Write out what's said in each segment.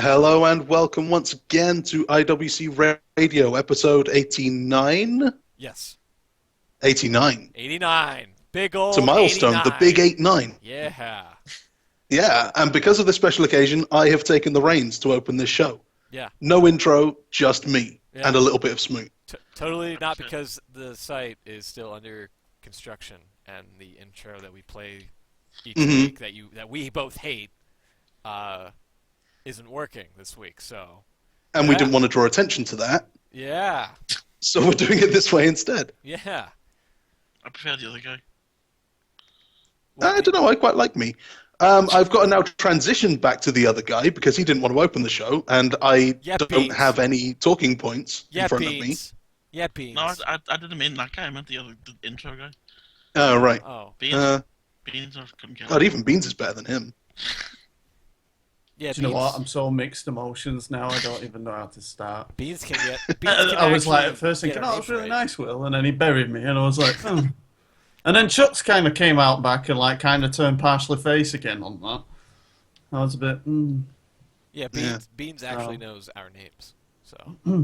Hello and welcome once again to IWC Radio, episode 89? Yes. 89. 89. Big old It's a milestone, 89. the big 8-9. Yeah. Yeah, and because of this special occasion, I have taken the reins to open this show. Yeah. No intro, just me, Yeah. and a little bit of Smoot. Totally not because the site is still under construction and the intro that we play each week that we both hate isn't working this week, so... And we didn't want to draw attention to that. Yeah. So we're doing it this way instead. Yeah. I prefer the other guy. I don't know, I quite like me. I've got to now transition back to the other guy because he didn't want to open the show, and I don't have any talking points in front of me. Yeah, Beans. No, I didn't mean that guy. I meant the intro guy. Oh, right. Oh. Beans. Beans, I couldn't get God, even Beans is better than him. Yeah, Do you know what? I'm so mixed emotions now. I don't even know how to start. Beans can get... I was like, at first thinking, "Oh, it's really nice, Will," and then he buried me, and I was like, "Hmm." And then Chux kind of came out back and like kind of turned partially face again on that. I was a bit. Yeah, Beans actually knows our names. So. Yeah.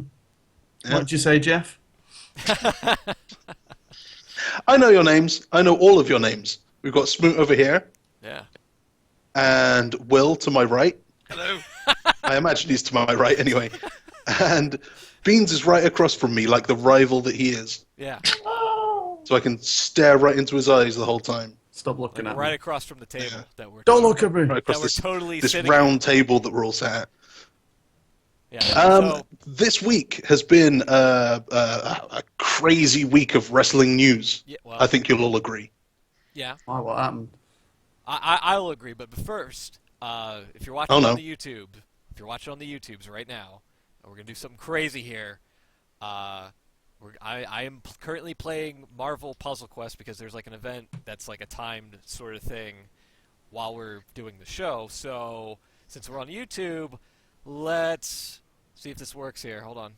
What did you say, Jeff? I know your names. I know all of your names. We've got Smoot over here. Yeah. And Will to my right. Hello. I imagine he's to my right anyway. And Beans is right across from me, like the rival that he is. Yeah. So I can stare right into his eyes the whole time. Stop looking at Right me. across from the table that we're... Don't look at me. Right across That we're totally this sitting round table that we're all sat at. Yeah. This week has been a crazy week of wrestling news. Yeah, well, I think you'll all agree. Yeah. Why, what happened? I'll agree, but first, if you're watching on the YouTubes right now, we're gonna do something crazy here. I am currently playing Marvel Puzzle Quest because there's like an event that's like a timed sort of thing while we're doing the show. So since we're on YouTube, let's see if this works here. Hold on.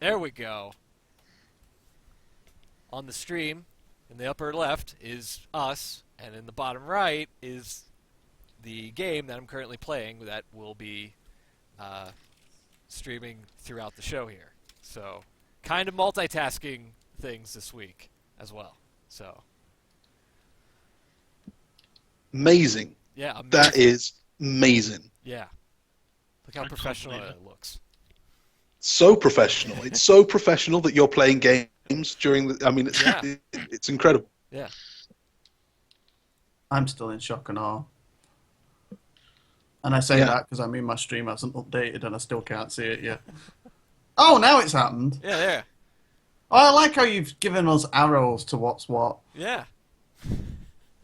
There we go. On the stream, in the upper left is us, and in the bottom right is the game that I'm currently playing that will be streaming throughout the show here. So, kind of multitasking things this week as well. So, Amazing. yeah, amazing. That is amazing. Yeah. Look how professional it looks. So professional. It's so professional that you're playing games during the... I mean, it's incredible. Yeah. I'm still in shock and awe. And I say that because I mean my stream hasn't updated and I still can't see it yet. Oh, now it's happened. Yeah, there. Oh, I like how you've given us arrows to what's what. Yeah.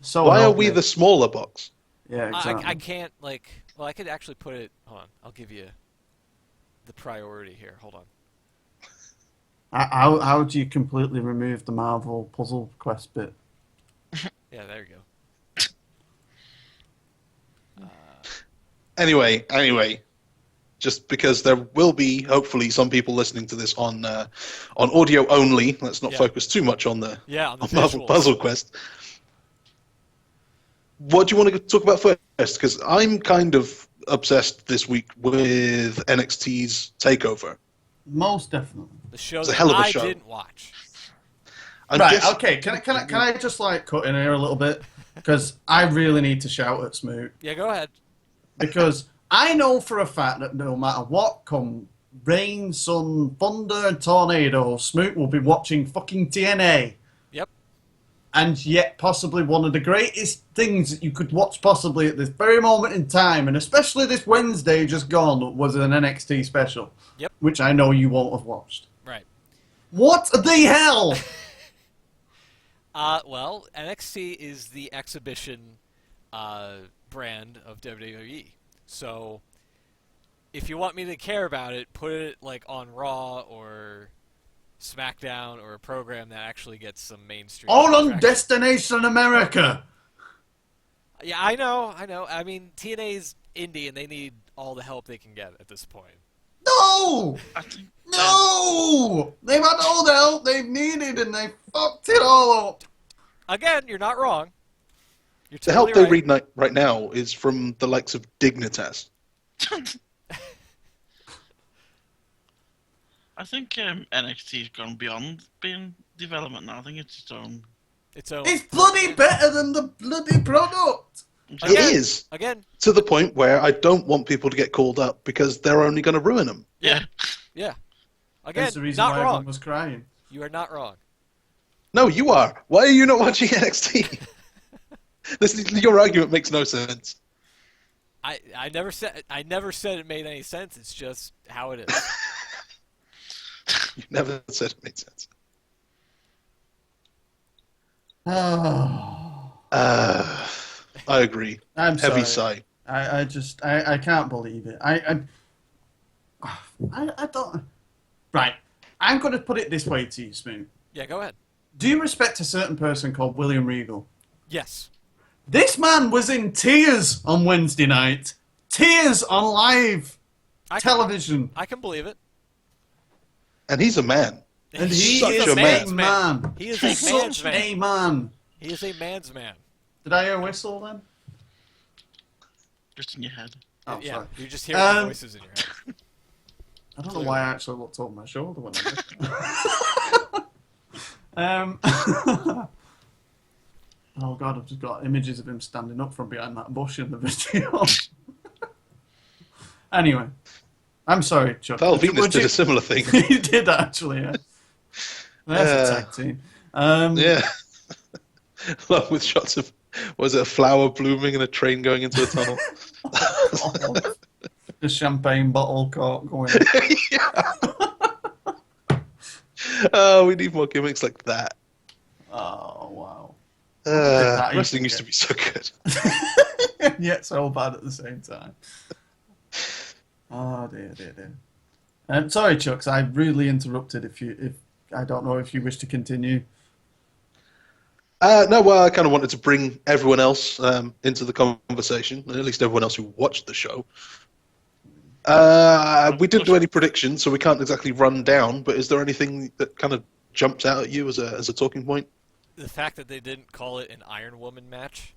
So Why are we the smaller box? Yeah, exactly. I can't, like... Well, I could actually put it... Hold on. I'll give you the priority here. Hold on. How do you completely remove the Marvel Puzzle Quest bit? Yeah, there you go. Anyway, just because there will be hopefully some people listening to this on audio only. Let's not focus too much on the on Marvel visuals. Puzzle Quest. What do you want to talk about first? Because I'm kind of obsessed this week with NXT's Takeover. Most definitely. The show It's a that hell of a I show. didn't watch. Okay. Can I just like cut in here a little bit because I really need to shout at Smoot. Yeah, go ahead. Because I know for a fact that no matter what come rain, sun, thunder, and tornado, Smoot will be watching fucking TNA. Yep. And yet possibly one of the greatest things that you could watch possibly at this very moment in time, and especially this Wednesday just gone, was an NXT special. Yep. Which I know you won't have watched. Right. What the hell? Well, NXT is the exhibition brand of WWE. So, if you want me to care about it, put it like on Raw or SmackDown or a program that actually gets some mainstream. All on traction. Destination America. Yeah, I know. I mean, TNA's indie, and they need all the help they can get at this point. No! No! They've had all the help they've needed, and they fucked it all up. Again, you're not wrong. You're The totally help they right. read right now is from the likes of Dignitas. I think NXT's gone beyond being development now. I think it's its own. It's bloody better than the bloody product. It is. Again. To the point where I don't want people to get called up because they're only going to ruin them. Yeah. Yeah. Again, that's the reason not why wrong. everyone was crying. You are not wrong. No, you are. Why are you not watching NXT? Your argument makes no sense. I never said it made any sense. It's just how it is. You never said it made sense. I agree. I'm Heavy sorry. sigh. I can't believe it. I don't. Right. I'm going to put it this way to you, Smoot. Yeah, go ahead. Do you respect a certain person called William Regal? Yes. This man was in tears on Wednesday night. Tears on live television. I can believe it. And he's a man. And he Such is a a man. man. He is a man's Such man. a man. He is a man's man. Did I hear a whistle then? Just in your head. Oh, Yeah, sorry. you're just hearing the voices in your head. I don't know why I actually looked over my shoulder when I Oh god, I've just got images of him standing up from behind that bush in the video. Anyway, I'm sorry, Chuck. Val Venus did a similar thing. He did actually, yeah. There's a tag team. Yeah. Along with shots of, was it a flower blooming and a train going into a tunnel? The champagne bottle cork going. Yeah. Oh, we need more gimmicks like that. Oh, wow. Wrestling used to be so good. Yet so bad at the same time. Oh, dear. Sorry, Chucks, I rudely interrupted. If I don't know if you wish to continue. No, well, I kind of wanted to bring everyone else into the conversation, at least everyone else who watched the show. We didn't do any predictions, so we can't exactly run down, but is there anything that kind of jumps out at you as a talking point? The fact that they didn't call it an Iron Woman match.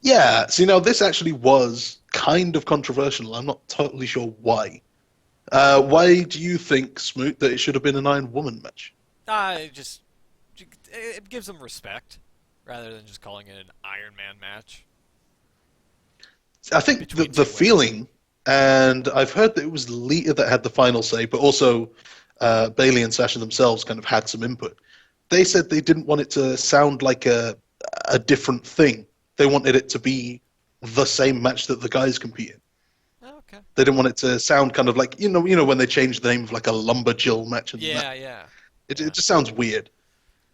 Yeah, so this actually was kind of controversial. I'm not totally sure why. Why do you think, Smoot, that it should have been an Iron Woman match? It gives them respect, rather than just calling it an Iron Man match. I think the feeling, and I've heard that it was Lita that had the final say, but also Bayley and Sasha themselves kind of had some input. They said they didn't want it to sound like a different thing. They wanted it to be the same match that the guys compete in. Oh, okay. They didn't want it to sound kind of like, when they changed the name of like a Lumberjill match. And Yeah. It just sounds weird.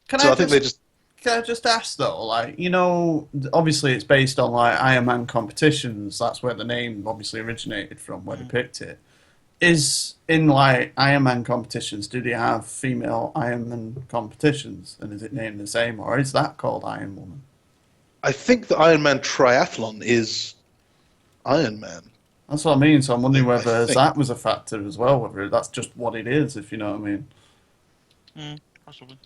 Can I just ask though, obviously it's based on Iron Man competitions. That's where the name obviously originated from, where they picked it. Is in Iron Man competitions, do they have female Iron Man competitions, and is it named the same, or is that called Iron Woman? I think the Iron Man triathlon is Iron Man. That's what I mean. So I'm wondering whether that was a factor as well, whether that's just what it is, if you know what I mean. Possibly.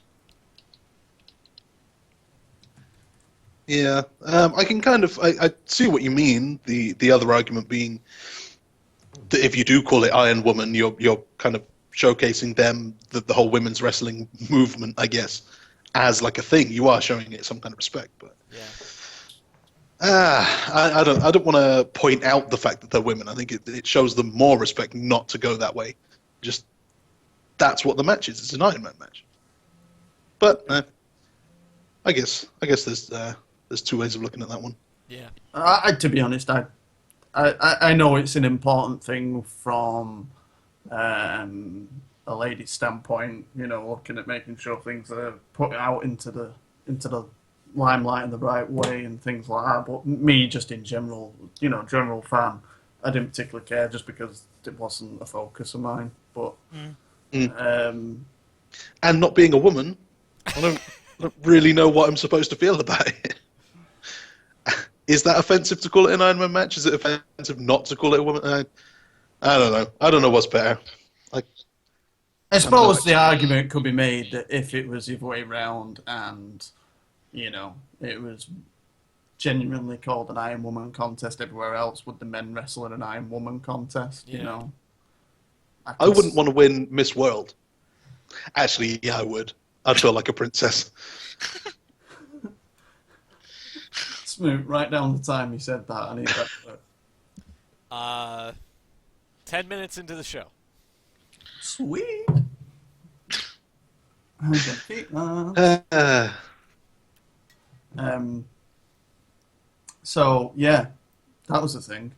Yeah, I can I see what you mean. The other argument being that if you do call it Iron Woman, you're kind of showcasing the whole women's wrestling movement, I guess, as like a thing. You are showing it some kind of respect, but I don't want to point out the fact that they're women. I think it shows them more respect not to go that way. Just that's what the match is. It's an Iron Man match. But I guess there's two ways of looking at that one. Yeah. To be honest, I know it's an important thing from a lady's standpoint. Looking at making sure things are put out into the limelight in the right way and things like that. But me, just in general, general fan, I didn't particularly care just because it wasn't a focus of mine. But and not being a woman, I don't really know what I'm supposed to feel about it. Is that offensive to call it an Iron Man match? Is it offensive not to call it a woman? I don't know. I don't know what's better. I suppose the argument could be made that if it was the other way round and, it was genuinely called an Iron Woman contest everywhere else, would the men wrestle in an Iron Woman contest, I wouldn't want to win Miss World. Actually, yeah, I would. I'd feel like a princess. Smooth, right down the time you said that. I need that. 10 minutes into the show. Sweet. So yeah, that was the thing.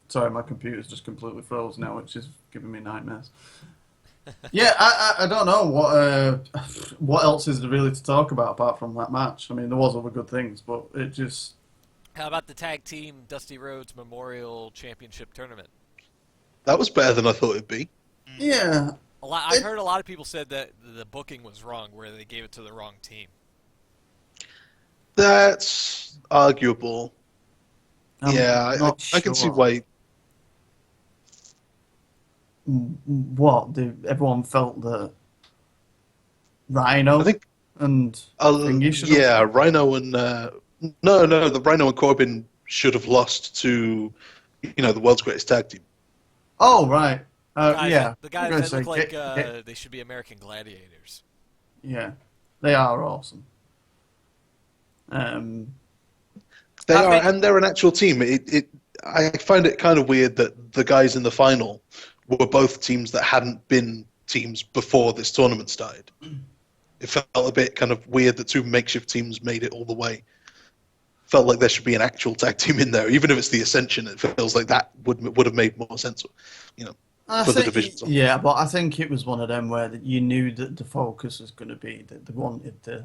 Sorry, my computer's just completely froze now, which is giving me nightmares. Yeah, I don't know what else is there really to talk about apart from that match. I mean, there was other good things, but it just. How about the tag team Dusty Rhodes Memorial Championship Tournament? That was better than I thought it'd be. Yeah. I've heard a lot of people said that the booking was wrong, where they gave it to the wrong team. That's arguable. I can see why. What? Everyone felt that Rhino I think, and Rhino and the Rhino and Corbin should have lost to, the world's greatest tag team. Oh right, the guys that look like they should be American Gladiators. Yeah, they are awesome. They are, and they're an actual team. I find it kind of weird that the guys in the final were both teams that hadn't been teams before this tournament started. It felt a bit kind of weird that two makeshift teams made it all the way. Felt like there should be an actual tag team in there, even if it's the Ascension. It feels like that would have made more sense, for the divisions. Yeah, but I think it was one of them where you knew that the focus was going to be that they wanted the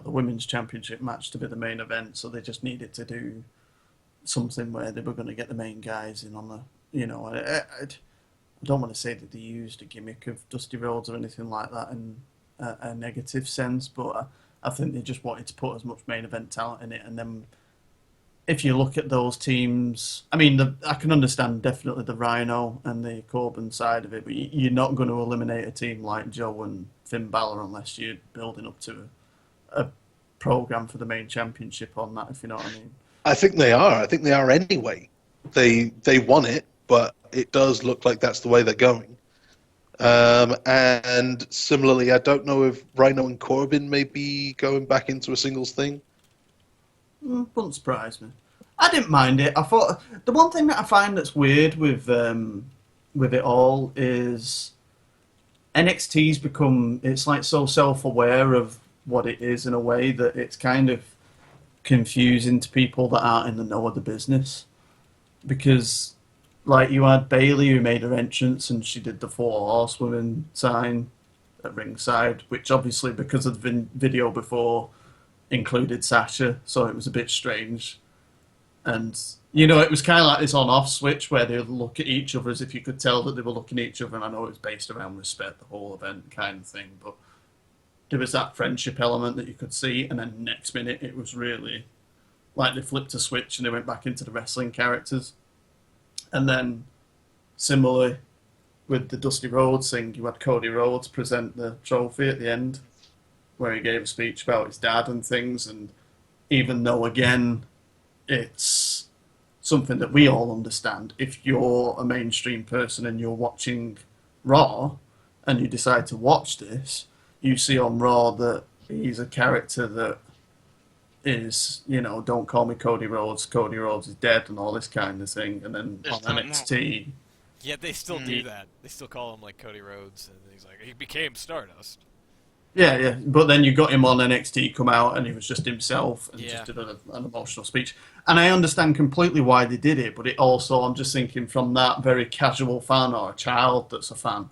women's championship match to be the main event, so they just needed to do something where they were going to get the main guys in on the. I don't want to say that they used a gimmick of Dusty Rhodes or anything like that in a negative sense, but I think they just wanted to put as much main event talent in it. And then if you look at those teams, I mean, I can understand definitely the Rhino and the Corbin side of it, but you're not going to eliminate a team like Joe and Finn Balor unless you're building up to a program for the main championship on that, if you know what I mean. I think they are. I think they are anyway. They won it, but it does look like that's the way they're going. And similarly, I don't know if Rhino and Corbin may be going back into a singles thing. Wouldn't surprise me. I didn't mind it. I thought the one thing that I find that's weird with it all is NXT's become, it's like so self-aware of what it is in a way that it's kind of confusing to people that aren't in the know of the business. Because, like, you had Bayley who made her entrance and she did the 4 Horsewomen sign at ringside, which obviously, because of the video before, included Sasha, so it was a bit strange. And, it was kind of like this on-off switch where they would look at each other as if you could tell that they were looking at each other, and I know it was based around respect, the whole event kind of thing, but there was that friendship element that you could see, and then next minute it was really like they flipped a switch and they went back into the wrestling characters. And then, similarly, with the Dusty Rhodes thing, you had Cody Rhodes present the trophy at the end, where he gave a speech about his dad and things, and even though, again, it's something that we all understand, if you're a mainstream person and you're watching Raw, and you decide to watch this, you see on Raw that he's a character that is, don't call me Cody Rhodes is dead and all this kind of thing. And then on NXT... Yeah, they still do that. They still call him, like, Cody Rhodes, and he's like, he became Stardust. Yeah, but then you got him on NXT come out and he was just himself and just did an emotional speech. And I understand completely why they did it, but it also, I'm just thinking from that very casual fan or a child that's a fan,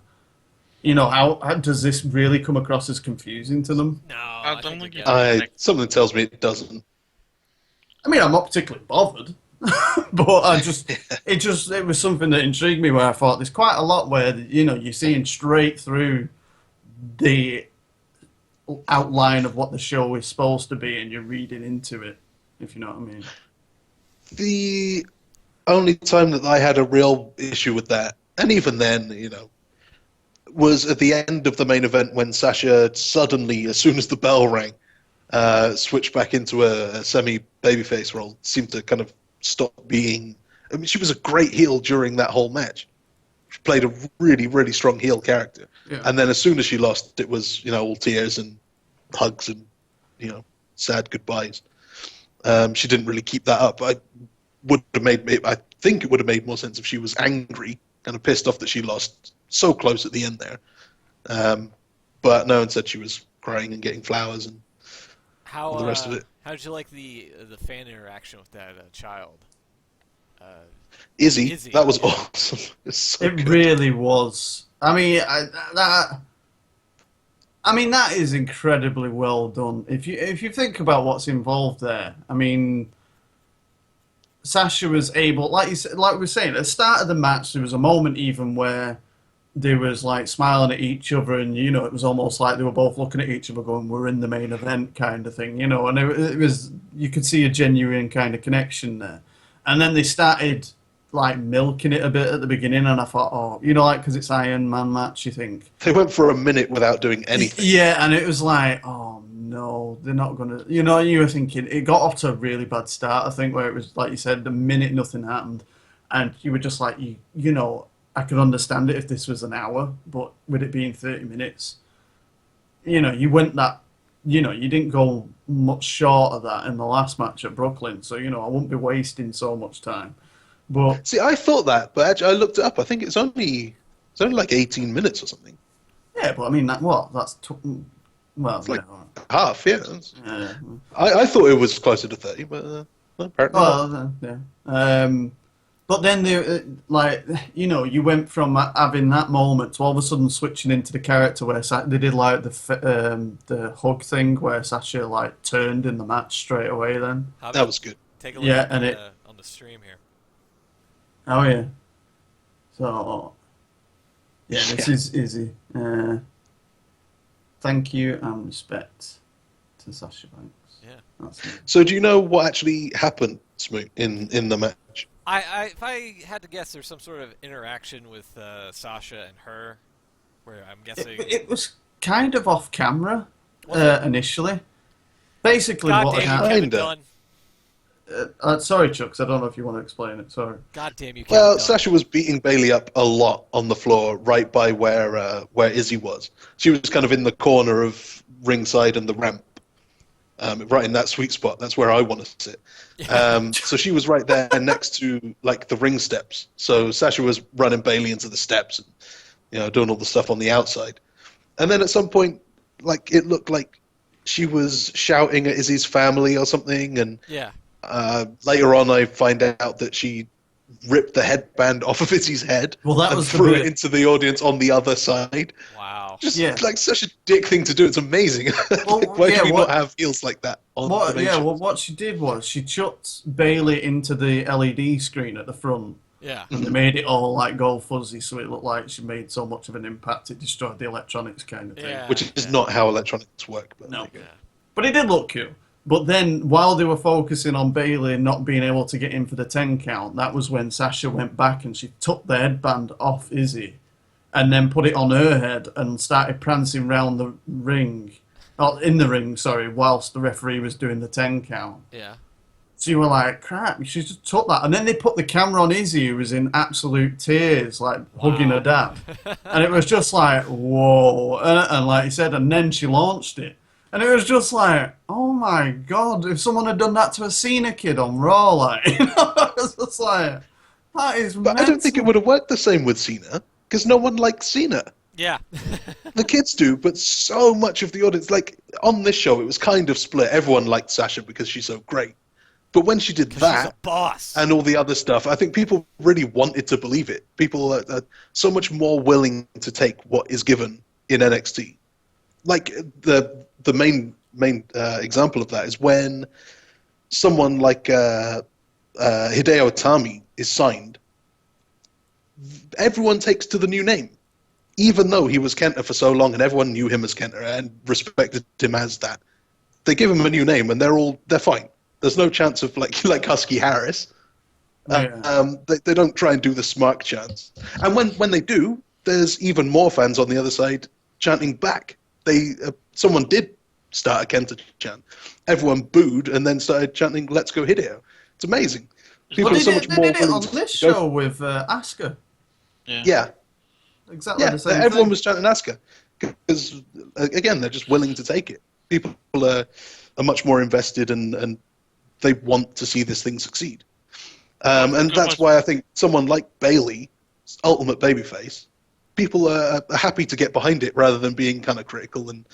how does this really come across as confusing to them? No, I don't think it something tells me it doesn't. I mean, I'm not particularly bothered, but it was something that intrigued me where I thought there's quite a lot where, you're seeing straight through the outline of what the show is supposed to be and you're reading into it, if you know what I mean. The only time that I had a real issue with that, and even then, was at the end of the main event when Sasha suddenly, as soon as the bell rang, switched back into a semi-babyface role, seemed to kind of stop being... I mean, she was a great heel during that whole match. She played a really, really strong heel character. Yeah. And then as soon as she lost, it was, all tears and hugs and, sad goodbyes. She didn't really keep that up. I think it would have made more sense if she was angry, kind of pissed off that she lost so close at the end there. But no, instead she was crying and getting flowers and all the rest of it. How did you like the fan interaction with that child? Izzy, that was awesome. It really was. I mean, that is incredibly well done. If you think about what's involved there, I mean, Sasha was able, like we were saying, at the start of the match, there was a moment even where they was like smiling at each other, and it was almost like they were both looking at each other, going, "We're in the main event," kind of thing, and it was, you could see a genuine kind of connection there. And then they started like milking it a bit at the beginning, and I thought, because it's Iron Man match, you think they went for a minute without doing anything. Yeah, and it was like, oh no, they're not gonna. You were thinking it got off to a really bad start. I think where it was like you said, the minute nothing happened, and you were just like, I could understand it if this was an hour, but with it being 30 minutes, you went that. You didn't go much short of that in the last match at Brooklyn, so I wouldn't be wasting so much time. But see, I thought that, but actually I looked it up. I think it's only like 18 minutes or something. Yeah, but I mean that's it's like half. Yeah. I thought it was closer to 30, but apparently not. Yeah. But then you went from having that moment to all of a sudden switching into the character where they did like the hug thing where Sasha like turned in the match straight away. Then that was good. Take a look on the stream here. Oh yeah. So this is Izzy. Thank you and respect to Sasha Banks. Yeah. So do you know what actually happened, Smoot, in the match? If I had to guess, there's some sort of interaction with Sasha and her, where I'm guessing it was kind of off camera initially. Basically, God what damn happened. Kevin Dunn. Sorry, Chux. I don't know if you want to explain it. Sorry. God damn you, Kevin Well, Dunn. Sasha was beating Bayley up a lot on the floor, right by where Izzy was. She was kind of in the corner of ringside and the ramp. Right in that sweet spot. That's where I want to sit. So she was right there next to like the ring steps. So Sasha was running Bayley into the steps and doing all the stuff on the outside. And then at some point, like it looked like she was shouting at Izzy's family or something. And later on, I find out that she ripped the headband off of Izzy's head and threw it into the audience on the other side. Wow. Just like such a dick thing to do. It's amazing. Why do we not have heels like that on the main show? What she did was she chucked Bayley into the LED screen at the front. Yeah. And they made it all like go fuzzy, so it looked like she made so much of an impact it destroyed the electronics kind of thing. Yeah. Which is not how electronics work. But no. But it did look cool. But then, while they were focusing on Bayley not being able to get in for the 10 count, that was when Sasha went back and she took the headband off Izzy and then put it on her head and started prancing round the ring. Oh, in the ring, sorry, whilst the referee was doing the 10 count. Yeah. So you were like, crap, she just took that. And then they put the camera on Izzy, who was in absolute tears, like hugging her dad. And it was just like, whoa. And like you said, and then she launched it. And it was just like, oh my God, if someone had done that to a Cena kid on Raw, like, it was just like, that is But mental. I don't think it would have worked the same with Cena, because no one likes Cena. Yeah. The kids do, but so much of the audience, like, on this show, it was kind of split. Everyone liked Sasha because she's so great. But when she did that, she's a boss. And all the other stuff, I think people really wanted to believe it. People are so much more willing to take what is given in NXT. Like, the main example of that is when someone like Hideo Itami is signed, everyone takes to the new name. Even though he was Kenta for so long and everyone knew him as Kenta and respected him as that, they give him a new name and they're fine. There's no chance of like Husky Harris. They don't try and do the smart chants. And when they do, there's even more fans on the other side chanting back. Someone did start a Kenta chant. Everyone booed and then started chanting, "Let's go Hideo." It's amazing. People are so much more willing willing on this show with Asuka. Yeah. exactly the same everyone thing. was chanting Asuka because, again, they're just willing to take it. People are much more invested and they want to see this thing succeed. And that's why I think someone like Bayley, ultimate babyface, people are happy to get behind it rather than being kind of critical and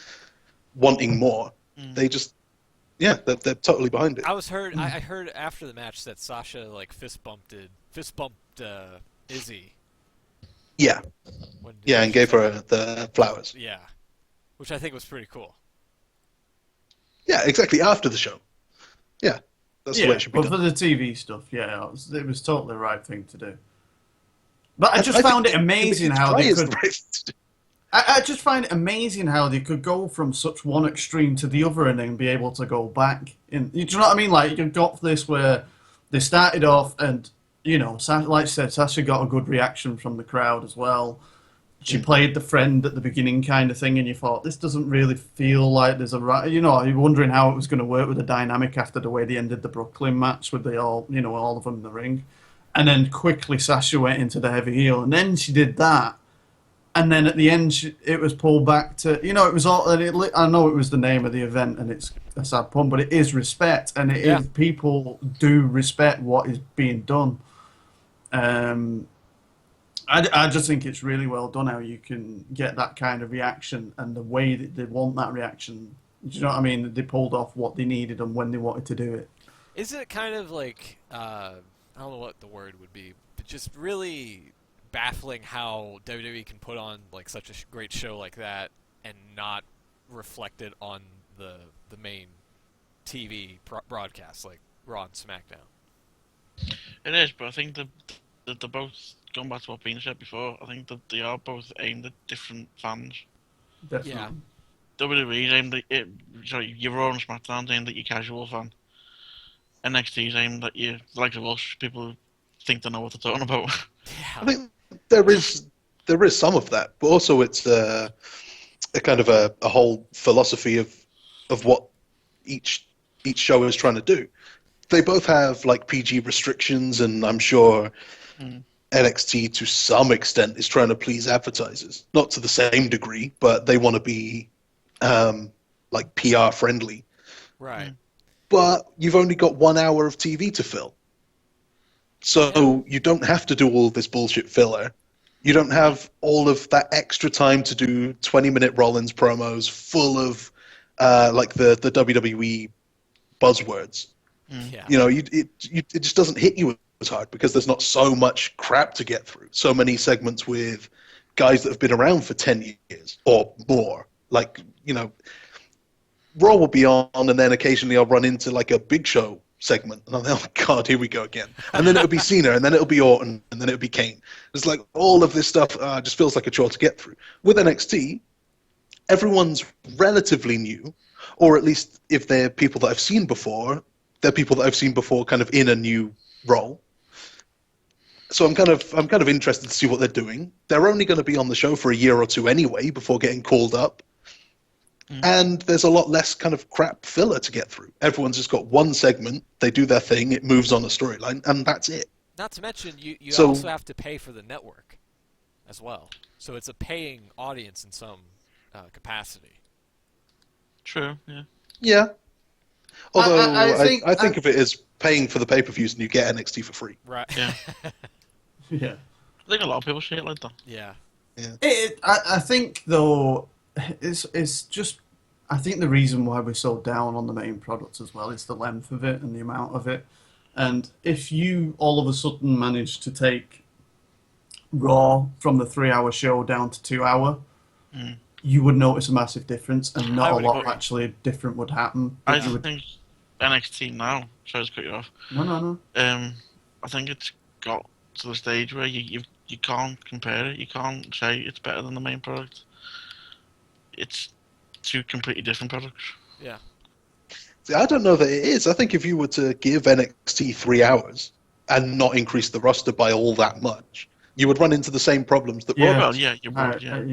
wanting more. They just, they're totally behind it. I heard after the match that Sasha like fist bumped Izzy. Yeah. And gave her the flowers. Yeah, which I think was pretty cool. Yeah, exactly, after the show. Yeah, that's the way it should be done. But for the TV stuff, it was totally the right thing to do. But I just found it amazing how they could... I just find it amazing how they could go from such one extreme to the other and then be able to go back. Do you know what I mean? Like, you've got this where they started off and, you know, like I said, Sasha got a good reaction from the crowd as well. She played the friend at the beginning kind of thing, and you thought, this doesn't really feel like there's a... You know, you're wondering how it was going to work with the dynamic after the way they ended the Brooklyn match with all of them in the ring. And then quickly Sasha went into the heavy heel, and then she did that. And then at the end, it was pulled back to... You know, it was all... I know it was the name of the event, and it's a sad pun, but it is respect, and it is... People do respect what is being done. I just think it's really well done how you can get that kind of reaction and the way that they want that reaction. Do you know what I mean? They pulled off what they needed and when they wanted to do it. Is it kind of like, I don't know what the word would be, but just really baffling how WWE can put on like such a great show like that and not reflect it on the main TV broadcast like Raw and SmackDown? It is, but I think that they're both, going back to what Bean said before, I think that they are both aimed at different fans. Definitely. Yeah. WWE's aimed at your Raw and SmackDown's aimed at your casual fan. NXT's aimed at you, the likes of us, people who think they know what they're talking about. Yeah. I think there is some of that, but also it's a kind of a whole philosophy of what each show is trying to do. They both have like PG restrictions, and I'm sure NXT to some extent is trying to please advertisers, not to the same degree, but they want to be like PR friendly. Right. But you've only got 1 hour of TV to fill. So you don't have to do all this bullshit filler. You don't have all of that extra time to do 20-minute Rollins promos full of like the WWE buzzwords. Yeah. You know, it just doesn't hit you as hard because there's not so much crap to get through. So many segments with guys that have been around for 10 years or more. Like, you know, Raw will be on, and then occasionally I'll run into like a Big Show segment, and I'm like, oh god, here we go again. And then it'll be Cena, and then it'll be Orton, and then it'll be Kane. It's like all of this stuff just feels like a chore to get through. With NXT, everyone's relatively new, or at least if they're people that I've seen before, they're people that I've seen before kind of in a new role. So I'm kind of interested to see what they're doing. They're only going to be on the show for a year or two anyway before getting called up. And there's a lot less kind of crap filler to get through. Everyone's just got one segment, they do their thing, it moves on a storyline, and that's it. Not to mention, you also have to pay for the network as well. So it's a paying audience in some capacity. True, yeah. Yeah. Although I think of it as paying for the pay-per-views and you get NXT for free. Right. Yeah. Yeah. I think a lot of people see it like that. Yeah. I think, though, it's just... I think the reason why we're so down on the main product as well is the length of it and the amount of it. And if you all of a sudden manage to take Raw from the 3-hour show down to 2 hour, you would notice a massive difference, and not a lot actually different would happen. I think NXT now, sorry to cut you off. No. I think it's got to the stage where you can't compare it. You can't say it's better than the main product. It's two completely different products. Yeah. See, I don't know that it is. I think if you were to give NXT 3 hours and not increase the roster by all that much, you would run into the same problems that Raw does. Yeah, you would,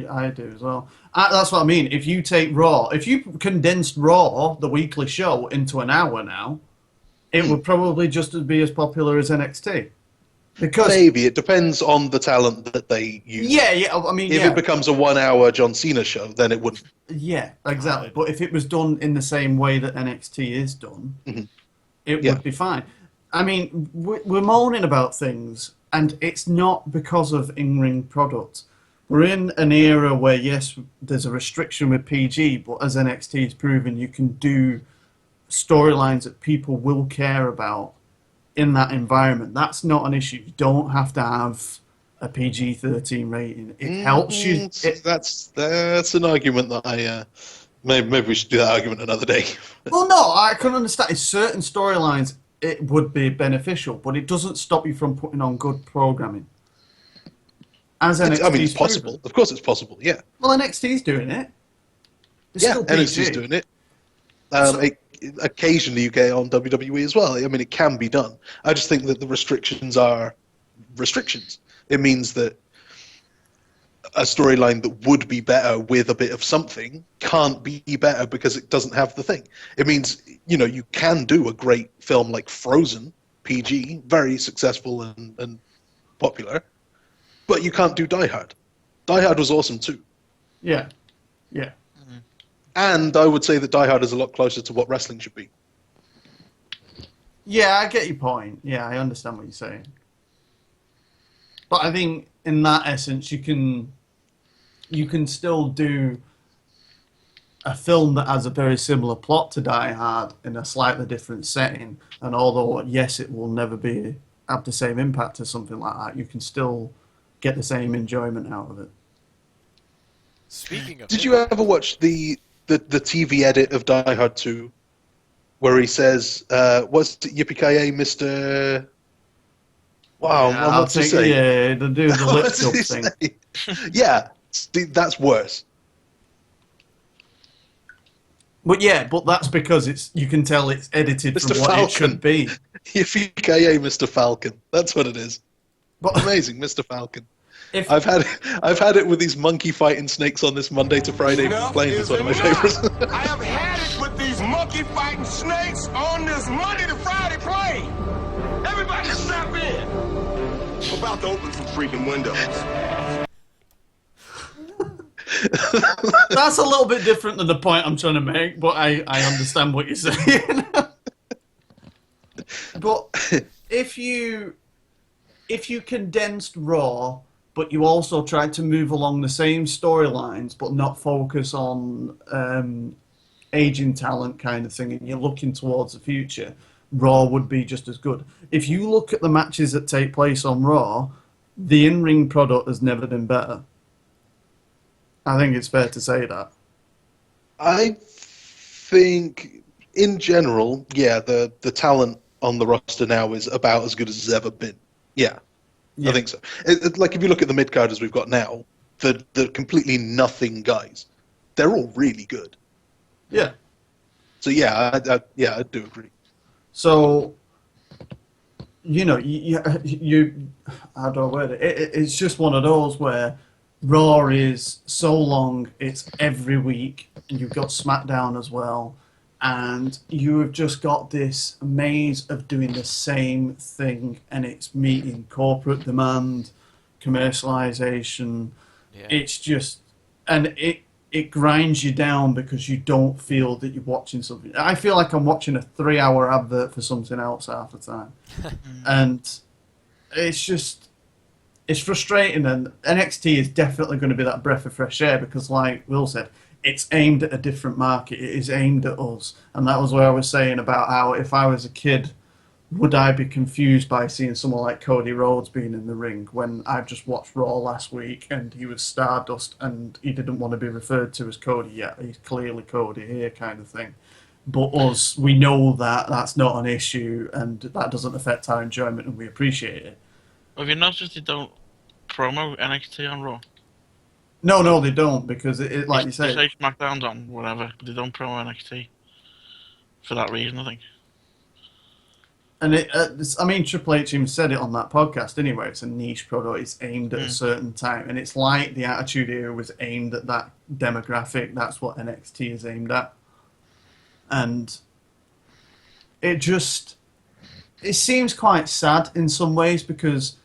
I do as well. That's what I mean. If you take Raw, if you condensed Raw, the weekly show, into an hour now, it would probably just be as popular as NXT. Because maybe it depends on the talent that they use. Yeah. I mean, if it becomes a 1 hour John Cena show, then it wouldn't. Yeah, exactly. But if it was done in the same way that NXT is done, it would be fine. I mean, we're moaning about things, and it's not because of in-ring product. We're in an era where, yes, there's a restriction with PG, but as NXT has proven, you can do storylines that people will care about in that environment. That's not an issue. You don't have to have a PG-13 rating. It helps you. That's an argument that I maybe we should do that argument another day. Well, no, I can understand. In certain storylines, it would be beneficial, but it doesn't stop you from putting on good programming. As NXT's I mean, it's possible. proven. Of course, it's possible. Yeah. Well, NXT's doing it. It's yeah, still PG. NXT's doing it. Occasionally, you get on WWE as well. I mean, it can be done. I just think that the restrictions are restrictions. It means that a storyline that would be better with a bit of something can't be better because it doesn't have the thing. It means, you can do a great film like Frozen, PG, very successful and popular, but you can't do Die Hard. Die Hard was awesome too. Yeah. And I would say that Die Hard is a lot closer to what wrestling should be. Yeah, I get your point. Yeah, I understand what you're saying. But I think in that essence, you can still do a film that has a very similar plot to Die Hard in a slightly different setting. And although, yes, it will never have the same impact as something like that, you can still get the same enjoyment out of it. Speaking of, did you ever watch the TV edit of Die Hard 2, where he says, "What's it, yippee-ki-yay, Mr." Wow, Yeah, what's he say? Yeah, the do the lip dub thing. Yeah, see, that's worse. But that's because you can tell it's edited Mr. from what Falcon. it should be. Yippee-ki-yay, Mr. Falcon. That's what it is. But amazing, Mr. Falcon. I've had it with these monkey fighting snakes on this Monday to Friday plane. It's one of my favorites. I have had it with these monkey fighting snakes on this Monday to Friday plane. Everybody strap in. I'm about to open some freaking windows. That's a little bit different than the point I'm trying to make, but I understand what you're saying. But if you condensed Raw, but you also tried to move along the same storylines, but not focus on aging talent kind of thing, and you're looking towards the future, Raw would be just as good. If you look at the matches that take place on Raw, the in-ring product has never been better. I think it's fair to say that. I think, in general, the talent on the roster now is about as good as it's ever been. Yeah. I think so. Like, if you look at the mid-carders we've got now, the completely nothing guys, they're all really good. Yeah. So, I do agree. So, you how do I word it? It's just one of those where Raw is so long, it's every week, and you've got SmackDown as well, and you have just got this maze of doing the same thing, and it's meeting corporate demand, commercialization. Yeah. It's just, and it grinds you down because you don't feel that you're watching something. I feel like I'm watching a 3-hour advert for something else half the time. And it's frustrating, and NXT is definitely going to be that breath of fresh air because, like Will said, it's aimed at a different market. It is aimed at us. And that was what I was saying about how if I was a kid, would I be confused by seeing someone like Cody Rhodes being in the ring when I've just watched Raw last week and he was Stardust and he didn't want to be referred to as Cody yet. He's clearly Cody here kind of thing. But us, we know that that's not an issue and that doesn't affect our enjoyment and we appreciate it. Have you noticed they don't promo NXT on Raw? No, they don't because it like you say... They say SmackDown's on, whatever, but they don't promo NXT. For that reason, I think. And Triple H even said it on that podcast anyway. It's a niche product. It's aimed at a certain time. And it's like the Attitude Era was aimed at that demographic. That's what NXT is aimed at. And it seems quite sad in some ways because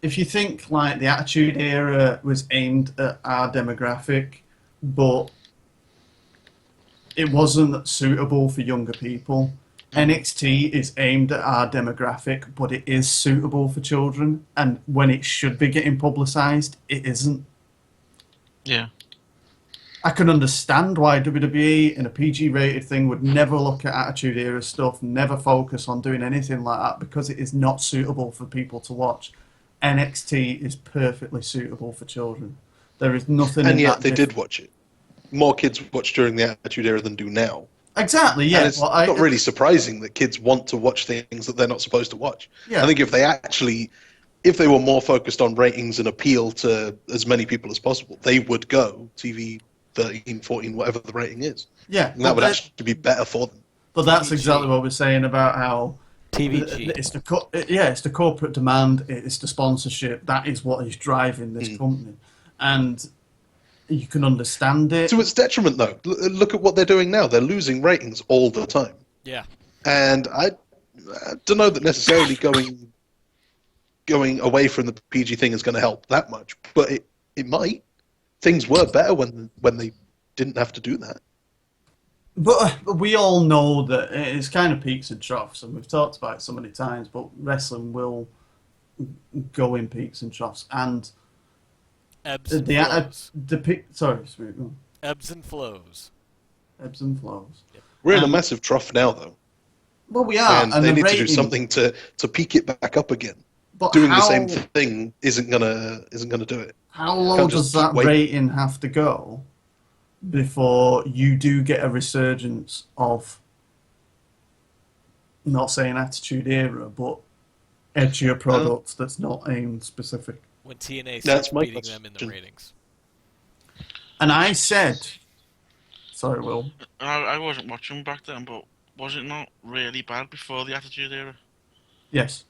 if you think like the Attitude Era was aimed at our demographic, but it wasn't suitable for younger people. NXT is aimed at our demographic, but it is suitable for children. And when it should be getting publicised, it isn't. Yeah. I can understand why WWE in a PG-rated thing would never look at Attitude Era stuff, never focus on doing anything like that, because it is not suitable for people to watch. NXT is perfectly suitable for children. There is nothing. And yet they did watch it. More kids watch during the Attitude Era than do now. Exactly, yeah. And it's not really surprising that kids want to watch things that they're not supposed to watch. Yeah. I think if they were more focused on ratings and appeal to as many people as possible, they would go TV 13, 14, whatever the rating is. Yeah. And that would actually be better for them. But that's exactly what we're saying about how TVG. It's the corporate demand, it's the sponsorship. That is what is driving this company. And you can understand it. To its detriment, though. Look at what they're doing now. They're losing ratings all the time. Yeah. And I don't know that necessarily going away from the PG thing is going to help that much, but it might. Things were better when they didn't have to do that. But we all know that it's kind of peaks and troughs, and we've talked about it so many times, but wrestling will go in peaks and troughs. And ebbs and flows. Ebbs and flows. Ebbs and flows. Yep. We're in a massive trough now, though. Well, we are. And they need to do something to peak it back up again. But doing the same thing isn't gonna do it. How low does that rating have to go before you do get a resurgence of, not saying Attitude Era, but edgier products that's not aimed specific? When TNA starts beating them in the ratings. And I said, sorry, Will. I wasn't watching back then, but was it not really bad before the Attitude Era? Yes.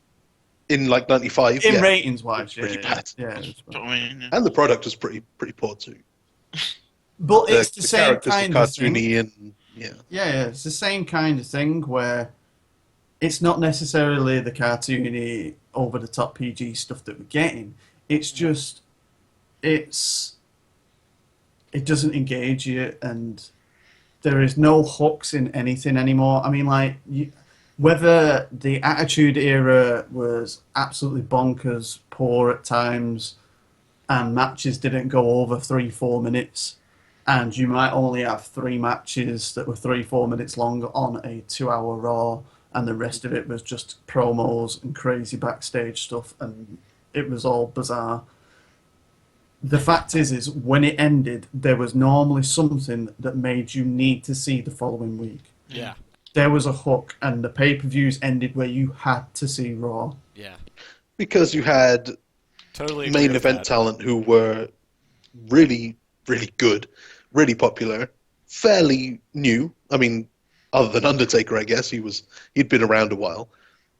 In like 95, in ratings wise, pretty bad. Yeah, and the product was pretty poor too. But it's the same kind of thing. And it's the same kind of thing where it's not necessarily the cartoony, over the top PG stuff that we're getting. It's just it doesn't engage you, and there is no hooks in anything anymore. I mean, like whether the Attitude Era was absolutely bonkers, poor at times, and matches didn't go over 3-4 minutes, and you might only have 3 matches that were 3-4 minutes long on a 2-hour Raw, and the rest of it was just promos and crazy backstage stuff, and it was all bizarre. The fact is when it ended, there was normally something that made you need to see the following week. Yeah. There was a hook, and the pay-per-views ended where you had to see Raw. Yeah. Because you had main event talent who were really, really good, really popular, fairly new. I mean, other than Undertaker, I guess. He'd been around a while.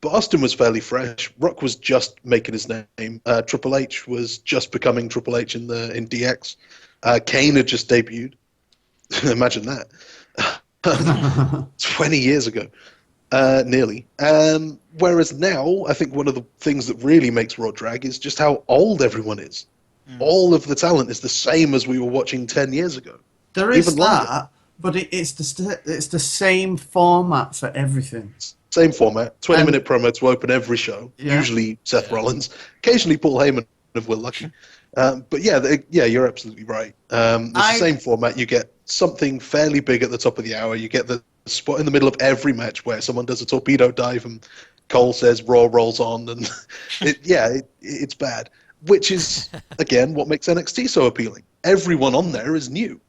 But Austin was fairly fresh. Rock was just making his name. Triple H was just becoming Triple H in DX. Kane had just debuted. Imagine that. 20 years ago, nearly. Whereas now, I think one of the things that really makes Raw drag is just how old everyone is. All of the talent is the same as we were watching 10 years ago. There is that, but it's the same format for everything. Same format, 20-minute promo to open every show. Yeah. Usually Seth Rollins, occasionally Paul Heyman if we're lucky. But you're absolutely right. It's the same format. You get something fairly big at the top of the hour. You get the spot in the middle of every match where someone does a torpedo dive and Cole says Raw rolls on, and it's bad. Which is, again, what makes NXT so appealing. Everyone on there is new.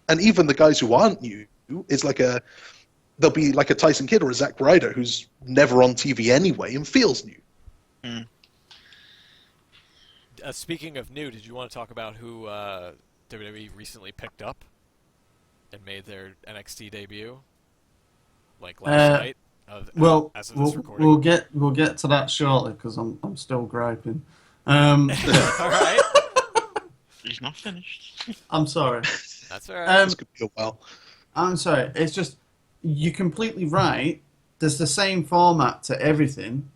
And even the guys who aren't new is they'll be like a Tyson Kidd or a Zack Ryder who's never on TV anyway and feels new. Mm. Speaking of new, did you want to talk about who WWE recently picked up and made their NXT debut, like last night? We'll get to that shortly because I'm still griping. All right. He's not finished. I'm sorry. That's all right. This could be a while. I'm sorry. It's just you're completely right. There's the same format to everything.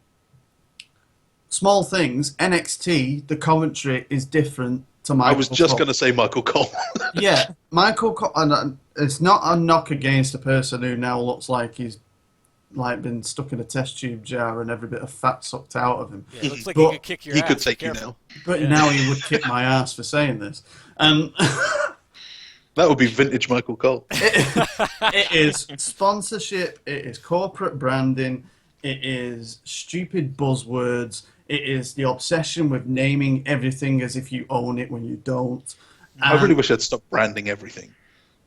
small things. NXT, the commentary is different to Michael I was just Cole. going to say Michael Cole. Yeah, Michael Cole, and it's not a knock against a person who now looks like he's like been stuck in a test tube jar and every bit of fat sucked out of him. Yeah, it looks like he could kick your ass. He could take you now. But now he would kick my ass for saying this. And that would be vintage Michael Cole. It is sponsorship, it is corporate branding, it is stupid buzzwords, it is the obsession with naming everything as if you own it when you don't. I really wish I'd stop branding everything.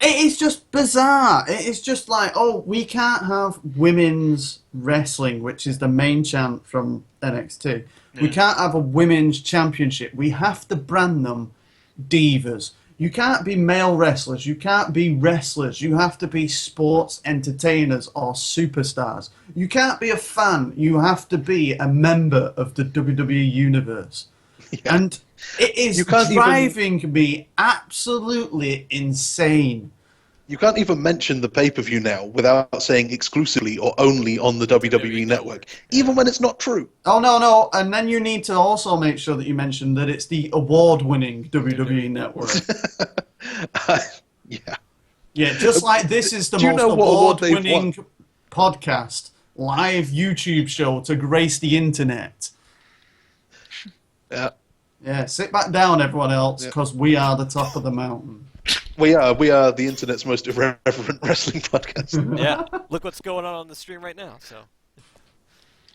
It is just bizarre. It is just like, oh, we can't have women's wrestling, which is the main chant from NXT. Yeah. We can't have a women's championship. We have to brand them divas. You can't be male wrestlers. You can't be wrestlers. You have to be sports entertainers or superstars. You can't be a fan. You have to be a member of the WWE universe. Yeah. And it is driving me absolutely insane. You can't even mention the pay-per-view now without saying exclusively or only on the WWE Network, even when it's not true. Oh, no. And then you need to also make sure that you mention that it's the award-winning WWE Network. Yeah. Yeah, just like this is the most award-winning podcast, live YouTube show to grace the internet. Yeah. Yeah, sit back down, everyone else, because we are the top of the mountain. We are the internet's most irreverent wrestling podcast. Yeah, look what's going on the stream right now. So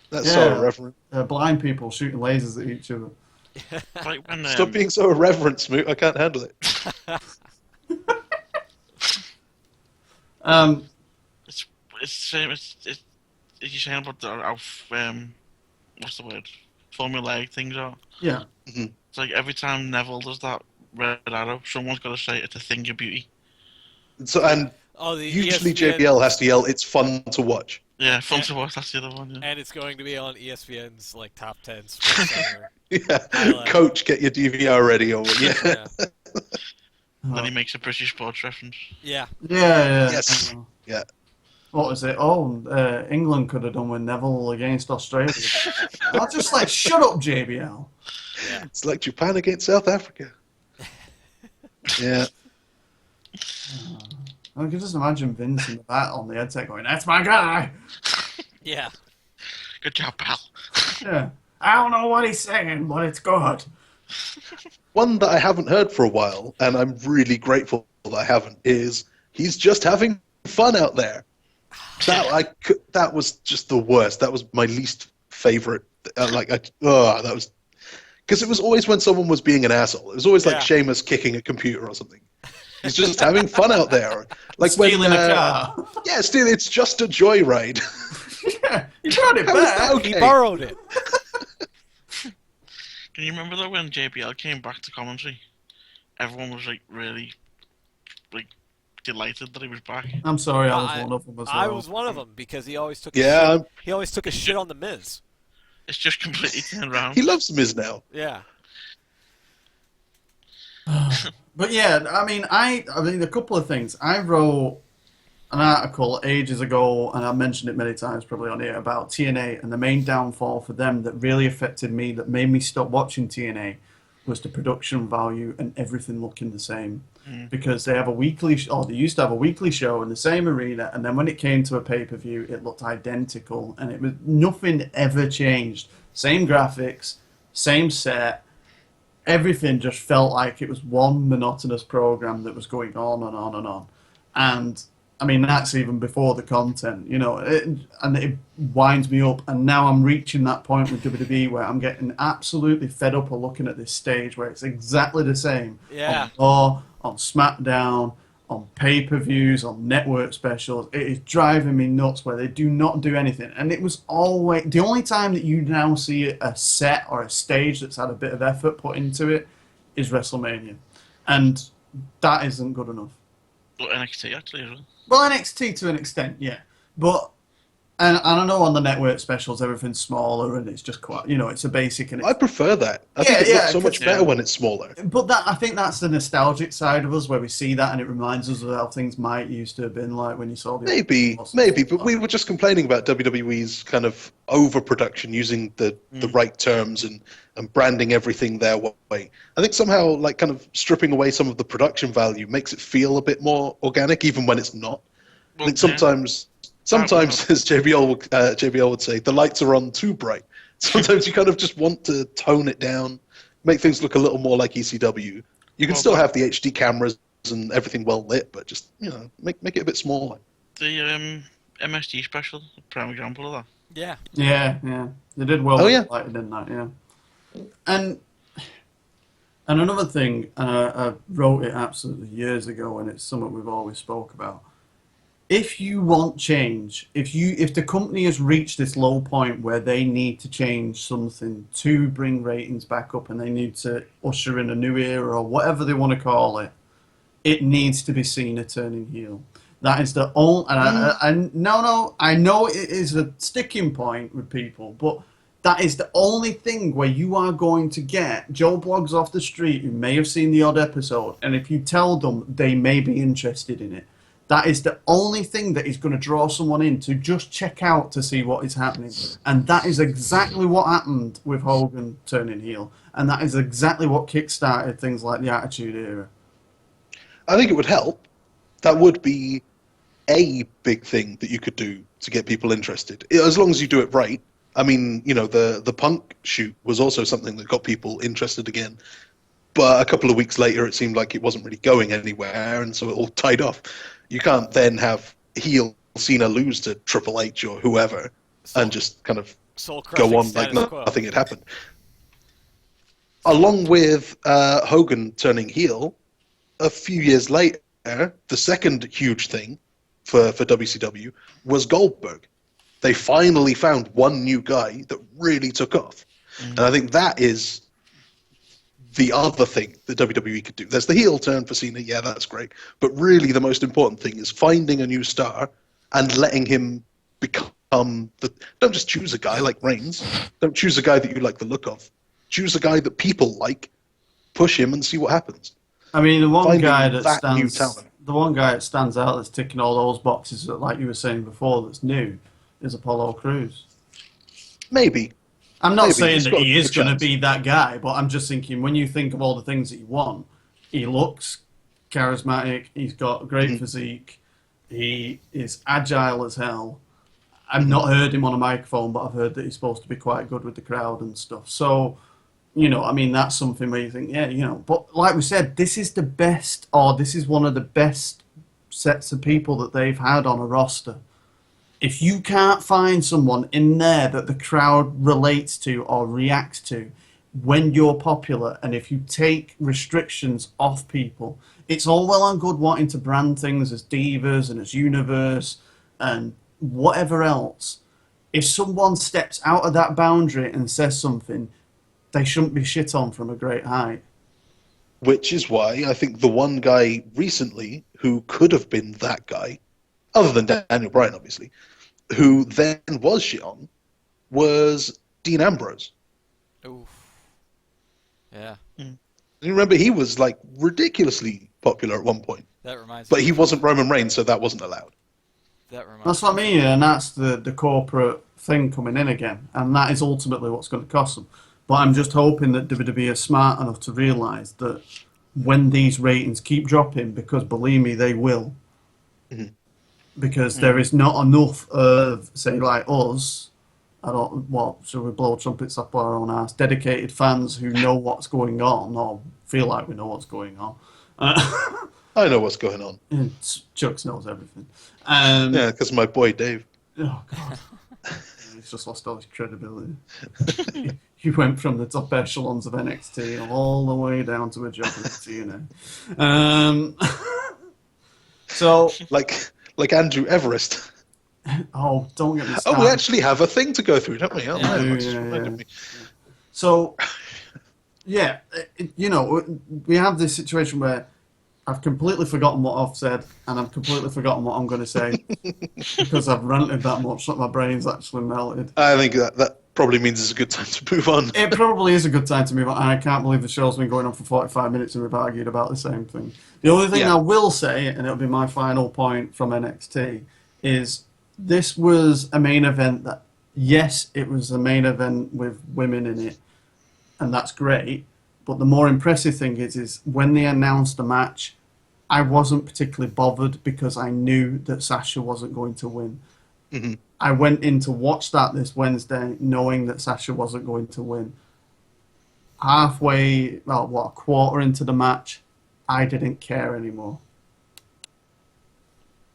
that's so irreverent. Blind people shooting lasers at each other. Like when, Stop being so irreverent, Smoot. I can't handle it. It's the same. It's you're saying about how what's the word? Formulaic things are. Yeah. Mm-hmm. It's like every time Neville does that red arrow, someone's got to say it's a thing of beauty. So usually ESPN... JBL has to yell, "It's fun to watch." Yeah, fun to watch. That's the other one. Yeah. And it's going to be on ESPN's like top 10. Coach, get your DVR ready, or Then he makes a British sports reference. Yeah. Yes. Yeah. What was it? Oh, England could have done with Neville against Australia. I was just like, shut up, JBL. Yeah. It's like Japan against South Africa. Yeah. I can just imagine Vince in the bat on the headset going, "That's my guy." Yeah. Good job, pal. Yeah. I don't know what he's saying, but it's good. One that I haven't heard for a while, and I'm really grateful that I haven't, is he's just having fun out there. That was just the worst. That was my least favorite. That was because it was always when someone was being an asshole. It was always like Sheamus kicking a computer or something. He's just having fun out there, like stealing a car. Yeah, it's just a joyride. Yeah, he brought it back. Okay? He borrowed it. Can you remember though when JBL came back to commentary? Everyone was like really, like, delighted that he was back. I'm sorry, I was one of them as well. I was one of them because he always took. He always took a shit on the Miz. It's just completely turned around. He loves the Miz now. Yeah. But yeah, I mean, a couple of things. I wrote an article ages ago, and I've mentioned it many times probably on here, about TNA, and the main downfall for them that really affected me, that made me stop watching TNA, was the production value and everything looking the same. Because they have they used to have a weekly show in the same arena, and then when it came to a pay-per-view, it looked identical, and it was nothing ever changed. Same graphics, same set, everything just felt like it was one monotonous program that was going on and on and on. And I mean, that's even before the content, and it winds me up. And now I'm reaching that point with WWE where I'm getting absolutely fed up of looking at this stage where it's exactly the same. Yeah. On Raw, on SmackDown, on pay-per-views, on network specials. It is driving me nuts where they do not do anything. And it was always... The only time that you now see a set or a stage that's had a bit of effort put into it is WrestleMania. And that isn't good enough. But NXT, actually, as well. Well, NXT to an extent, yeah. But And I know on the network specials everything's smaller and it's just quite, it's a basic. And I prefer that. I think it looks so much better when it's smaller. But I think that's the nostalgic side of us where we see that and it reminds us of how things might used to have been like when you saw the... Maybe, but we were just complaining about WWE's kind of overproduction, using the right terms and branding everything their way. I think somehow, like, kind of stripping away some of the production value makes it feel a bit more organic, even when it's not. I think sometimes, as JBL would say, the lights are on too bright. Sometimes you kind of just want to tone it down, make things look a little more like ECW. You can still have the HD cameras and everything well lit, but just, make it a bit smaller. The MSG special, a prime example of that. Yeah. Yeah. They did well with lighting in that, yeah. And another thing, I wrote it absolutely years ago, and it's something we've always spoke about. If you want change, if the company has reached this low point where they need to change something to bring ratings back up and they need to usher in a new era or whatever they want to call it, it needs to be Cena turning heel. That is the only... I know it is a sticking point with people, but that is the only thing where you are going to get Joe Bloggs off the street who may have seen the odd episode, and if you tell them, they may be interested in it. That is the only thing that is going to draw someone in to just check out to see what is happening. And that is exactly what happened with Hogan turning heel. And that is exactly what kickstarted things like the Attitude Era. I think it would help. That would be a big thing that you could do to get people interested, as long as you do it right. I mean, the Punk shoot was also something that got people interested again. But a couple of weeks later, it seemed like it wasn't really going anywhere, and so it all died off. You can't then have heel Cena lose to Triple H or whoever and just kind of go on like nothing had happened. Along with Hogan turning heel, a few years later, the second huge thing for WCW was Goldberg. They finally found one new guy that really took off. And I think that is the other thing that WWE could do. There's the heel turn for Cena, yeah, that's great. But really the most important thing is finding a new star and letting him become don't just choose a guy like Reigns. Don't choose a guy that you like the look of. Choose a guy that people like, push him and see what happens. I mean, the one guy that stands out that's ticking all those boxes, that, like you were saying before, that's new, is Apollo Crews. Maybe. I'm not saying that he is going to be that guy, but I'm just thinking, when you think of all the things that you want, he looks charismatic, he's got a great physique, he is agile as hell. I've not heard him on a microphone, but I've heard that he's supposed to be quite good with the crowd and stuff. So, that's something where you think, but like we said, this is the best, or this is one of the best sets of people that they've had on a roster. If you can't find someone in there that the crowd relates to or reacts to when you're popular, and if you take restrictions off people, it's all well and good wanting to brand things as divas and as universe and whatever else. If someone steps out of that boundary and says something, they shouldn't be shit on from a great height. Which is why I think the one guy recently who could have been that guy, other than Daniel Bryan, obviously, who then was shit on, was Dean Ambrose. Oof. Yeah. You remember, he was like ridiculously popular at one point. That reminds me. But he wasn't Roman Reigns, so that wasn't allowed. That's what I mean, and that's the corporate thing coming in again, and that is ultimately what's going to cost them. But I'm just hoping that WWE are smart enough to realise that when these ratings keep dropping, because believe me, they will, because there is not enough of, say, like us, should we blow trumpets up our own ass, dedicated fans who know what's going on, or feel like we know what's going on. I know what's going on. Chux knows everything. Yeah, because my boy Dave. Oh, God. He's just lost all his credibility. He went from the top echelons of NXT all the way down to a job at TNA. So, like Andrew Everest. Oh, don't get me started. Oh, we actually have a thing to go through, don't we? Oh, yeah. So, we have this situation where I've completely forgotten what I've said, and I've completely forgotten what I'm going to say because I've ranted that much that my brain's actually melted. I think that probably means it's a good time to move on. It probably is a good time to move on, and I can't believe the show's been going on for 45 minutes and we've argued about the same thing. The only thing I will say, and it'll be my final point from NXT, is this was a main event that, yes, it was a main event with women in it, and that's great. But the more impressive thing is when they announced the match, I wasn't particularly bothered because I knew that Sasha wasn't going to win. Mm-hmm. I went in to watch that this Wednesday knowing that Sasha wasn't going to win. Halfway, a quarter into the match, I didn't care anymore.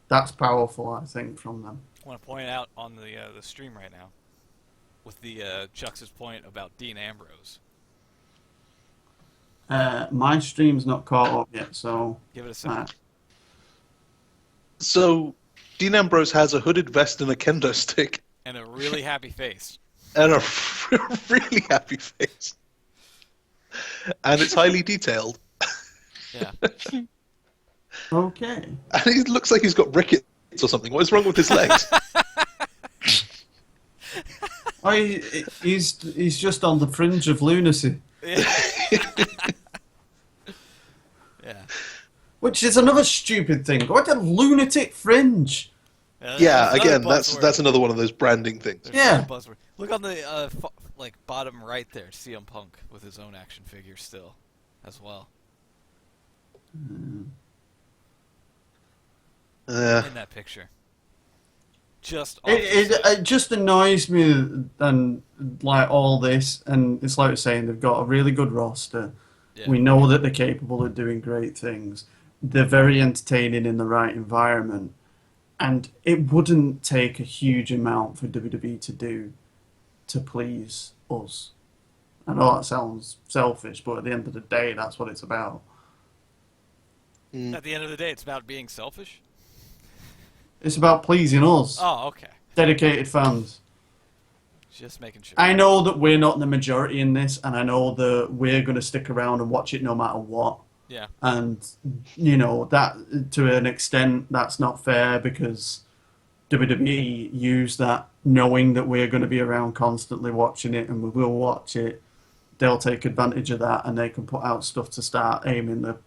That's powerful, I think, from them. I want to point out on the stream right now with the Chux's point about Dean Ambrose. My stream's not caught up yet, so... Give it a second. So, Dean Ambrose has a hooded vest and a kendo stick. And a really happy face. And a really happy face. And it's highly detailed. Yeah. Okay. And he looks like he's got rickets or something. What is wrong with his legs? He's just on the fringe of lunacy. Yeah. Which is another stupid thing. What a lunatic fringe. Yeah, again, that's another one of those branding things. Yeah. Look on the bottom right there, CM Punk with his own action figure still, as well. In that picture. It just annoys me and like all this, and it's like we're saying, they've got a really good roster. Yeah. We know that they're capable of doing great things. They're very entertaining in the right environment, and it wouldn't take a huge amount for WWE to do to please us. I know that sounds selfish, but at the end of the day, that's what it's about. At the end of the day, it's about being selfish? It's about pleasing us. Oh, okay. Dedicated fans. Just making sure. I know that we're not the majority in this, and I know that we're going to stick around and watch it no matter what. Yeah. And, that to an extent, that's not fair because WWE use that knowing that we're going to be around constantly watching it and we will watch it. They'll take advantage of that and they can put out stuff to start aiming the,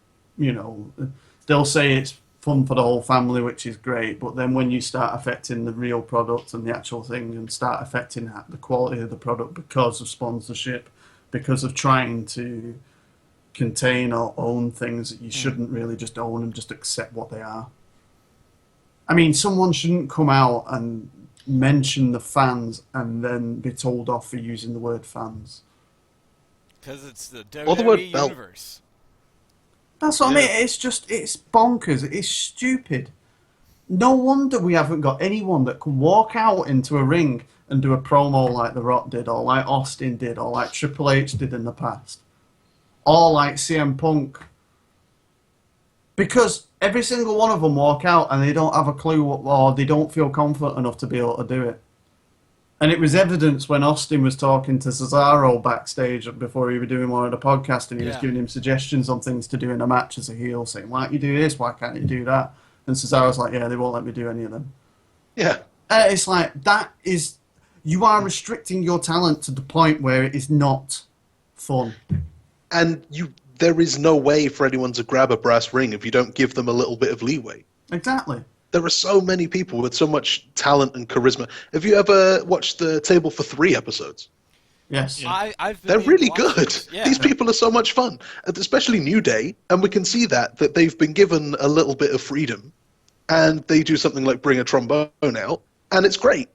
they'll say it's fun for the whole family, which is great, but then when you start affecting the real product and the actual thing and start affecting the quality of the product because of sponsorship, because of trying to contain or own things that you shouldn't really just own and just accept what they are. I mean, someone shouldn't come out and mention the fans and then be told off for using the word fans. Because it's the WWE universe. That's what I mean. It's bonkers. It's stupid. No wonder we haven't got anyone that can walk out into a ring and do a promo like The Rock did, or like Austin did, or like Triple H did in the past, or like CM Punk. Because every single one of them walk out and they don't have a clue or they don't feel confident enough to be able to do it. And it was evidence when Austin was talking to Cesaro backstage before he was doing one of the podcasts and he was giving him suggestions on things to do in a match as a heel, saying, why don't you do this? Why can't you do that? And Cesaro's like, yeah, they won't let me do any of them. Yeah. It's like, you are restricting your talent to the point where it is not fun. And there is no way for anyone to grab a brass ring if you don't give them a little bit of leeway. Exactly. There are so many people with so much talent and charisma. Have you ever watched the Table for Three episodes? Yes. They're really good. Yeah. These people are so much fun, especially New Day, and we can see that they've been given a little bit of freedom, and they do something like bring a trombone out, and it's great.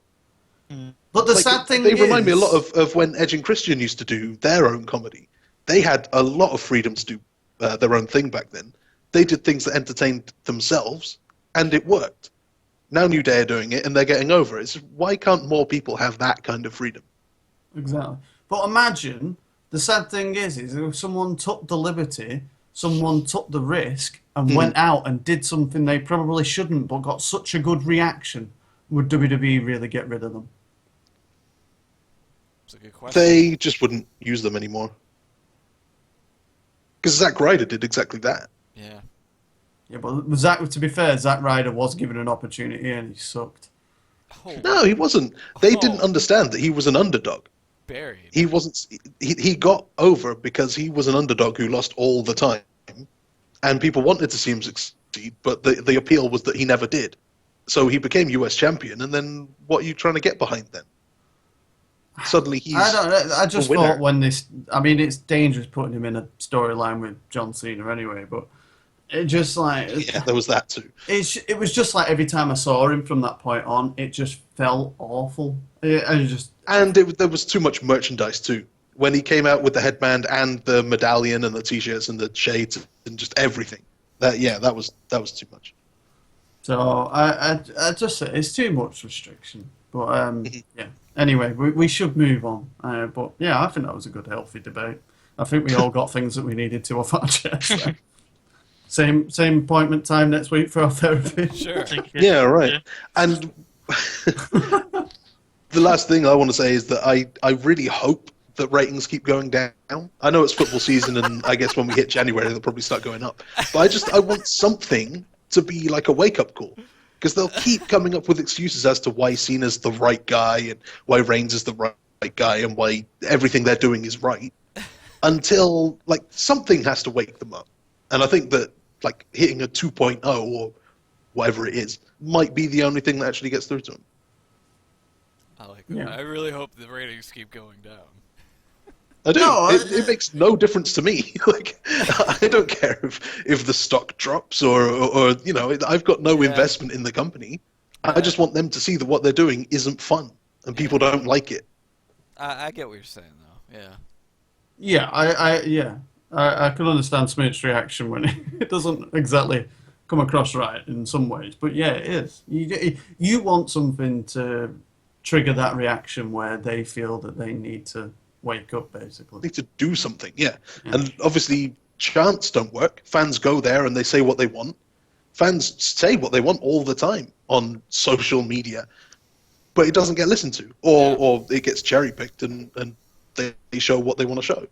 But the sad thing is... They remind me a lot of when Edge and Christian used to do their own comedy. They had a lot of freedom to do their own thing back then. They did things that entertained themselves, and it worked. Now New Day are doing it, and they're getting over it. Why can't more people have that kind of freedom? Exactly. But imagine, the sad thing is if someone took the liberty, someone took the risk, and went out and did something they probably shouldn't, but got such a good reaction, would WWE really get rid of them? That's a good question. They just wouldn't use them anymore. Because Zack Ryder did exactly that. Yeah. Yeah, but Zack, to be fair, Zack Ryder was given an opportunity and he sucked. Oh. No, he wasn't. They didn't understand that he was an underdog. Buried. He wasn't. He got over because he was an underdog who lost all the time, and people wanted to see him succeed. But the appeal was that he never did. So he became US champion, and then what are you trying to get behind then? Suddenly he's. I just thought when this. I mean, it's dangerous putting him in a storyline with John Cena anyway, but it just like. Yeah, there was that too. It was just like every time I saw him from that point on, it just felt awful. And there was too much merchandise too. When he came out with the headband and the medallion and the t-shirts and the shades and just everything, that was too much. So I just it's too much restriction. But yeah. Anyway, we should move on. But yeah, I think that was a good, healthy debate. I think we all got things that we needed to off our chest. Same appointment time next week for our therapy. Sure. Yeah, right. Yeah. And the last thing I want to say is that I really hope that ratings keep going down. I know it's football season, and I guess when we hit January, they'll probably start going up. But I want something to be like a wake-up call. Because they'll keep coming up with excuses as to why Cena's the right guy and why Reigns is the right guy and why everything they're doing is right. Until, like, something has to wake them up. And I think that, like, hitting a 2.0 or whatever it is might be the only thing that actually gets through to them. I like that. Yeah. I really hope the ratings keep going down. I do. No, it makes no difference to me. Like, I don't care if the stock drops or you know, I've got no investment in the company. I just want them to see that what they're doing isn't fun and people don't like it. I get what you're saying, though. Yeah. Yeah, I can understand Smoot's reaction when it doesn't exactly come across right in some ways, but yeah, it is. You want something to trigger that reaction where they feel that they need to wake up, basically. Need to do something, yeah. And obviously, chants don't work. Fans go there and they say what they want. Fans say what they want all the time on social media, but it doesn't get listened to, or it gets cherry-picked and they show what they want to show.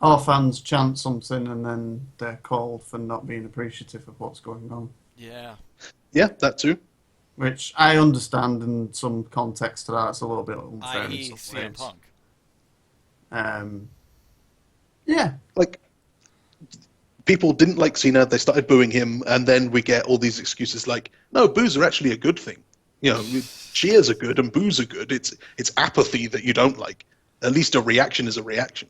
Our fans chant something and then they're called for not being appreciative of what's going on. Yeah. Yeah, that too. Which I understand in some context to that. It's a little bit unfair. I.e. CM Punk. Yeah. Like, people didn't like Cena, they started booing him, and then we get all these excuses like, no, boos are actually a good thing. You know, cheers are good and boos are good. It's apathy that you don't like. At least a reaction is a reaction.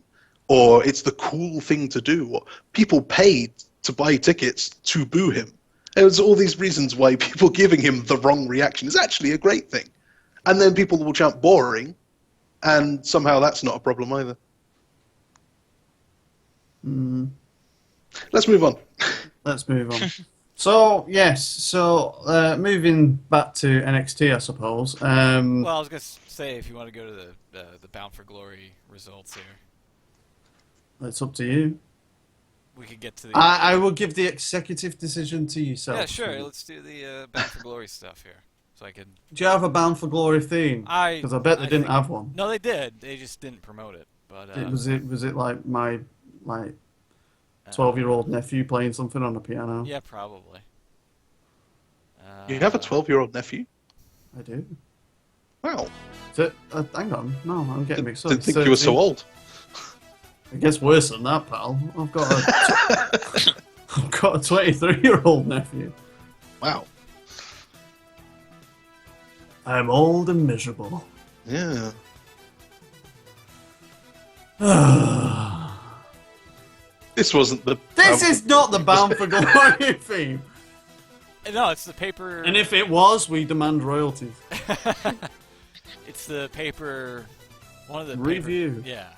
Or it's the cool thing to do. Or people paid to buy tickets to boo him. There's all these reasons why people giving him the wrong reaction is actually a great thing. And then people will chant boring, and somehow that's not a problem either. Let's move on. Let's move on. So, yes, moving back to NXT, I suppose. Well, I was going to say, if you want to go to the Bound for Glory results here. It's up to you. We could get to the... I will give the executive decision to yourself. Yeah, sure. Let's do the Bound for Glory stuff here. So I can... Do you have a Bound for Glory theme? Because I bet they didn't have one. No, they did. They just didn't promote it. But was it like my 12-year-old nephew playing something on a piano? Yeah, probably. You have a 12-year-old nephew? I do. Wow. Hang on. No, I'm getting mixed up. Didn't think you were so old. It gets worse than that, pal. I've got a 23-year-old nephew. Wow. I'm old and miserable. Yeah. This wasn't the... This is not the Bound for Glory theme. No, it's the paper... And if it was, we demand royalties. It's the paper... One of the review. Yeah.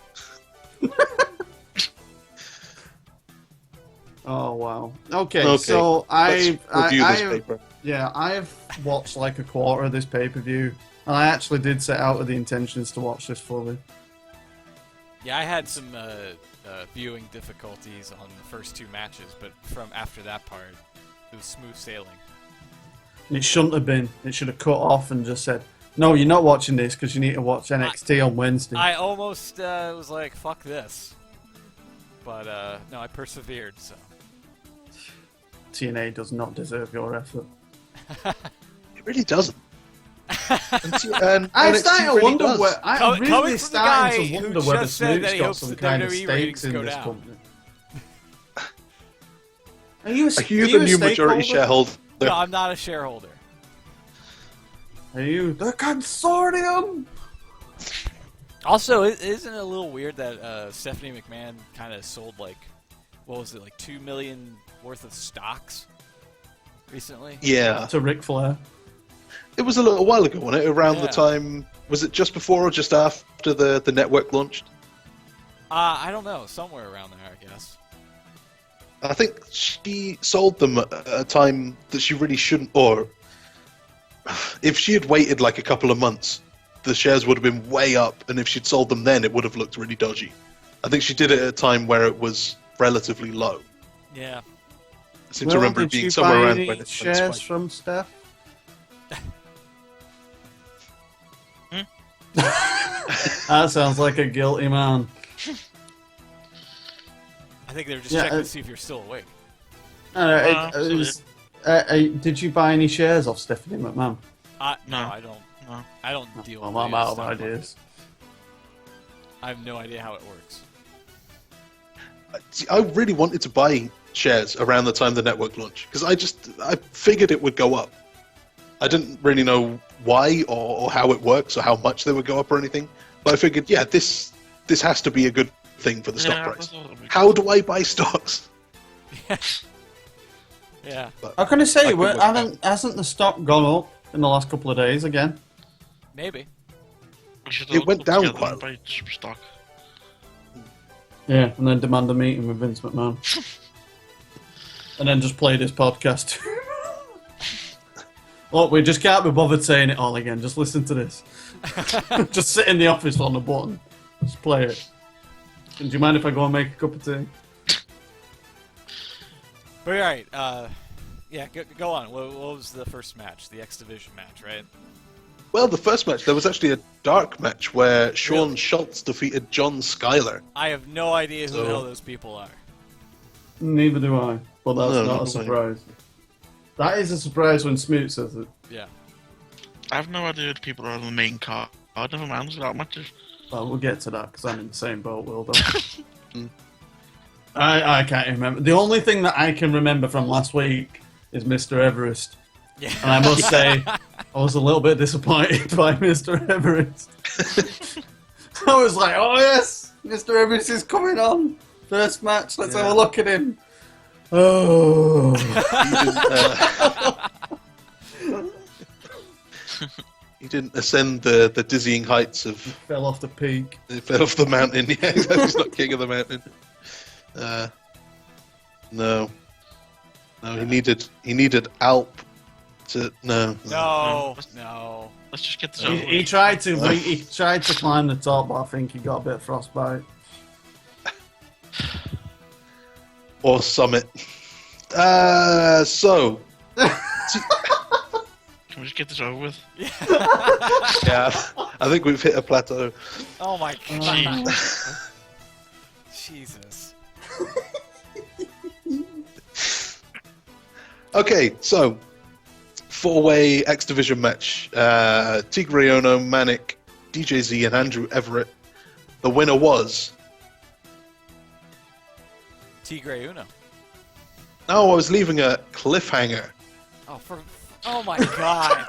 Oh, wow. Okay, so I've watched like a quarter of this pay-per-view, and I actually did set out with the intentions to watch this fully. Yeah, I had some viewing difficulties on the first two matches, but from after that part, it was smooth sailing. And it shouldn't have been. It should have cut off and just said, no, you're not watching this because you need to watch NXT on Wednesday. I almost was like, fuck this. But, no, I persevered, so. TNA does not deserve your effort. It really doesn't. I'm starting to wonder where. I'm Coming really from the guy starting to who wonder whether just said that Snoop's he got hopes some the kind of WWE stakes in ratings go this down. company. Are you Are you the new majority shareholder? No, I'm not a shareholder. Are you the consortium? Also, isn't it a little weird that Stephanie McMahon kind of sold like, what was it, like $2 million worth of stocks recently? Yeah. To Ric Flair. It was a little while ago, wasn't it? Around the time, was it just before or just after the network launched? I don't know, somewhere around there, I guess. I think she sold them at a time that she really shouldn't, or if she had waited like a couple of months, the shares would have been way up, and if she'd sold them then, it would have looked really dodgy. I think she did it at a time where it was relatively low. Yeah. I seem to remember it being somewhere around when it shares from Steph? That sounds like a guilty man. I think they were just checking to see if you're still awake. Did you buy any shares off Stephanie McMahon? No, I don't. No. I don't deal with I'm out of stock ideas. market. I have no idea how it works. See, I really wanted to buy shares around the time the network launched, because I figured it would go up. I didn't really know why or how it works or how much they would go up or anything, but I figured, yeah, this has to be a good thing for the stock price. How do I buy stocks? Yeah. But I'm gonna say, hasn't the stock gone up in the last couple of days again? Maybe. It went down quite a lot. Stock. Yeah, and then demand a meeting with Vince McMahon. And then just play this podcast. Look, we just can't be bothered saying it all again. Just listen to this. Just sit in the office on the button. Just play it. And do you mind if I go and make a cup of tea? But alright, yeah, go on. What was the first match? The X Division match, right? Well, the first match, there was actually a dark match where Sean Schultz defeated John Schuyler. I have no idea who the hell those people are. Neither do I. But that's not a surprise. That is a surprise when Smoot says it. Yeah. I have no idea who the people are on the main card. Never mind, there's that matches. Well, we'll get to that because I'm in the same boat, Will. I can't remember. The only thing that I can remember from last week is Mr. Everest. Yeah. And I must say, I was a little bit disappointed by Mr. Everest. I was like, oh yes, Mr. Everest is coming on. First match, let's have a look at him. Oh. He didn't ascend the dizzying heights of... Fell off the peak. He fell off the mountain, yeah, exactly. He's not king of the mountain. No, he needed Alp to... No. Let's just get this over He tried to climb the top, but I think he got a bit of frostbite. Or Summit. So... Can we just get this over with? Yeah, I think we've hit a plateau. Oh my god. Jesus. Okay, so 4-way X Division match. Tigre Ono, Manic, DJZ, and Andrew Everett. The winner was... Tigre Uno. No, I was leaving a cliffhanger. Oh my god.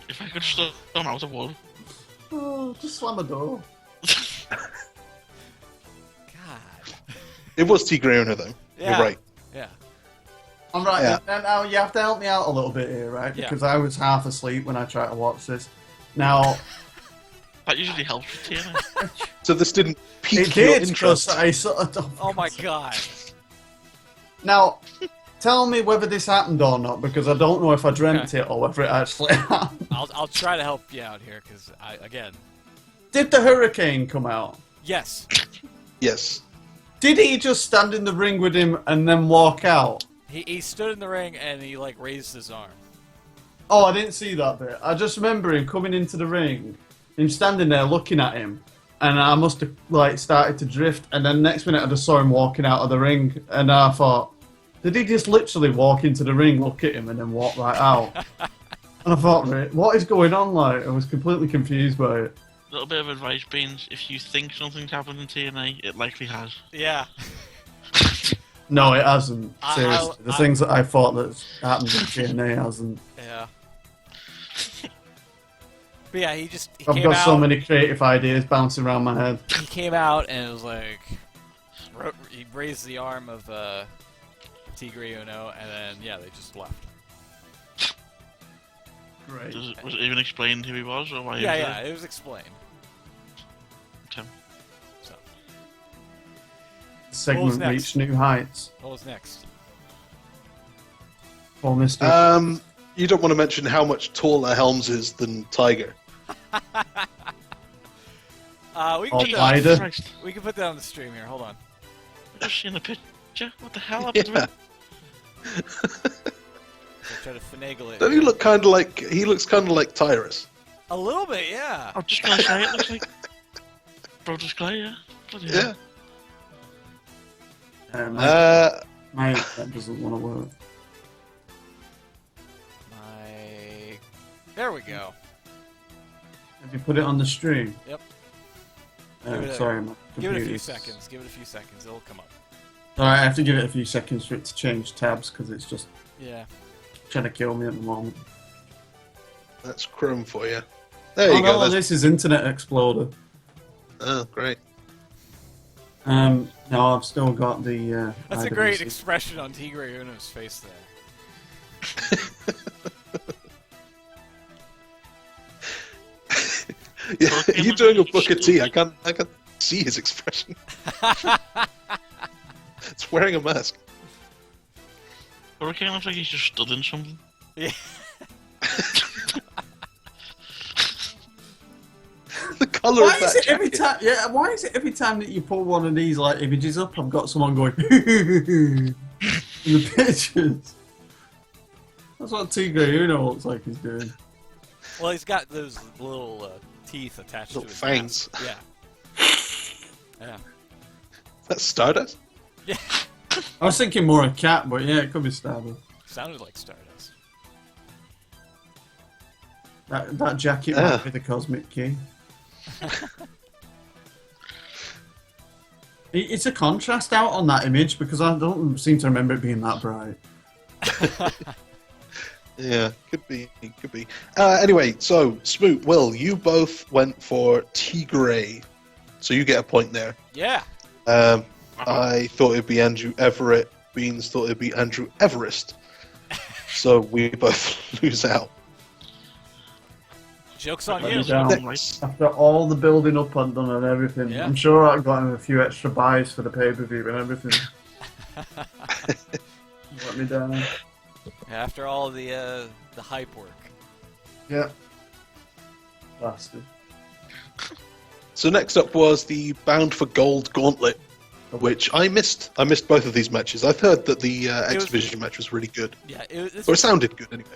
If I could just done out of wood. Oh, just slam a door. God. It was Tigre Ono, though. Yeah. You're right. Yeah. I'm right. Yeah. And now you have to help me out a little bit here, right? Yeah. Because I was half asleep when I tried to watch this. Now... That usually helps with TNA. So this didn't pique It your did, interest? because I sort of... Oh my god. Now, tell me whether this happened or not, because I don't know if I dreamt it or whether it actually happened. I'll try to help you out here, because again... Did the Hurricane come out? Yes. Yes. Did he just stand in the ring with him and then walk out? He stood in the ring and he like raised his arm. Oh, I didn't see that bit. I just remember him coming into the ring, him standing there looking at him, and I must have like started to drift, and then next minute I just saw him walking out of the ring, and I thought, did he just literally walk into the ring, look at him, and then walk right out? And I thought, what is going on? Like, I was completely confused by it. A little bit of advice, Beans. If you think something's happened in TNA, it likely has. Yeah. No, it hasn't. Seriously. The things that I thought that happened in TNA hasn't. Yeah. But yeah, he I've got so many creative ideas bouncing around my head. He came out and it was like... He raised the arm of Tigre Uno, and then, yeah, they just left. Great. Was it even explained who he was, or why he was there? Yeah, it was explained. Okay. So. Segment reached new heights. What was next? Oh, Mr. You don't want to mention how much taller Helms is than Tiger. We can put that on the stream here. Hold on. I've seen a picture. What the hell happened to him? I try to finagle it. Don't he look kind of like... He looks kind of like Tyrus. A little bit, yeah. I'm just going to say it looks like... Brodus Clay, yeah. Bloody hell. My that doesn't want to work. There we go. Have you put it on the stream? Yep. Sorry, my give it a few seconds. Give it a few seconds. It'll come up. Alright, I have to give it a few seconds for it to change tabs because it's just trying to kill me at the moment. That's Chrome for you. There you go. This is Internet Explorer. Oh, great. No, I've still got the. That's IWC. A great expression on Tigre Uno's face there. Yeah, you're doing a Booker T. I can't see his expression. It's wearing a mask. Hurricane looks like he's just studying something. Yeah. The colour of that jacket. Why is it every time that you pull one of these like images up, I've got someone going in the pictures? That's what Tigre Uno looks like he's doing. Well, he's got those little teeth attached to his fangs. Mask. Yeah. That's Stardust? Yeah. I was thinking more a cat, but yeah, it could be Stardust. Sounded like Stardust. That jacket might be the Cosmic Key. It's a contrast out on that image because I don't seem to remember it being that bright. Yeah, could be. Anyway, so Smoot, Will, you both went for Tigre, so you get a point there. Yeah. I thought it'd be Andrew Everett. Beans thought it'd be Andrew Everest. So we both lose out. Joke's on you. After all the building up I've done and everything, I'm sure I've gotten a few extra buys for the pay-per-view and everything. Let me down. After all the hype work. Yeah. Bastard. So next up was the Bound for Gold Gauntlet, which I missed. I missed both of these matches. I've heard that the X Division match was really good. Yeah, or it sounded good anyway.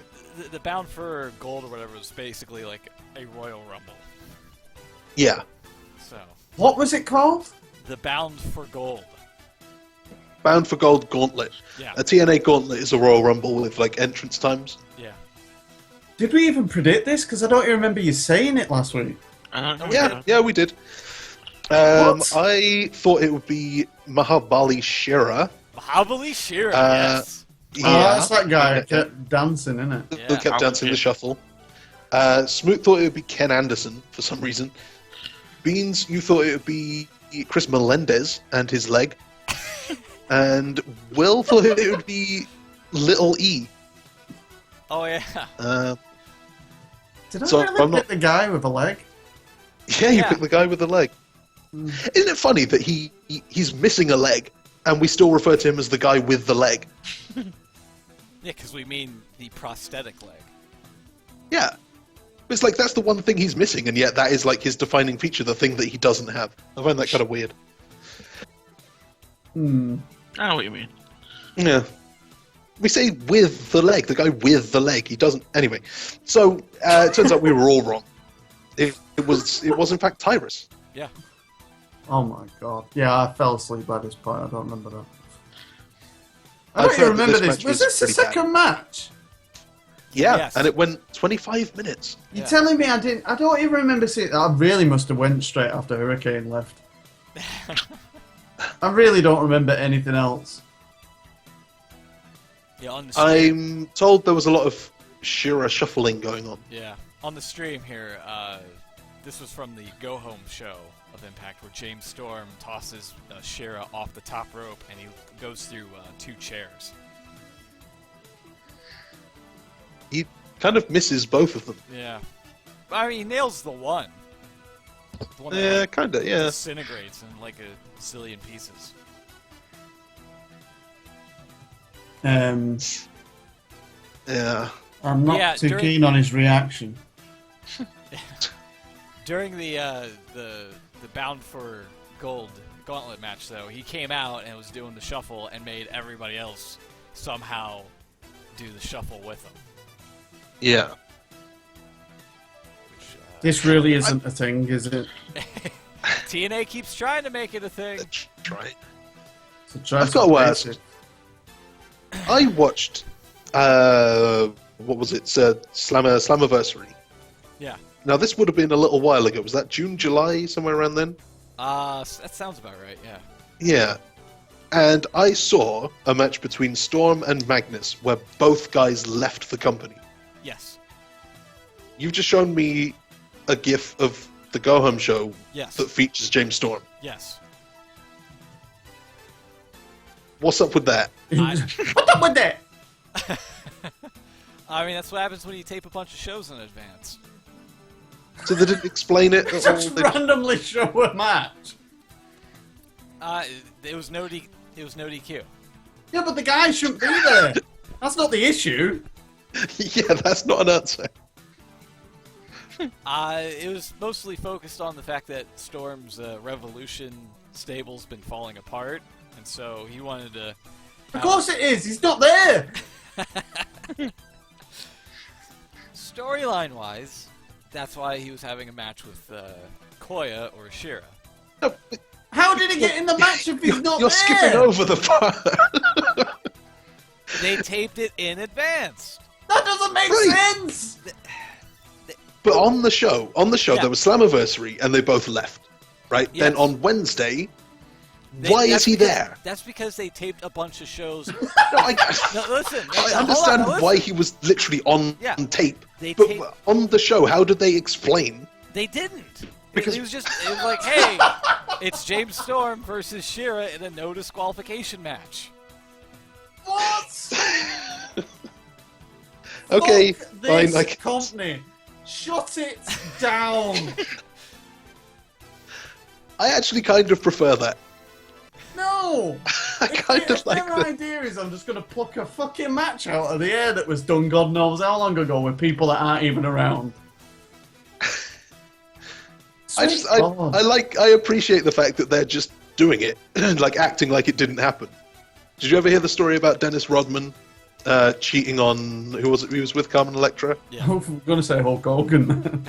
The Bound for Gold or whatever was basically like a Royal Rumble. Yeah. So. What was it called? The Bound for Gold. Bound for Gold Gauntlet. Yeah. A TNA Gauntlet is a Royal Rumble with like entrance times. Yeah. Did we even predict this? Because I don't even remember you saying it last week. Yeah, we did. I thought it would be Mahabali Shera. Mahabali Shera, yes. Yeah. That's that guy who kept dancing, isn't it? Who kept dancing the shuffle. Smoot thought it would be Ken Anderson for some reason. Beans, you thought it would be Chris Melendez and his leg. And Will thought it would be Little E. Oh, yeah. Did I really pick the guy with a leg? Yeah, you picked the guy with the leg. Isn't it funny that he's missing a leg, and we still refer to him as the guy with the leg? Yeah, because we mean the prosthetic leg. Yeah. It's like, that's the one thing he's missing, and yet that is like his defining feature, the thing that he doesn't have. I find that kind of weird. I know what you mean. Yeah. We say with the leg, the guy with the leg. He doesn't. Anyway, so it turns out we were all wrong. It was in fact Tyrus. Yeah. Oh my god. Yeah, I fell asleep by this point. I don't remember that. I don't even remember this. Was this the second match? Yeah, yes. And it went 25 minutes. You're telling me I didn't... I don't even remember seeing... I really must have went straight after Hurricane left. I really don't remember anything else. Yeah, on the stream. I'm told there was a lot of Shira shuffling going on. Yeah, on the stream here, this was from the Go Home show of Impact, where James Storm tosses Shira off the top rope, and he goes through 2 chairs. He kind of misses both of them. Yeah. I mean, he nails the one. The one Yeah, that, kind of, yeah. disintegrates in like a zillion pieces. Yeah. I'm not too keen on his reaction. During the Bound for Gold gauntlet match, though, he came out and was doing the shuffle and made everybody else somehow do the shuffle with him. Yeah. Which, this really isn't a thing, is it? TNA keeps trying to make it a thing. That's right. I've got to ask. I watched, what was it, Slammiversary. Yeah. Now, this would have been a little while ago. Was that June, July, somewhere around then? That sounds about right, yeah. Yeah. And I saw a match between Storm and Magnus where both guys left the company. Yes. You've just shown me a GIF of the Go Home show Yes. that features James Storm. Yes. What's up with that? What's up with that? I mean, that's what happens when you tape a bunch of shows in advance. So they didn't explain it at Just all? They randomly show a match. It was no DQ. Yeah, but the guy shouldn't be there. That's not the issue. Yeah, that's not an answer. It was mostly focused on the fact that Storm's Revolution stable's been falling apart, and so he wanted to... Of course it is. He's not there. Storyline-wise, that's why he was having a match with Koya or Shira. No, How did he get in the match if he's not you're there? skipping over the part. They taped it in advance. That doesn't make sense. But on the show, Yeah. there was Slammiversary, and they both left. Right? Yes. Then on Wednesday, why is he there? That's because they taped a bunch of shows. No, I Listen. I understand why he was literally on tape. But on the show, how did they explain? They didn't. Because it was like, hey, it's James Storm versus Shira in a no disqualification match. What? Okay, Fuck fine. this I guess. company. Shut it down. I actually kind of prefer that. No. I kind of like their that. idea is I'm just going to pluck a fucking match out of the air that was done God knows how long ago with people that aren't even around. I appreciate the fact that they're just doing it, like acting like it didn't happen. Did you ever hear the story about Dennis Rodman cheating on, who was it? He was with Carmen Electra? Yeah. I'm going to say Hulk Hogan.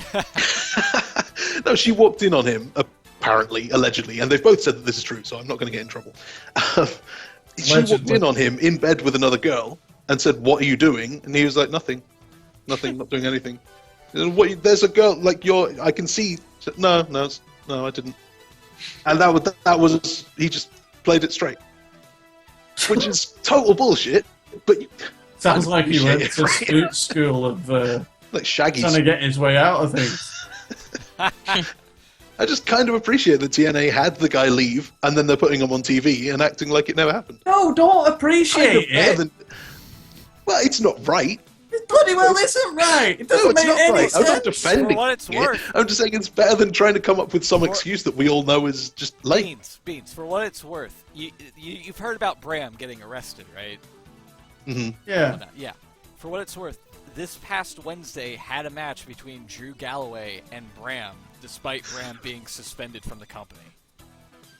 No, she walked in on him, apparently, allegedly, and they've both said that this is true, so I'm not going to get in trouble. She walked in on him in bed with another girl and said, "What are you doing?" And he was like, "Nothing, not doing anything." There's a girl like I can see. No, I didn't. And that was he just played it straight, which is total bullshit. But Sounds like he went to school of like Shaggy trying to get his way out of things. I just kind of appreciate that TNA had the guy leave, and then they're putting him on TV and acting like it never happened. No, don't appreciate it. Well, it's not right. It bloody well isn't right. It doesn't make any sense. I'm not defending For what it's worth. I'm just saying it's better than trying to come up with some excuse that we all know is just lame. Beans. For what it's worth, you've heard about Bram getting arrested, right? Mm-hmm. Yeah. Yeah. For what it's worth, this past Wednesday had a match between Drew Galloway and Bram, despite Bram being suspended from the company.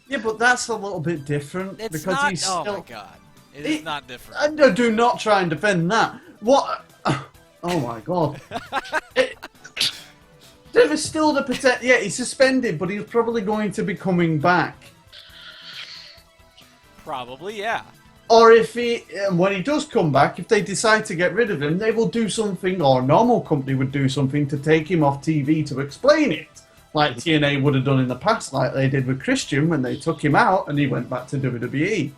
Yeah, but that's a little bit different. It's because not. he's Oh still... my god. It is not different. I do not try and defend that. What? Oh my god. There is still the potential. Yeah, he's suspended, but he's probably going to be coming back. Probably, yeah. Or if when he does come back, if they decide to get rid of him, they will do something, or a normal company would do something to take him off TV to explain it. Like TNA would have done in the past, like they did with Christian when they took him out and he went back to WWE.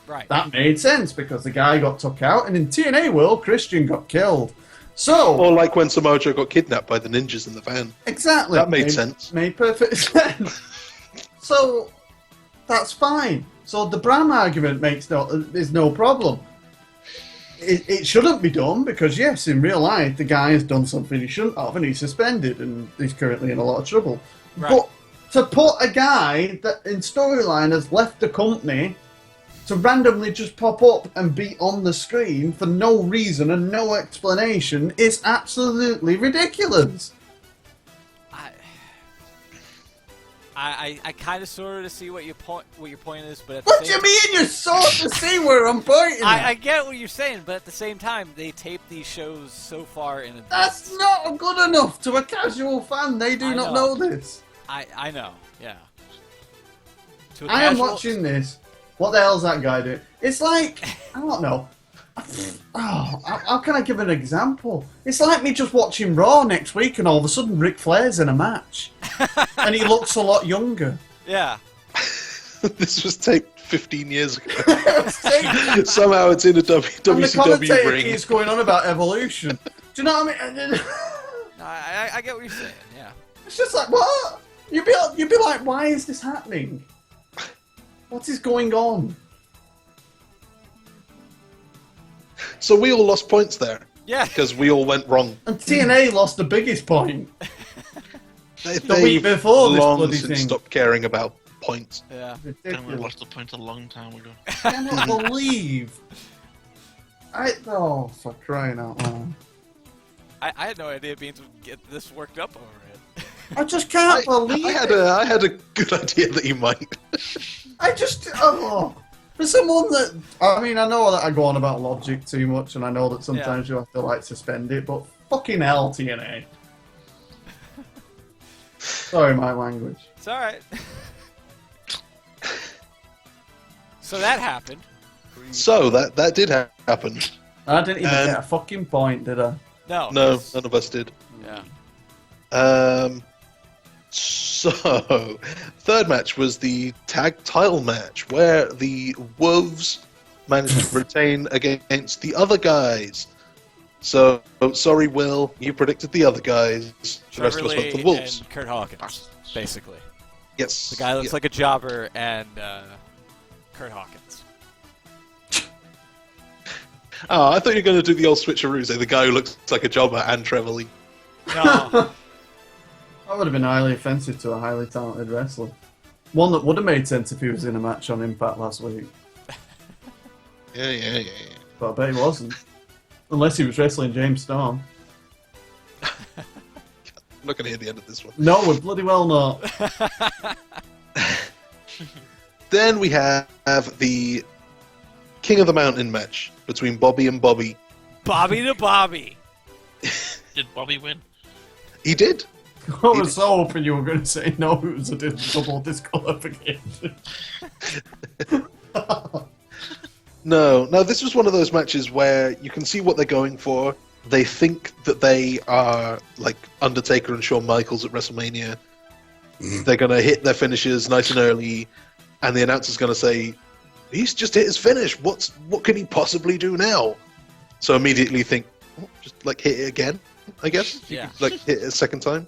Right. That made sense because the guy got took out, and in TNA world, Christian got killed. So, or like when Samoa Joe got kidnapped by the ninjas in the van. Exactly. That made sense. Made perfect sense. So, that's fine. So the Bram argument is no problem. It shouldn't be done because, yes, in real life, the guy has done something he shouldn't have and he's suspended and he's currently in a lot of trouble. Right. But to put a guy that in storyline has left the company to randomly just pop up and be on the screen for no reason and no explanation is absolutely ridiculous. I kind of sort of see what your point is, but what do you mean you sort of see where I'm pointing? I get what you're saying, but at the same time, they tape these shows so far in advance. That's not good enough to a casual fan. They do not know this. I know, yeah. I am watching this. What the hell's that guy doing? It's like, I don't know. Oh, how can I give an example? It's like me just watching Raw next week and all of a sudden Ric Flair's in a match. And he looks a lot younger. Yeah. This was taped 15 years ago. Somehow it's in a WCW and the commentator ring. Keeps going on about evolution. Do you know what I mean? No, I get what you're saying, yeah. It's just like, what? You'd be like, why is this happening? What is going on? So we all lost points there. Yeah. Because we all went wrong. And TNA lost the biggest point. The week before this long bloody since thing. Stopped caring about points. Yeah. And we lost the point a long time ago. I cannot believe. For crying out loud. I had no idea Beans would get this worked up over it. I just can't believe it. I had a good idea that you might. For someone that, I mean, I know that I go on about logic too much, and I know that sometimes you have to, like, suspend it, but fucking hell, TNA. Sorry, my language. It's alright. So that happened. So, that did happen. I didn't even get a fucking point, did I? No. No, none of us did. Yeah. So, third match was the tag title match, where the Wolves managed to retain against the other guys. So, sorry, Will, you predicted the other guys. The rest of us went for the Wolves. And Kurt Hawkins, basically. Yes. The guy looks like a jobber and Kurt Hawkins. Oh, I thought you were going to do the old switcheroo, say the guy who looks like a jobber and Trevor Lee. No. That would have been highly offensive to a highly talented wrestler. One that would have made sense if he was in a match on Impact last week. Yeah. But I bet he wasn't. Unless he was wrestling James Storm. I'm not going to hear the end of this one. No, we're bloody well not. Then we have the King of the Mountain match between Bobby and Bobby. Bobby to Bobby. Did Bobby win? He did. I was so hoping you were going to say no, it was a double disqualification. No, this was one of those matches where you can see what they're going for. They think that they are like Undertaker and Shawn Michaels at WrestleMania. They're going to hit their finishes nice and early, and the announcer's going to say, he's just hit his finish. What can he possibly do now? So immediately think, just like hit it again, I guess. Yeah. Like hit it a second time.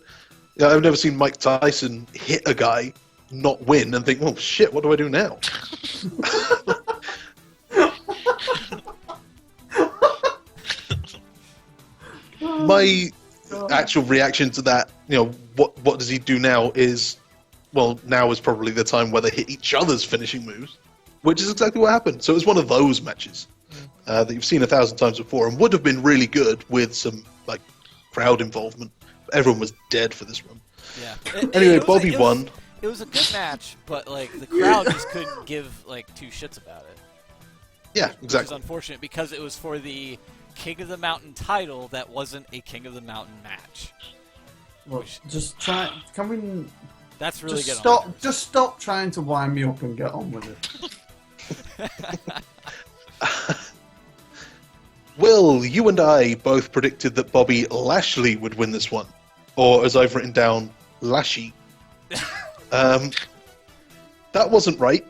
Yeah, I've never seen Mike Tyson hit a guy, not win, and think, oh shit, what do I do now? My actual reaction to that, what does he do now is, well, now is probably the time where they hit each other's finishing moves, which is exactly what happened. So it was one of those matches that you've seen 1,000 times before and would have been really good with some like crowd involvement. Everyone was dead for this one. Yeah. Anyway, Bobby won. It was a good match, but like the crowd just couldn't give like two shits about it. Yeah, exactly. Which is unfortunate because it was for the King of the Mountain title that wasn't a King of the Mountain match. Look, just try. Can we? That's really just good. Just stop trying to wind me up and get on with it. Will, you and I both predicted that Bobby Lashley would win this one, or as I've written down, Lashy. That wasn't right.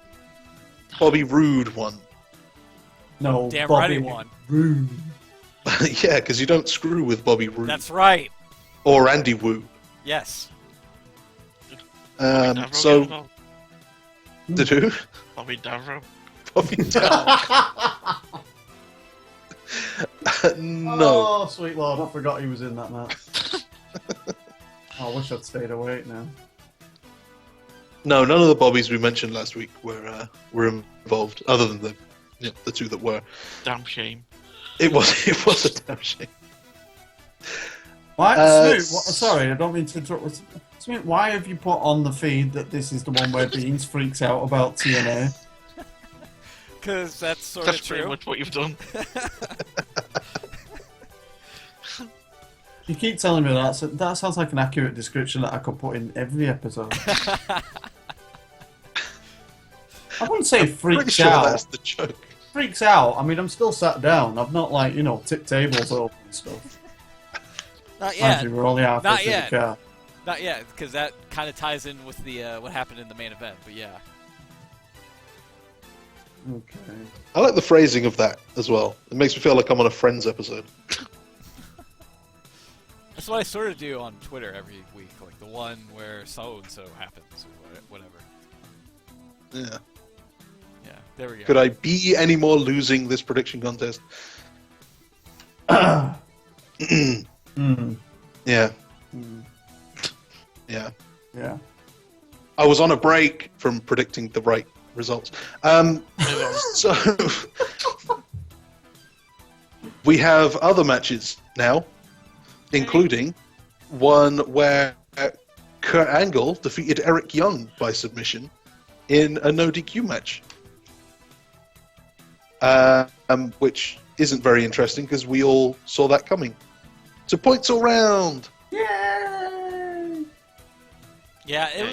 Bobby Roode won. No, damn Bobby right he won. Roode. Yeah, because you don't screw with Bobby Roode. That's right. Or Andy Wu. Yes. So, did who? Bobby Davro. Bobby Davro. No. Oh, sweet lord, I forgot he was in that match. I wish I'd stayed awake now. No, none of the Bobbies we mentioned last week were involved, other than the two that were. Damn shame. It was a damn shame. Why, sorry, I don't mean to interrupt. Snoop, why have you put on the feed that this is the one where Beans freaks out about TNA? Because that's sort of true. That's pretty much what you've done. You keep telling me that, so that sounds like an accurate description that I could put in every episode. I wouldn't say freaks out. That's the joke. Freaks out. I mean, I'm still sat down. I've not tipped tables over and stuff. Not yet. We're only halfway Not through yet. the car. Not yet, because that kind of ties in with the what happened in the main event. But yeah. Okay. I like the phrasing of that as well. It makes me feel like I'm on a Friends episode. That's what I sort of do on Twitter every week, like the one where so and so happens or whatever. Yeah. Yeah. There we go. Could I be any more losing this prediction contest? Yeah. Yeah. Yeah. I was on a break from predicting the right results. So we have other matches now, including one where Kurt Angle defeated Eric Young by submission in a no DQ match, which isn't very interesting because we all saw that coming. So points all round. Yay! Yeah, it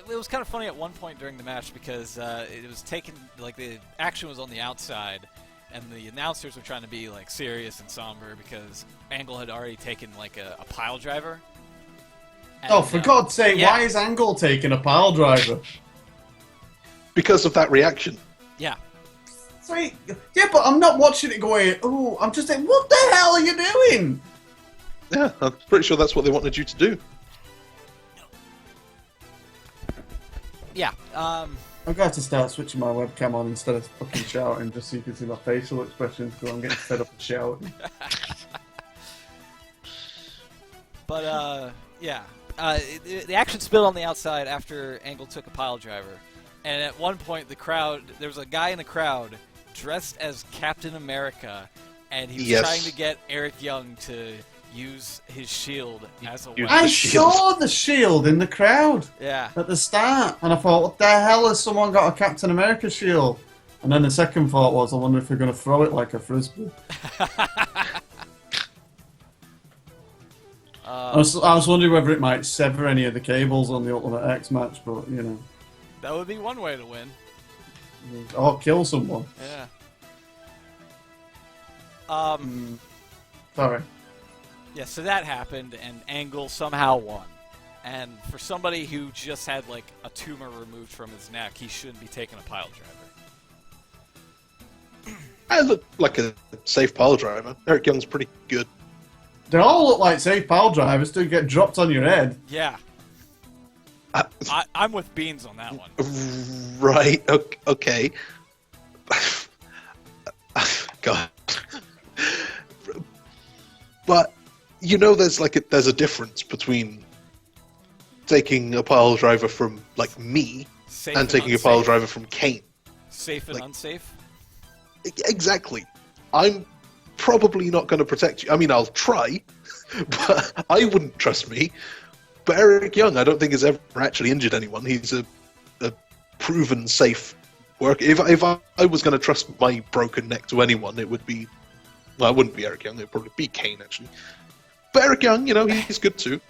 was kind of funny at one point during the match because it was taken, like the action was on the outside, and the announcers were trying to be like serious and somber because Angle had already taken like a pile driver. And, For God's sake, yeah. why is Angle taking a pile driver? Because of that reaction. Yeah. Sweet. Yeah, but I'm not watching it going, ooh, I'm just saying, what the hell are you doing? Yeah, I'm pretty sure that's what they wanted you to do. Yeah. I'm going to have to start switching my webcam on instead of fucking shouting just so you can see my facial expressions because I'm getting fed up and shouting. But, yeah. The action spilled on the outside after Angle took a pile driver. And at one point, there was a guy in the crowd dressed as Captain America, and he was trying to get Eric Young to use his shield as a weapon. I saw the shield in the crowd Yeah. at the start, and I thought, what the hell has someone got a Captain America shield? And then the second thought was, I wonder if they're going to throw it like a frisbee. I was wondering whether it might sever any of the cables on the Ultimate X match, but, That would be one way to win. Or kill someone. Yeah. Sorry. Yeah, so that happened, and Angle somehow won. And for somebody who just had, like, a tumor removed from his neck, he shouldn't be taking a pile driver. I look like a safe pile driver. Eric Young's pretty good. They all look like safe pile drivers to get dropped on your head. Yeah. I'm with Beans on that one. Right, okay. God. But, there's a difference between taking a pile driver from, me Safe and taking a pile driver from Kane. Safe and unsafe? Exactly. I'm probably not going to protect you. I mean, I'll try, but I wouldn't trust me. But Eric Young, I don't think has ever actually injured anyone. He's a proven safe worker. If I was going to trust my broken neck to anyone, it would be... Well, it wouldn't be Eric Young. It would probably be Kane, actually. But Eric Young, he's good too.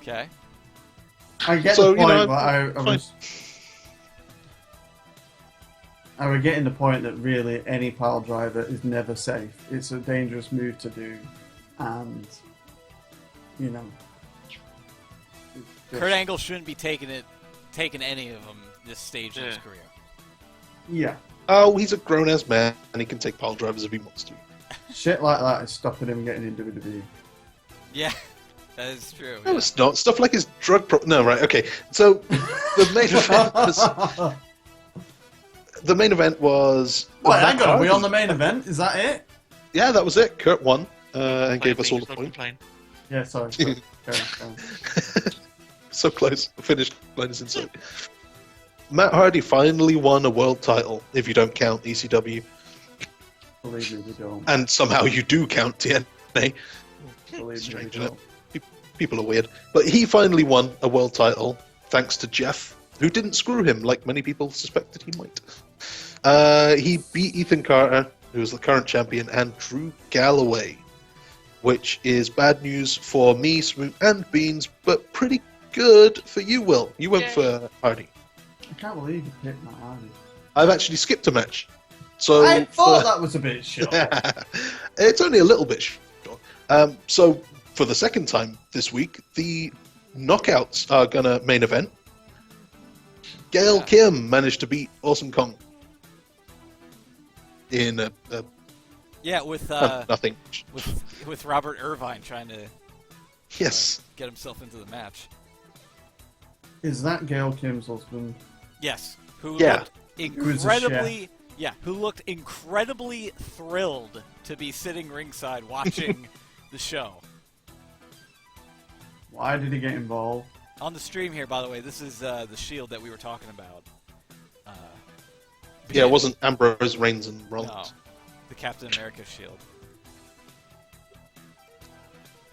Okay. I get the point, but I was getting the point that really any pile driver is never safe. It's a dangerous move to do, and you know. Kurt Angle shouldn't be taking any of them this stage in his career. Yeah. Oh, he's a grown-ass man, and he can take pile drivers if he wants to. Shit like that is stopping him getting in WWE. Yeah, that is true. No, it's not. Stuff like his No, right, okay. So, the main event was... Wait, hang on, are we on the main event? Is that it? Yeah, that was it. Kurt won, and gave us all the points. Yeah, sorry. So close. Finished line is insane. Matt Hardy finally won a world title, if you don't count ECW. Believe me, we don't. And somehow you do count TNA. Believe Strange, me, we isn't it? People are weird. But he finally won a world title, thanks to Jeff, who didn't screw him like many people suspected he might. He beat Ethan Carter, who is the current champion, and Drew Galloway, which is bad news for me, Smoot, and Beans, but pretty good for you, Will. You went for Hardy. I can't believe you picked Matt Hardy. I've actually skipped a match. So I thought that was a bit short. It's only a little bit short. So for the second time this week, the knockouts are gonna main event. Gail Kim managed to beat Awesome Kong in a with nothing. with Robert Irvine trying to get himself into the match. Is that Gail Kim's husband? Yes. Who looked incredibly thrilled to be sitting ringside watching the show. Why did he get involved? On the stream here, by the way, this is the Shield that we were talking about. It wasn't Ambrose, Reigns, and Rollins. No, the Captain America Shield.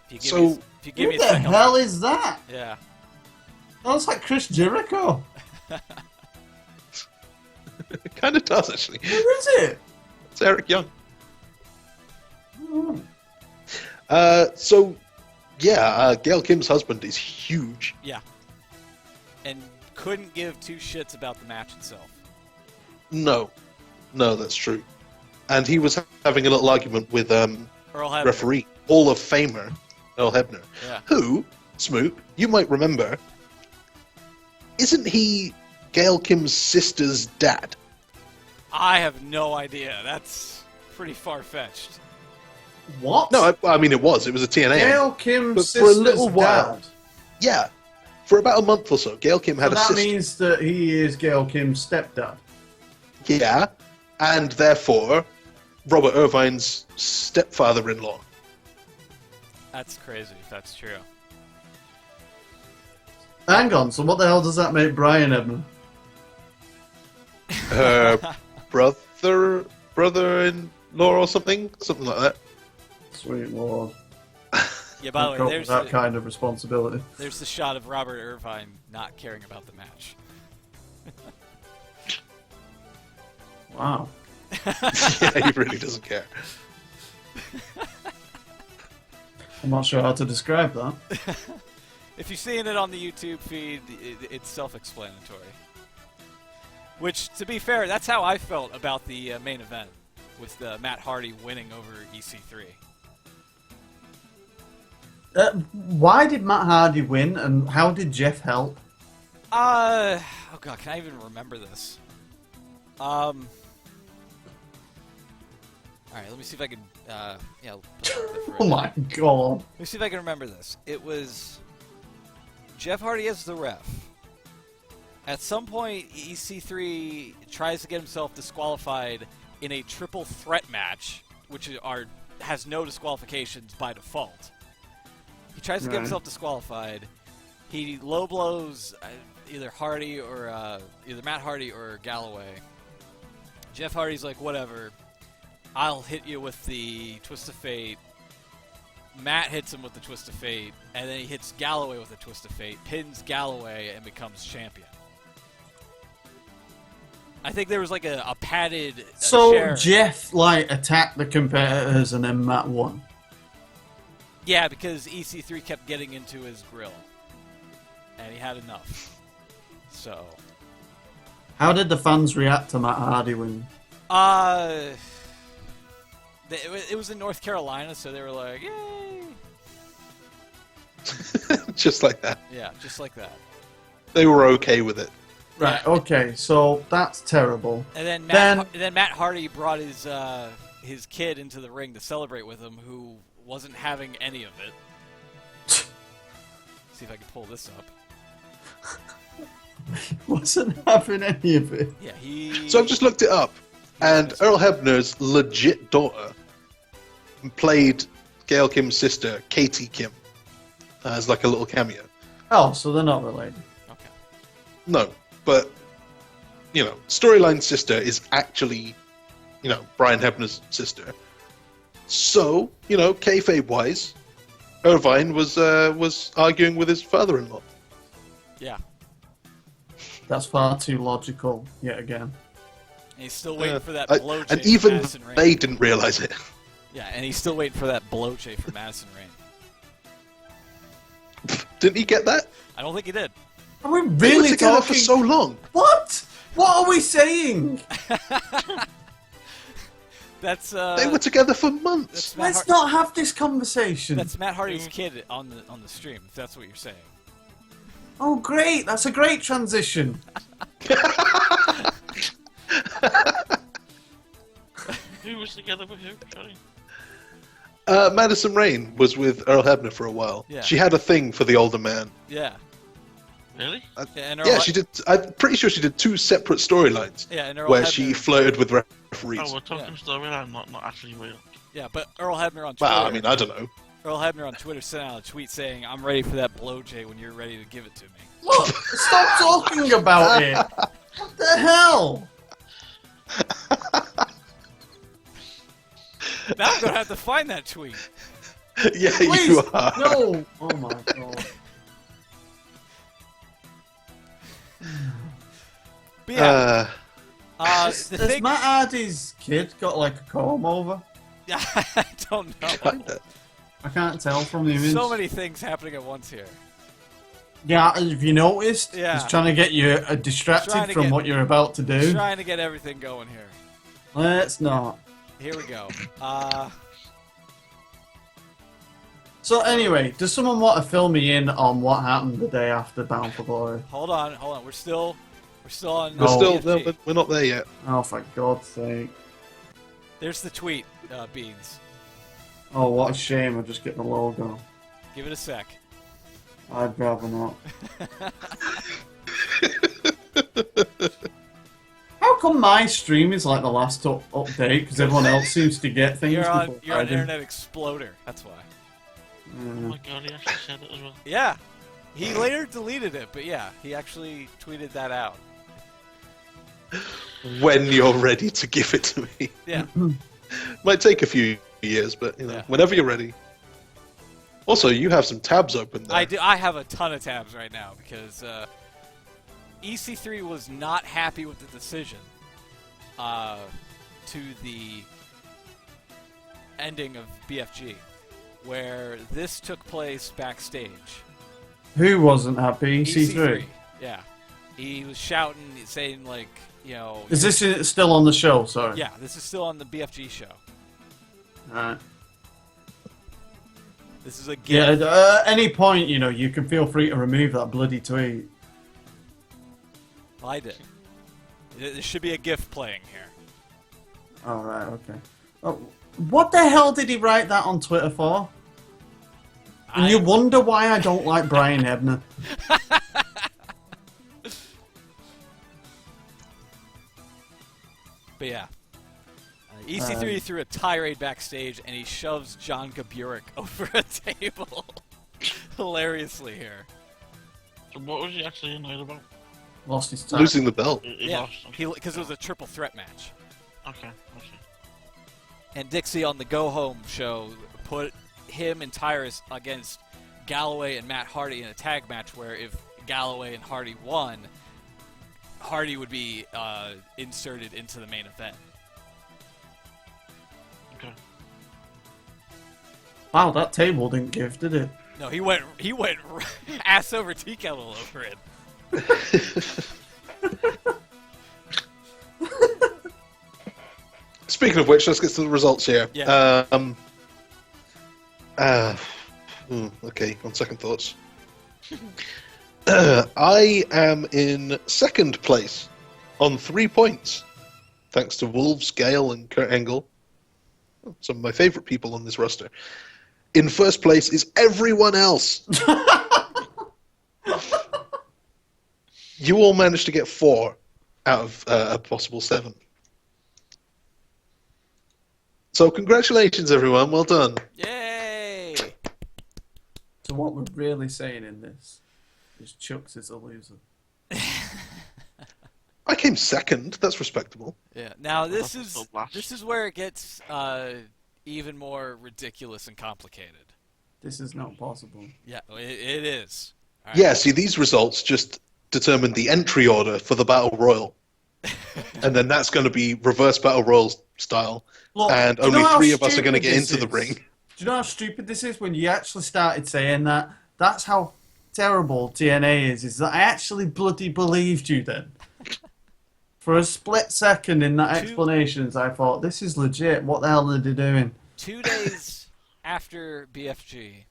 Who the hell is that? Yeah. That looks like Chris Jericho. It kind of does, actually. Who is it? It's Eric Young. Gail Kim's husband is huge. Yeah. And couldn't give two shits about the match itself. No, that's true. And he was having a little argument with referee, Hall of Famer, Earl Hebner, who, Smoot, you might remember, isn't he Gail Kim's sister's dad? I have no idea. That's pretty far-fetched. What? No, I mean it was a TNA. Gail Kim's sister's for a little while, dad? Yeah. For about a month or so, Gail Kim had a sister. That means that he is Gail Kim's stepdad. Yeah, and therefore, Robert Irvine's stepfather-in-law. That's crazy if that's true. Hang on, so what the hell does that make Brian Hebner? Brother-in-law or something like that. Sweet Lord. Yeah, by the way, there's that kind of responsibility. There's the shot of Robert Irvine not caring about the match. Wow. Yeah, he really doesn't care. I'm not sure how to describe that. If you're seeing it on the YouTube feed, it's self-explanatory. Which, to be fair, that's how I felt about the main event, with Matt Hardy winning over EC3. Why did Matt Hardy win, and how did Jeff help? Oh god, can I even remember this? Alright, let me see if I can, Oh my god. Let me see if I can remember this. It was Jeff Hardy as the ref. At some point, EC3 tries to get himself disqualified in a triple threat match, which has no disqualifications by default. He tries to get himself disqualified. He low blows either Matt Hardy or Galloway. Jeff Hardy's like, whatever, I'll hit you with the Twist of Fate. Matt hits him with the Twist of Fate, and then he hits Galloway with the Twist of Fate, pins Galloway, and becomes champion. I think there was like a padded share. Jeff attacked the competitors and then Matt won. Yeah, because EC3 kept getting into his grill. and he had enough. So. How did the fans react to Matt Hardy winning? It was in North Carolina, so they were like, "Yay!" Just like that. Yeah, just like that. They were okay with it. Right. Okay. So that's terrible. And then Matt Hardy brought his kid into the ring to celebrate with him, who wasn't having any of it. See if I can pull this up. Wasn't having any of it. Yeah, he. So I've just looked it up, and Earl Hebner's legit daughter played Gail Kim's sister, Katie Kim, as like a little cameo. Oh, so they're not related. Okay. No, but storyline sister is actually, Brian Hebner's sister. So, kayfabe-wise, Irvine was arguing with his father-in-law. Yeah. That's far too logical, yet again. And he's still waiting for that blow and chase even from Madison Rain. they didn't realize it. Yeah, and he's still waiting for that blow chase from Madison Rain. Didn't he get that? I don't think he did. Are we They were really together talking? for so long. What? What are we saying? That's They were together for months. Let's not have this conversation. That's Matt Hardy's kid on the stream. If that's what you're saying. Oh, great! That's a great transition. Who was together with who? Sorry. Madison Rain was with Earl Hebner for a while. Yeah. She had a thing for the older man. Yeah. Really? She did. I'm pretty sure she did 2 separate storylines. Yeah, and Earl where Hebner, she flirted with referees. Oh, we're talking storyline, not actually real. Yeah, but Earl Hebner on Twitter. Well, I mean, I don't know. Earl Hebner on Twitter sent out a tweet saying, "I'm ready for that blow, Jay, when you're ready to give it to me." Look, stop talking about it. What the hell? Now I'm gonna have to find that tweet. Yeah, Please, you are. no. Oh my god. But yeah, Has the thing. Matt Hardy's kid got like a comb over? Yeah, I don't know. Kinda. I can't tell from the image. So many things happening at once here. Yeah, have you noticed? Yeah. He's trying to get you Trying distracted to from get- what you're about to do. Trying to get everything going here. Let's not. Here we go. So anyway, does someone want to fill me in on what happened the day after Bound for Glory? Hold on. We're still on. We're not there yet. Oh, for God's sake. There's the tweet, Beans. Oh, what a shame, I just get the logo. Give it a sec. I'd rather not. How come my stream is like the last update? Because everyone else seems to get things You're on before I do. Internet Exploder. That's why. Oh my god, he actually said it as well. Yeah. He later deleted it, but yeah, he actually tweeted that out. When you're ready to give it to me. Yeah. Might take a few years, but Yeah. whenever you're ready. Also, you have some tabs open there. I do. I have a ton of tabs right now because EC3 was not happy with the decision to the ending of BFG, where this took place backstage. Who wasn't happy? C3. Yeah. He was shouting, saying like, Is this still on the show? Sorry. Yeah, this is still on the BFG show. Alright. This is a gift. Yeah, at any point, you can feel free to remove that bloody tweet. I did. There should be a GIF playing here. Alright, okay. Oh, what the hell did he write that on Twitter for? And you wonder why I don't like Brian Hebner. But yeah. EC3 threw a tirade backstage, and he shoves John Gaburik over a table. Hilariously here. So what was he actually annoyed about? Lost his time. Losing the belt. He Yeah, lost. because it was a triple threat match. Okay. And Dixie on the Go Home show put him and Tyrus against Galloway and Matt Hardy in a tag match where if Galloway and Hardy won, Hardy would be inserted into the main event. Okay. Wow, that table didn't give, did it? No, he went ass over tea kettle over it. Speaking of which, let's get to the results here. Yeah. Okay, on second thoughts. I am in second place on 3 points, thanks to Wolves, Gale, and Kurt Angle. Some of my favourite people on this roster. In first place is everyone else. You all managed to get 4 out of a possible 7. So congratulations, everyone. Well done. Yay! So what we're really saying in this is Chux is a loser. I came second. That's respectable. Yeah. Now this is where it gets even more ridiculous and complicated. This is not possible. Yeah, it is. Right. Yeah. See, these results just determine the entry order for the Battle Royal, and then that's going to be reverse Battle Royal style. Look, and only 3 of us are going to get into the ring. Do you know how stupid this is? When you actually started saying that, that's how terrible TNA is that I actually bloody believed you then. For a split second in that explanations, I thought, this is legit. What the hell are they doing? 2 days after BFG.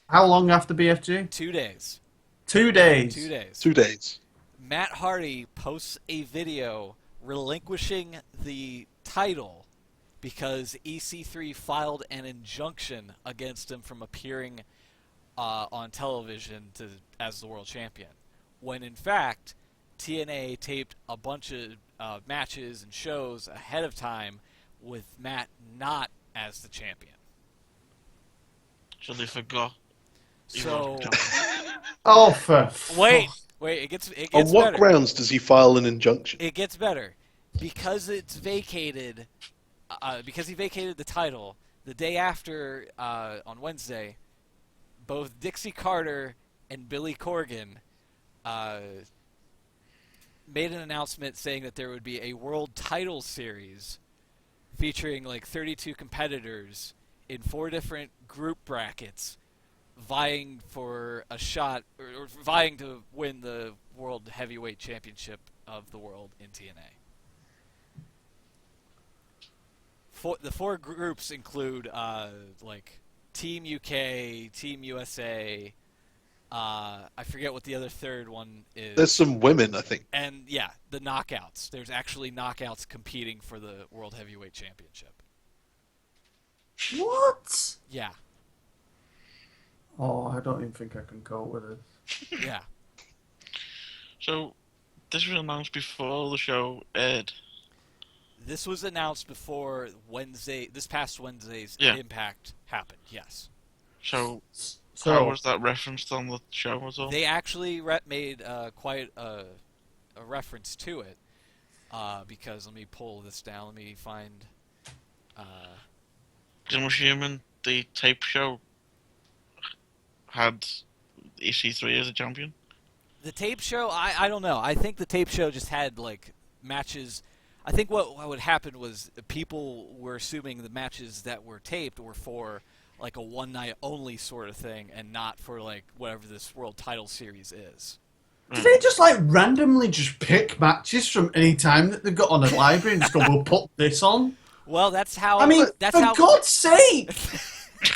How long after BFG? 2 days. 2 days. 2 days. 2 days. Matt Hardy posts a video relinquishing the title because EC3 filed an injunction against him from appearing on television as the world champion. When in fact, TNA taped a bunch of matches and shows ahead of time with Matt not as the champion. So they forgot. So, wait, it gets on what better. grounds does he file an injunction? It gets better because it's vacated. Because he vacated the title the day after on Wednesday. Both Dixie Carter and Billy Corgan made an announcement saying that there would be a world title series featuring like 32 competitors in 4 different group brackets, vying for a shot or vying to win the World Heavyweight Championship of the world in TNA. The 4 groups include like Team UK, Team USA. I forget what the other third one is. There's some women, I think. And yeah, the knockouts. There's actually knockouts competing for the World Heavyweight Championship. What? Yeah. Oh, I don't even think I can cope with this. Yeah. So, this was announced before the show aired. This was announced before this past Wednesday's Impact happened, yes. So how was that referenced on the show as well? They actually made quite a reference to it, because, let me pull this down, let me find... I'm assuming the tape show had EC3 as a champion? The tape show, I don't know. I think the tape show just had, like, matches... I think what would happen was people were assuming the matches that were taped were for like a one-night-only sort of thing and not for like whatever this world title series is. Do they just like randomly just pick matches from any time that they've got on a library and just go, we'll put this on? Well, that's how... I mean, for God's sake!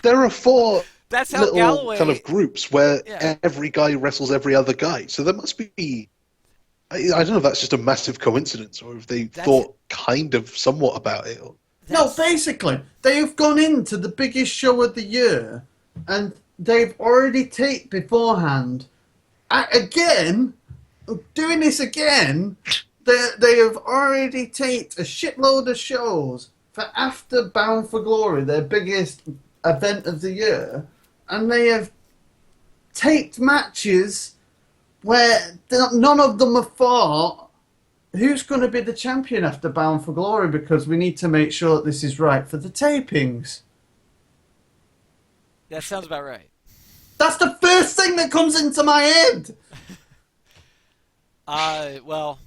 There are 4 that's how little Galloway... kind of groups where every guy wrestles every other guy. So there must be... I don't know if that's just a massive coincidence or if they thought kind of somewhat about it. No, basically, they've gone into the biggest show of the year and they've already taped beforehand. Again, doing this again, they have already taped a shitload of shows for after Bound for Glory, their biggest event of the year, and they have taped matches where none of them have thought, who's going to be the champion after Bound for Glory, because we need to make sure that this is right for the tapings. That sounds about right. That's the first thing that comes into my head! Well...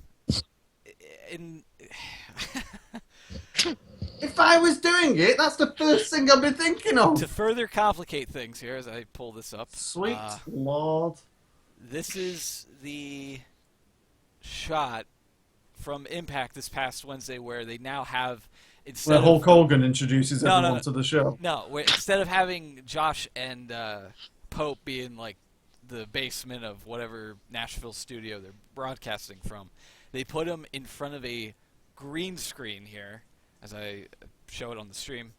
If I was doing it, that's the first thing I'd be thinking of. To further complicate things here, as I pull this up. Sweet Lord. This is the shot from Impact this past Wednesday where they now have... Where Hulk Hogan introduces everyone to the show. No, instead of having Josh and Pope be in like the basement of whatever Nashville studio they're broadcasting from, they put him in front of a green screen here, as I show it on the stream.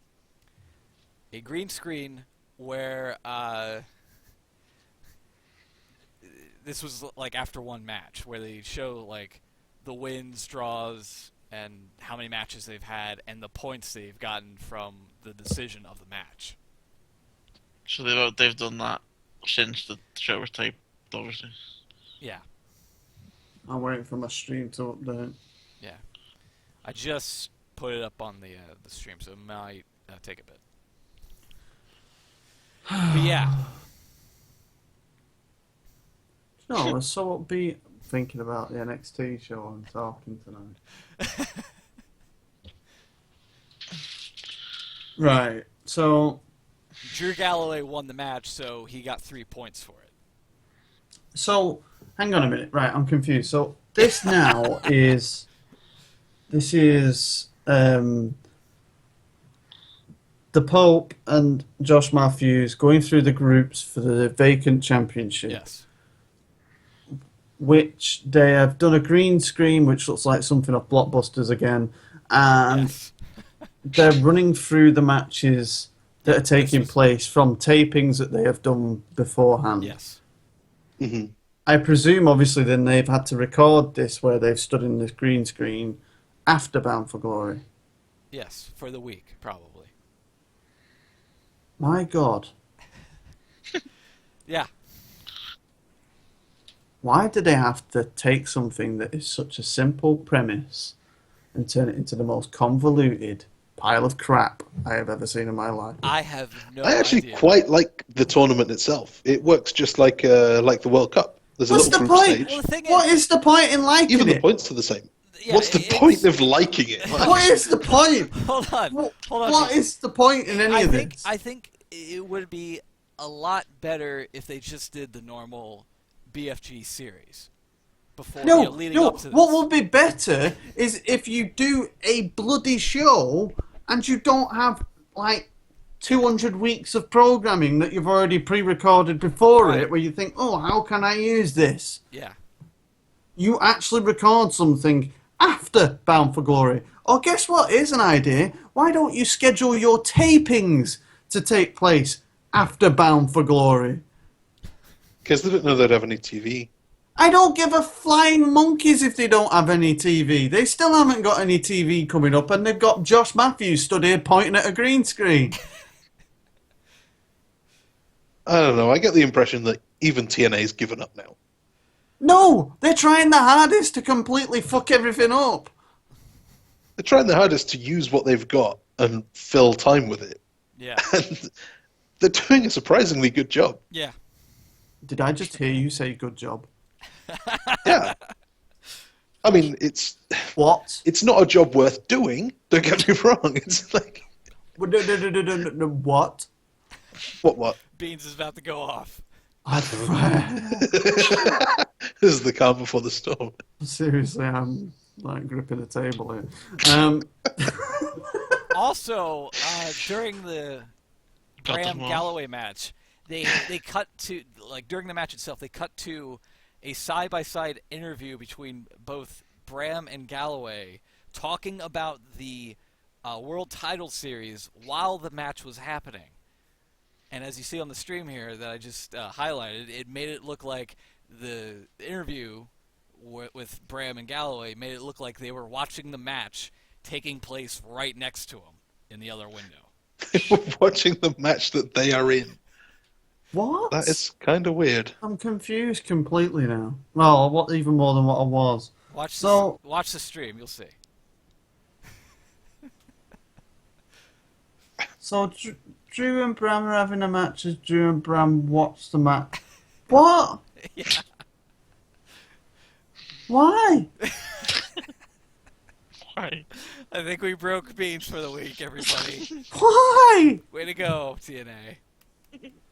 A green screen where this was like after one match, where they show like the wins, draws, and how many matches they've had, and the points they've gotten from the decision of the match. So they've done that since the show was taped, obviously. Yeah. I'm waiting for my stream to update. Yeah. I just put it up on the stream, so it might take a bit. But yeah. No, I was so upbeat thinking about the NXT show I'm talking tonight. Right, so... Drew Galloway won the match, so he got 3 points for it. So, hang on a minute. Right, I'm confused. So, this now is... This is... the Pope and Josh Matthews going through the groups for the vacant championship. Yes. Which they have done a green screen, which looks like something off Blockbusters again, and Yes. they're running through the matches that are taking place from tapings that they have done beforehand. Yes. Mm-hmm. I presume, obviously, then they've had to record this where they've stood in this green screen after Bound for Glory. Yes, for the week, probably. My God. Yeah. Why do they have to take something that is such a simple premise and turn it into the most convoluted pile of crap I have ever seen in my life? I have no I actually idea. quite like the tournament itself. It works just like the World Cup. There's a What's little the group point? stage. Well, the thing What is the point in liking Even the it? points are the same. Yeah, What's the it's- point of liking it? What is the point? Hold on. Hold on. What is the point in any of this? I think it would be a lot better if they just did the normal BFG series before leading up to this. What would be better is if you do a bloody show and you don't have like 200 weeks of programming that you've already pre-recorded before Right. it, where you think, oh, how can I use this? Yeah. You actually record something after Bound for Glory. Or guess what? Here's an idea. Why don't you schedule your tapings to take place after Bound for Glory? Because they didn't know they'd have any TV. I don't give a flying monkeys if they don't have any TV. They still haven't got any TV coming up, and they've got Josh Matthews stood here pointing at a green screen. I don't know. I get the impression that even TNA's given up now. No, they're trying their hardest to completely fuck everything up. They're trying their hardest to use what they've got and fill time with it. Yeah. And they're doing a surprisingly good job. Yeah. Did I just hear you say good job? Yeah. I mean, it's What? not a job worth doing. Don't get me wrong. It's like... What? What? Beans is about to go off. This is the calm before the storm. Seriously, I'm like gripping the table here. Also, during the Got Graham them all. Galloway match, they cut to, like, during the match itself, they cut to a side-by-side interview between both Bram and Galloway talking about the World Title Series while the match was happening. And as you see on the stream here that I just highlighted, it made it look like the interview with Bram and Galloway made it look like they were watching the match taking place right next to them in the other window. We're watching the match that they are in. What? That is kind of weird. I'm confused completely now. Well, what even more than what I was. Watch the stream, you'll see. So Drew and Bram are having a match as Drew and Bram watch the match. What? Yeah. Why? Why? I think we broke Beans for the week, everybody. Why? Way to go, TNA.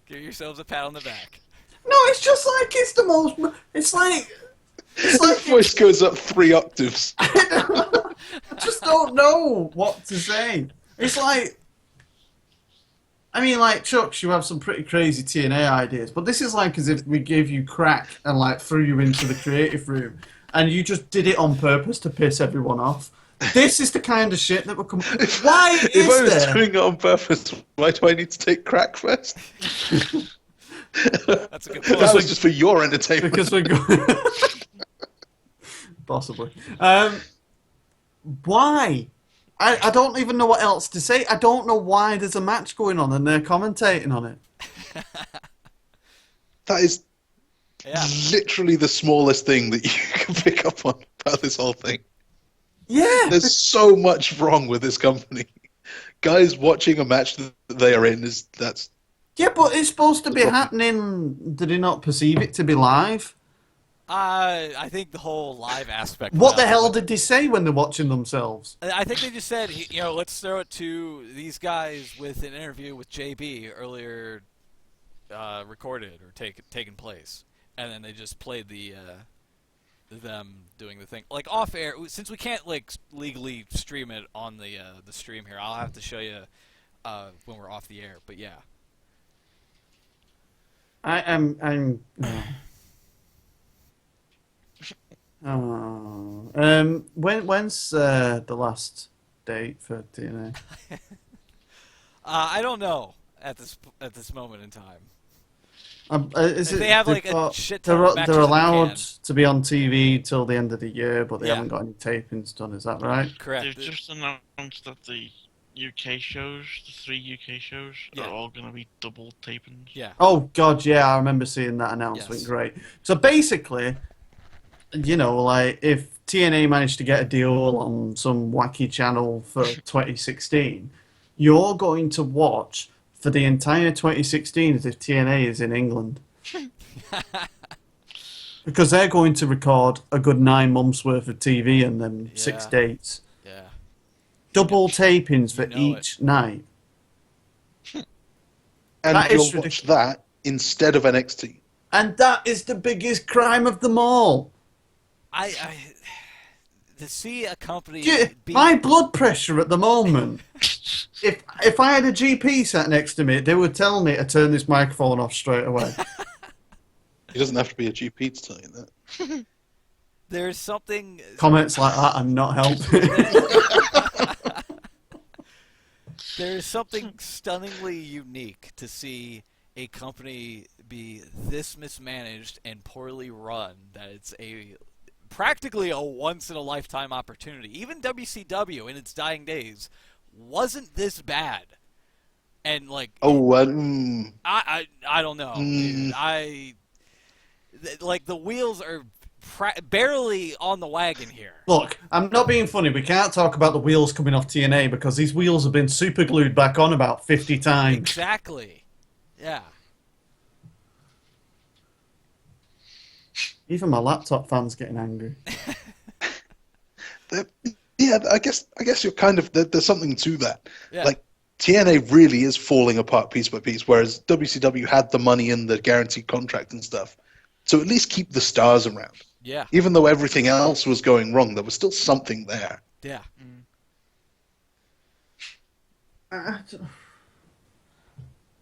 Give yourselves a pat on the back. No, it's just like it's the most. It's like His voice goes up 3 octaves. I just don't know what to say. It's like, I mean, like Chux, you have some pretty crazy TNA ideas, but this is like as if we gave you crack and like threw you into the creative room, and you just did it on purpose to piss everyone off. This is the kind of shit that would come. Why is If I was there? doing it on purpose, why do I need to take crack first? That's a good point. That was just for your entertainment. Because we're going. Possibly. Why? I don't even know what else to say. I don't know why there's a match going on and they're commentating on it. That is literally the smallest thing that you can pick up on about this whole thing. Yeah. There's so much wrong with this company. Guys watching a match that they are in that's. Yeah, but it's supposed to be happening. Did they not perceive it to be live? I think the whole live aspect. What the hell did they say when they're watching themselves? I think they just said, let's throw it to these guys with an interview with JB earlier, recorded or taken place, and then they just played them doing the thing like off air. Since we can't like legally stream it on the stream here, I'll have to show you when we're off the air. But yeah, I'm. When's the last date for TNA? I don't know at this moment in time. They have like a shit ton of matches they're in the allowed can. to be on TV till the end of the year, but they haven't got any tapings done. Is that right? Correct. They've just announced that the UK shows, the 3 UK shows, are all going to be double tapings. Yeah. Oh God, yeah, I remember seeing that announcement. Yes. Great. So basically, like if TNA managed to get a deal on some wacky channel for 2016, you're going to watch for the entire 2016 as if TNA is in England. Because they're going to record a good 9 months worth of TV and then 6 dates. Yeah. Double tapings for know each night. And That you'll is watch that instead of NXT. And that is the biggest crime of them all. I to see a company My blood pressure at the moment. If I had a GP sat next to me, they would tell me to turn this microphone off straight away. He doesn't have to be a GP to tell you that. There's something. Comments like that are not helping. There's something stunningly unique to see a company be this mismanaged and poorly run that it's practically a once-in-a-lifetime opportunity. Even WCW in its dying days wasn't this bad. And like, I don't know. Dude. Like the wheels are barely on the wagon here. Look, I'm not being funny. We can't talk about the wheels coming off TNA because these wheels have been super glued back on about 50 times. Exactly. Yeah. Even my laptop fan's getting angry. Yeah, I guess you're kind of there's something to that. Yeah. Like TNA really is falling apart piece by piece, whereas WCW had the money and the guaranteed contract and stuff. So at least keep the stars around. Yeah. Even though everything else was going wrong, there was still something there. Yeah.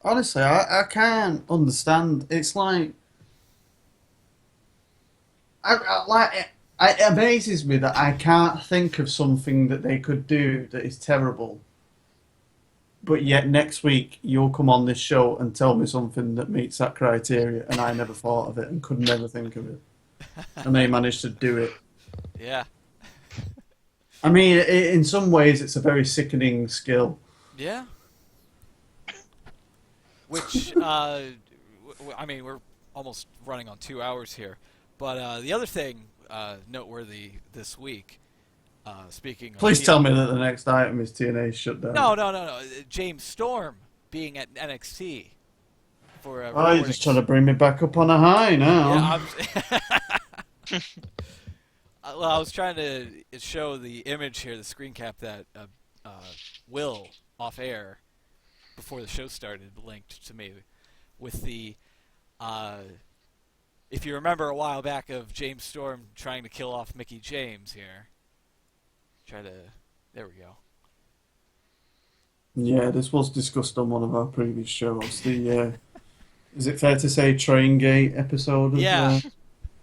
Honestly, I can't understand. It's like... It amazes me that I can't think of something that they could do that is terrible. But yet next week you'll come on this show and tell me something that meets that criteria, and I never thought of it and could never think of it. And they managed to do it. Yeah. I mean, in some ways it's a very sickening skill. Yeah. Which, I mean, we're almost running on 2 hours here. But the other thing noteworthy this week, speaking of... Please tell me that the next item is TNA shut down. No. James Storm being at NXT for Oh, you're just trying to bring me back up on a high now. Yeah, Well, I was trying to show the image here, the screen cap that Will, off air, before the show started, linked to me with the, if you remember a while back of James Storm trying to kill off Mickie James here. There we go. Yeah, this was discussed on one of our previous shows. The is it fair to say Train Gate episode? Yeah.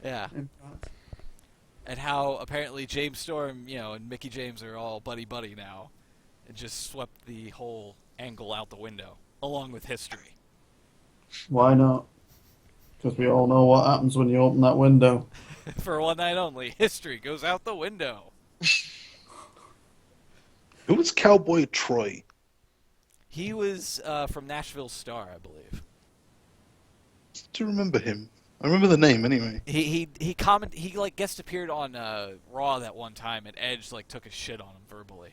Impact. And how apparently James Storm, and Mickie James are all buddy-buddy now. And just swept the whole angle out the window, along with history. Why not? Because we all know what happens when you open that window. For one night only, history goes out the window. Who was Cowboy Troy? He was from Nashville Star, I believe. Do you remember him? I remember the name anyway. He guest appeared on Raw that one time, and Edge took a shit on him verbally.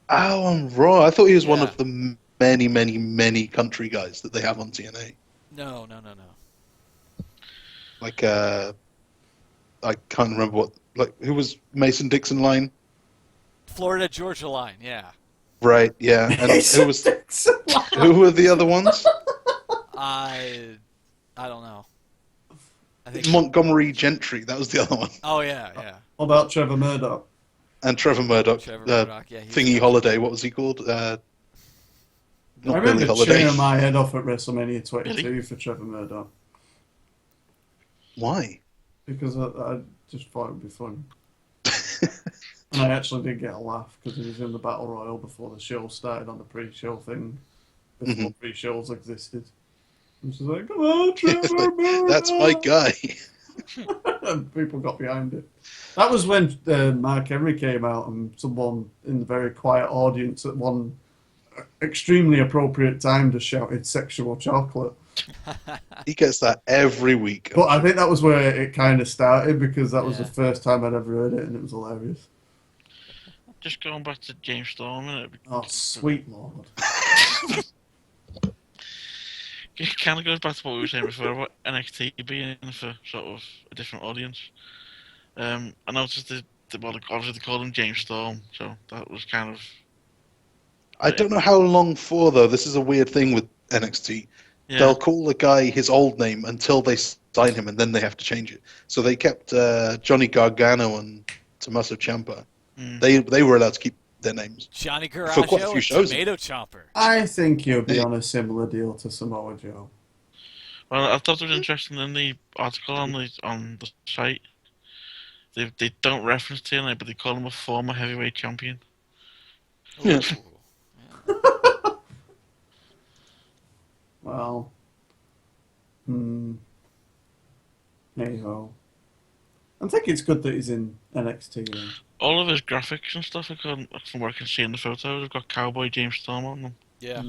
Oh, on Raw. I thought he was one of the many, many, many country guys that they have on TNA. No. I can't remember who was Mason Dixon line? Florida Georgia line, yeah. Right, yeah. And who were the other ones? I don't know. I think Montgomery Gentry, that was the other one. Oh, yeah. What about Trevor Murdoch? And Trevor Murdoch. Yeah. Thingy Holiday, what was he called? I remember cheering my head off at WrestleMania 22 for Trevor Murdoch. Why? Because I just thought it would be fun. And I actually did get a laugh because he was in the Battle Royal before the show started on the pre-show thing. Before pre-shows existed. And she's like, come on, Trevor Murdoch! That's my guy. And people got behind it. That was when Mark Henry came out and someone in the very quiet audience at one extremely appropriate time just shouted sexual chocolate. He gets that every week. But I think that was where it kind of started because that was the first time I'd ever heard it and it was hilarious. Just going back to James Storm, innit? Oh, sweet lord. It kind of goes back to what we were saying before about NXT being for sort of a different audience. I noticed obviously they called him James Storm, so that was kind of... I don't know how long for, though. This is a weird thing with NXT. Yeah. They'll call the guy his old name until they sign him, and then they have to change it. So they kept Johnny Gargano and Tommaso Ciampa. They were allowed to keep their names. Johnny Gargano and Tomato Chomper. I think you'll be on a similar deal to Samoa Joe. Well, I thought it was interesting in the article on the site. They don't reference TNA, but they call him a former heavyweight champion. Yeah. Well, hey-ho. I think it's good that he's in NXT. Though. All of his graphics and stuff, from where I can see in the photos, have got Cowboy James Storm on them. Yeah.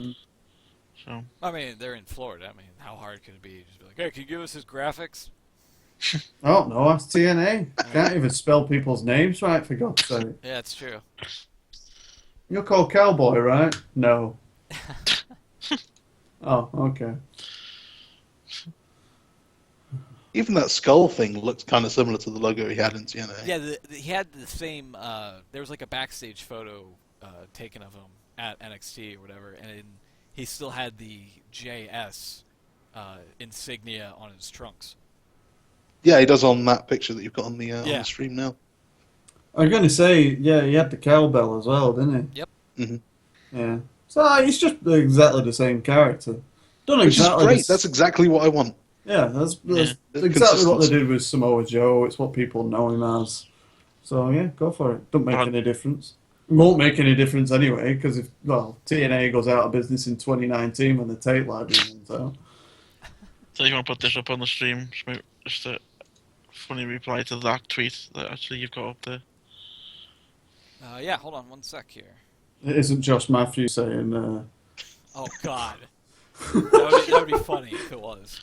So. I mean, they're in Florida. I mean, how hard could it be? Just be like, hey, can you give us his graphics? Oh, no, that's TNA. Can't even spell people's names right, for God's sake. Yeah, it's true. You're called Cowboy, right? No. Oh, okay. Even that skull thing looks kind of similar to the logo he had in TNA. Yeah, he had the same... there was a backstage photo taken of him at NXT or whatever, and he still had the JS insignia on his trunks. Yeah, he does on that picture that you've got on the stream now. I was going to say, yeah, he had the cowbell as well, didn't he? Yep. Mm-hmm. Yeah. So he's just exactly the same character. Which is great. That's exactly what I want. Yeah, that's exactly what they did with Samoa Joe. It's what people know him as. So, yeah, go for it. Don't make any difference. It won't make any difference anyway, because TNA goes out of business in 2019 when the tape library runs out. So you want to put this up on the stream? Just a funny reply to that tweet that actually you've got up there. Yeah, hold on one sec here. It isn't Josh Matthews saying... Oh, God. that would be funny if it was.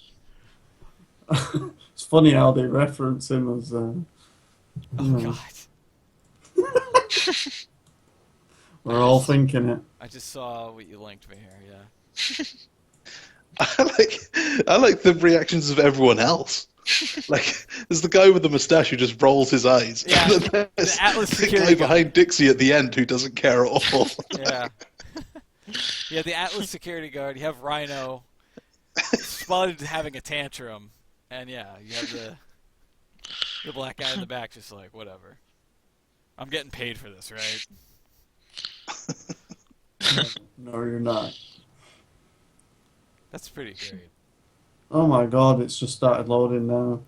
It's funny how they reference him as... oh, God. We're all thinking it. I just saw what you linked me here, yeah. I like the reactions of everyone else. Like, there's the guy with the mustache who just rolls his eyes. Yeah, And then there's the Atlas the security guy behind Dixie at the end who doesn't care at all. Yeah. Yeah, the Atlas security guard. You have Rhino spotted having a tantrum, and you have the black guy in the back just like, whatever. I'm getting paid for this, right? No, you're not. That's pretty great. Oh my god, it's just started loading now.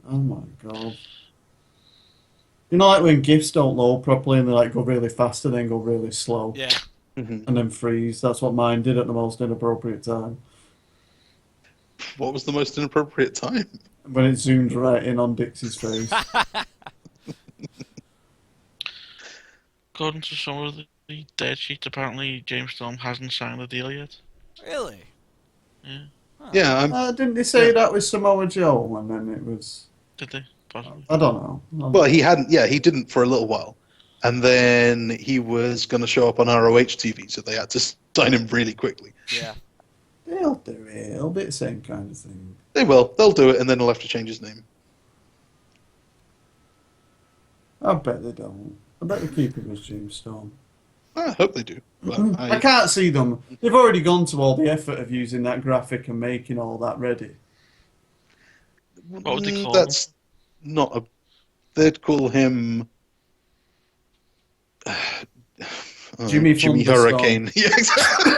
Oh my god. You know, like when GIFs don't load properly and they like go really fast and then go really slow. Yeah. And then freeze. That's what mine did at the most inappropriate time. What was the most inappropriate time? When it zoomed right in on Dixie's face. According to some of the dead sheets, apparently James Storm hasn't signed the deal yet. Really? Yeah. Huh. Yeah. Didn't they say that with Samoa Joe and then it was... Did they? Possibly. I don't know. Well, he hadn't. Yeah, he didn't for a little while. And then he was going to show up on ROH TV, so they had to sign him really quickly. Yeah. They'll do it. It'll be the same kind of thing. They will. They'll do it, and then he'll have to change his name. I bet they don't. I bet they keep him as James Storm. I hope they do. But I can't see them. They've already gone to all the effort of using that graphic and making all that ready. What would they call That's not a... They'd call him... Jimmy Hurricane. Yeah, exactly.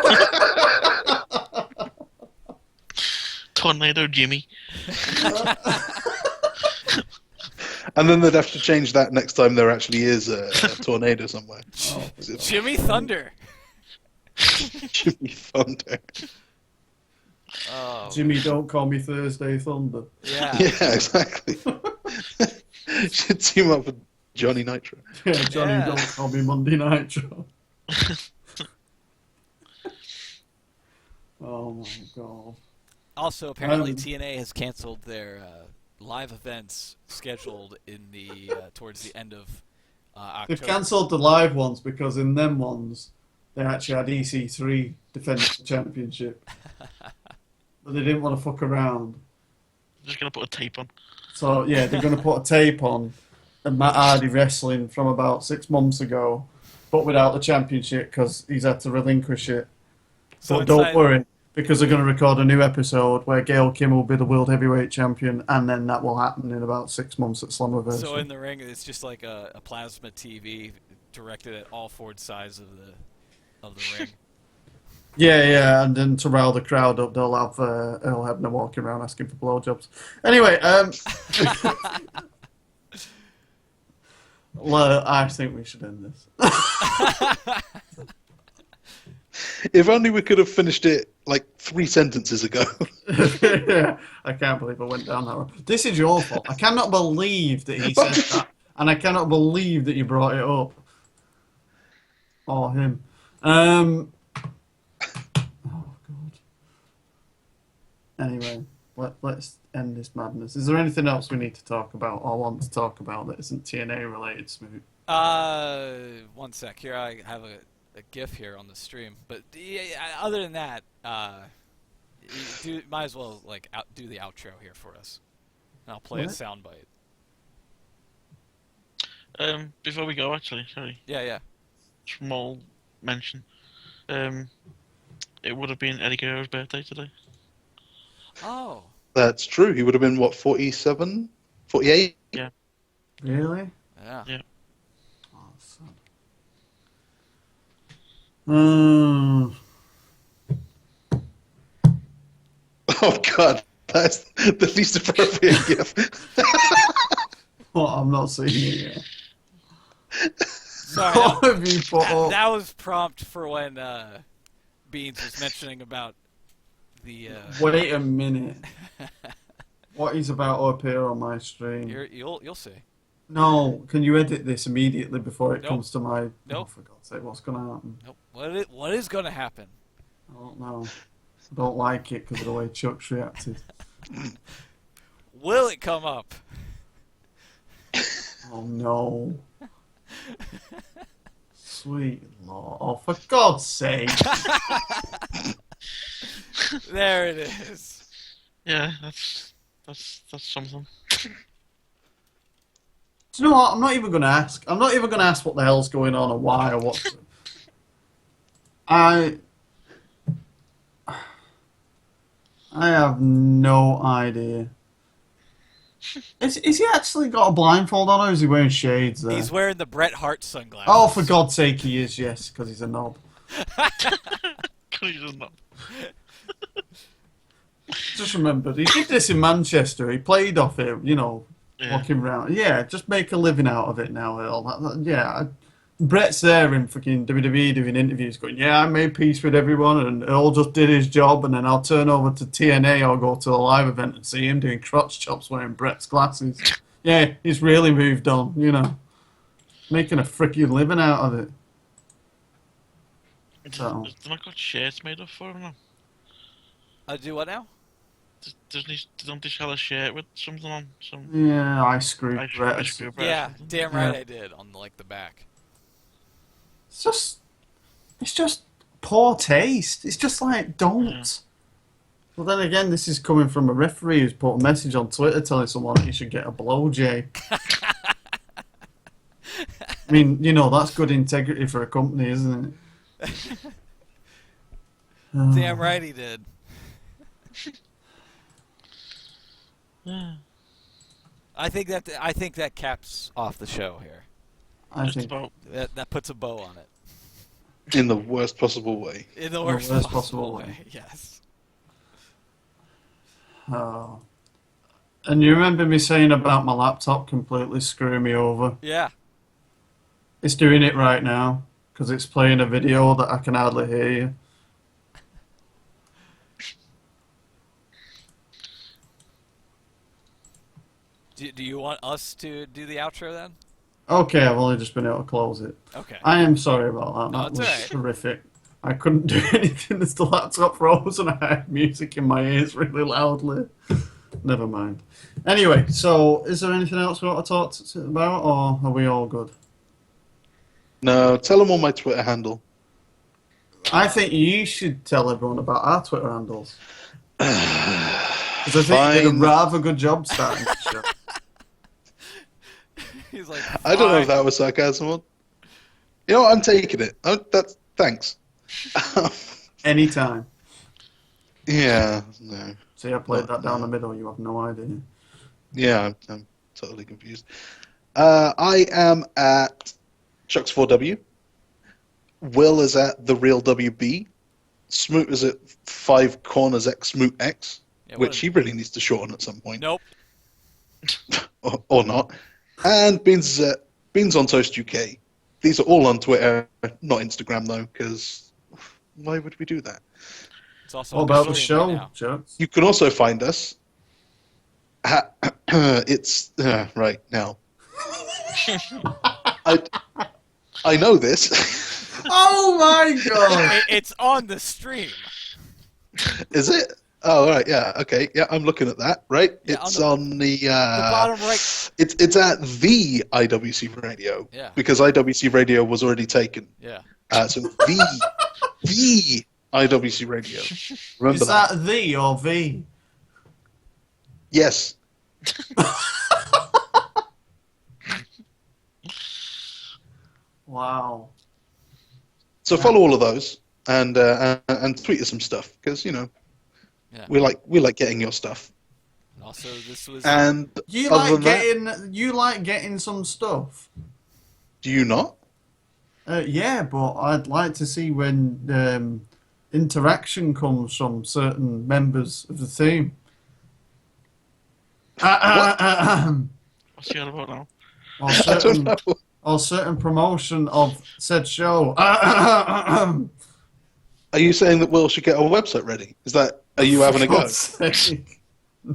Tornado Jimmy. And then they'd have to change that next time there actually is a tornado somewhere. Jimmy Thunder. Jimmy Thunder. Oh. Jimmy, don't call me Thursday Thunder. Yeah. Yeah, exactly. Should team up with Johnny Nitro. Yeah, Johnny, Yeah. don't call me Monday Nitro. Oh my god. Also, apparently TNA has canceled their live events scheduled in the towards the end of October. They've cancelled the live ones because in them ones they actually had EC3 defend the championship. But they didn't want to fuck around. Just gonna put a tape on. So yeah, they're going to put a tape on and Matt Hardy wrestling from about 6 months ago, but without the championship because he's had to relinquish it. So But don't worry, because they're going to record a new episode where Gail Kim will be the World Heavyweight Champion, and then that will happen in about 6 months at Slammiversary. So in the ring, it's just like a plasma TV directed at all four sides of the ring. Yeah, and then to rile the crowd up, they'll have Earl Hebner walking around asking for blowjobs. Anyway, well, I think we should end this. If only we could have finished it like 3 sentences ago. Yeah, I can't believe I went down that road. This is your fault. I cannot believe that he said that, and I cannot believe that you brought it up. Or him. Oh, God. Anyway, let's end this madness. Is there anything else we need to talk about or want to talk about that isn't TNA related, Smoot? 1 sec. Here I have a GIF here on the stream, but other than that, might as well do the outro here for us. And I'll play a soundbite. Before we go, actually, sorry. Yeah. Small mention. It would have been Eddie Guerrero's birthday today. Oh. That's true. He would have been, what, 47? 48? Yeah. Really? Yeah. Yeah. Oh, son. Oh, God. That's the least appropriate GIF. Well, I'm not seeing it yet. Sorry. What have you put up? That was prompt for when Beans was mentioning about the. Wait a minute. What is about to appear on my stream? You'll see. No, can you edit this immediately before it Nope. comes to my... Nope. Oh, for God's sake, what's going to happen? Nope. What is going to happen? I don't know. I don't like it because of the way Chuck's reacted. Will it come up? Oh, no. Sweet Lord. Oh, for God's sake. There it is. Yeah, that's That's something. Do you know what? I'm not even going to ask. I'm not even going to ask what the hell's going on or why or what. I have no idea. Is he actually got a blindfold on, or is he wearing shades there? He's wearing the Bret Hart sunglasses. Oh, for God's sake, he is, yes, because he's a knob. He's a knob. Just remember, he did this in Manchester. He played off it, walking around. Yeah, just make a living out of it now, Earl. Yeah, Bret's there in fucking WWE doing interviews going, yeah, I made peace with everyone and Earl just did his job and then I'll turn over to TNA or go to a live event and see him doing crotch chops wearing Bret's glasses. Yeah, he's really moved on, making a freaking living out of it. So. Have I got shirts made up for him now? Do what now? Don't they sell a shirt with something on? Yeah, I screwed Bret. Yeah, damn right I did, on the back. It's just poor taste. It's just like, don't. Yeah. Well, then again, this is coming from a referee who's put a message on Twitter telling someone that you should get a blow, Jay. I mean, that's good integrity for a company, isn't it? Damn right he did. I think that caps off the show here. I think that puts a bow on it. In the worst possible way. In the worst possible way. Yes. Oh. And you remember me saying about my laptop completely screwing me over? Yeah. It's doing it right now because it's playing a video that I can hardly hear you. Do you want us to do the outro then? Okay, I've only just been able to close it. Okay. I am sorry about that. No, that was right. horrific. I couldn't do anything as the laptop froze and I had music in my ears really loudly. Never mind. Anyway, so is there anything else we want to talk about, or are we all good? No, tell them on my Twitter handle. I think you should tell everyone about our Twitter handles. Because I think you did a rather good job starting the show. He's like, I don't know if that was sarcasm. I'm taking it. Thanks. Anytime. Yeah, no. See, I played that down the middle. You have no idea. Yeah, I'm totally confused. I am at Chux4W. Will is at The Real WB. Smoot is at 5 Corners X Smoot X, which he really needs to shorten at some point. Nope. or not. And Beans is at Beans on Toast UK. These are all on Twitter, not Instagram though, because why would we do that? It's also what about the show, Chux? You can also find us at it's right now. I know this. Oh my god! It's on the stream. Is it? Oh, right, yeah, okay. Yeah, I'm looking at that, right? Yeah, it's on the bottom right. It's at the IWC Radio. Yeah. Because IWC Radio was already taken. Yeah. So the IWC Radio. Remember Is that the or V? Yes. Wow. So follow all of those and tweet us some stuff because yeah. we like getting your stuff. Also, this was. And you like getting some stuff. Do you not? Yeah, but I'd like to see when interaction comes from certain members of the team. What's he on about now? Or certain promotion of said show. Are you saying that Will should get our website ready? Are you having a go?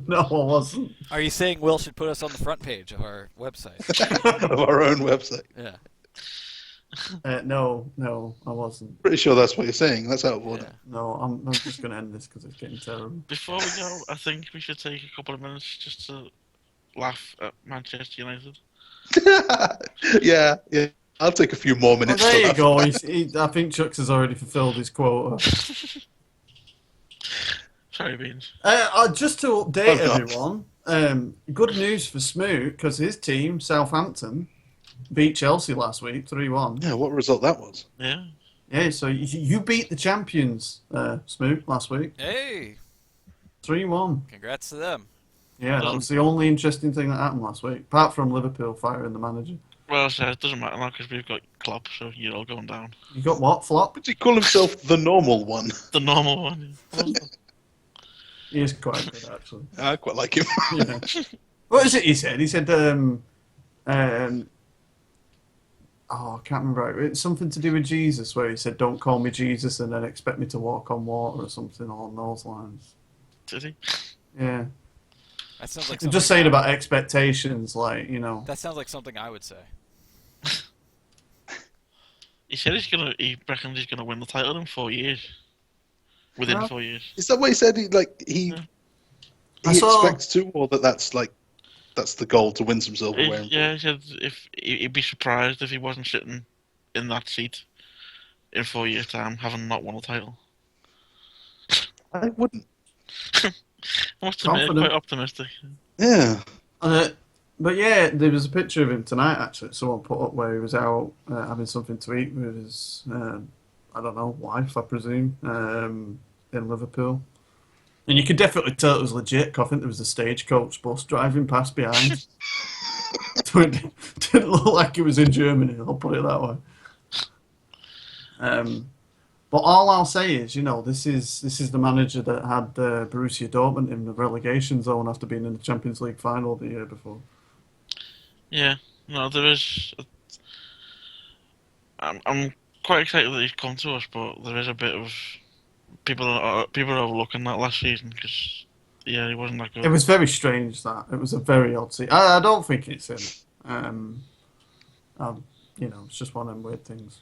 No, I wasn't. Are you saying Will should put us on the front page of our website? Of our own website? Yeah. No, I wasn't. Pretty sure that's what you're saying. That's out of order. Yeah. No, I'm just going to end this because it's getting terrible. Before we go, I think we should take a couple of minutes just to laugh at Manchester United. Yeah. I'll take a few more minutes. Well, there you go. I think Chux has already fulfilled his quota. Sorry, Beans. Just to update everyone, good news for Smoot, because his team, Southampton, beat Chelsea last week, 3-1. Yeah, what result that was. Yeah. Yeah, so you beat the champions, Smoot, last week. Hey! 3-1. Congrats to them. Yeah, that was the only interesting thing that happened last week, apart from Liverpool firing the manager. Well, so it doesn't matter now because we've got Klopp, so you're all going down. You got what, Flop? Would he call himself the normal one? The normal one. He is quite good, actually. I quite like him. Yeah. What is it he said? He said, oh, I can't remember. It's something to do with Jesus, where he said, "Don't call me Jesus and then expect me to walk on water," or something along those lines. Did he? Yeah. That sounds like I'm just saying about expectations, like, you know. That sounds like something I would say. He said he reckons he's gonna win the title in 4 years. Within 4 years. Is that what he said? He expects to, or that's the goal, to win some silverware? Yeah, he said he'd be surprised if he wasn't sitting in that seat in 4 years' time, having not won a title. I wouldn't. I must admit, quite optimistic. Yeah. But yeah, there was a picture of him tonight, actually, someone put up, where he was out having something to eat with his, I don't know, wife, I presume, in Liverpool. And you could definitely tell it was legit, 'cause I think there was a stagecoach bus driving past behind. So it didn't look like it was in Germany, I'll put it that way. But all I'll say is, you know, this is the manager that had Borussia Dortmund in the relegation zone after being in the Champions League final the year before. Yeah, no, there is. I'm quite excited that he's come to us, but there is a bit of people are overlooking that last season because he wasn't that good. It was very strange. That it was a very odd season. I don't think it's him. You know, it's just one of them weird things.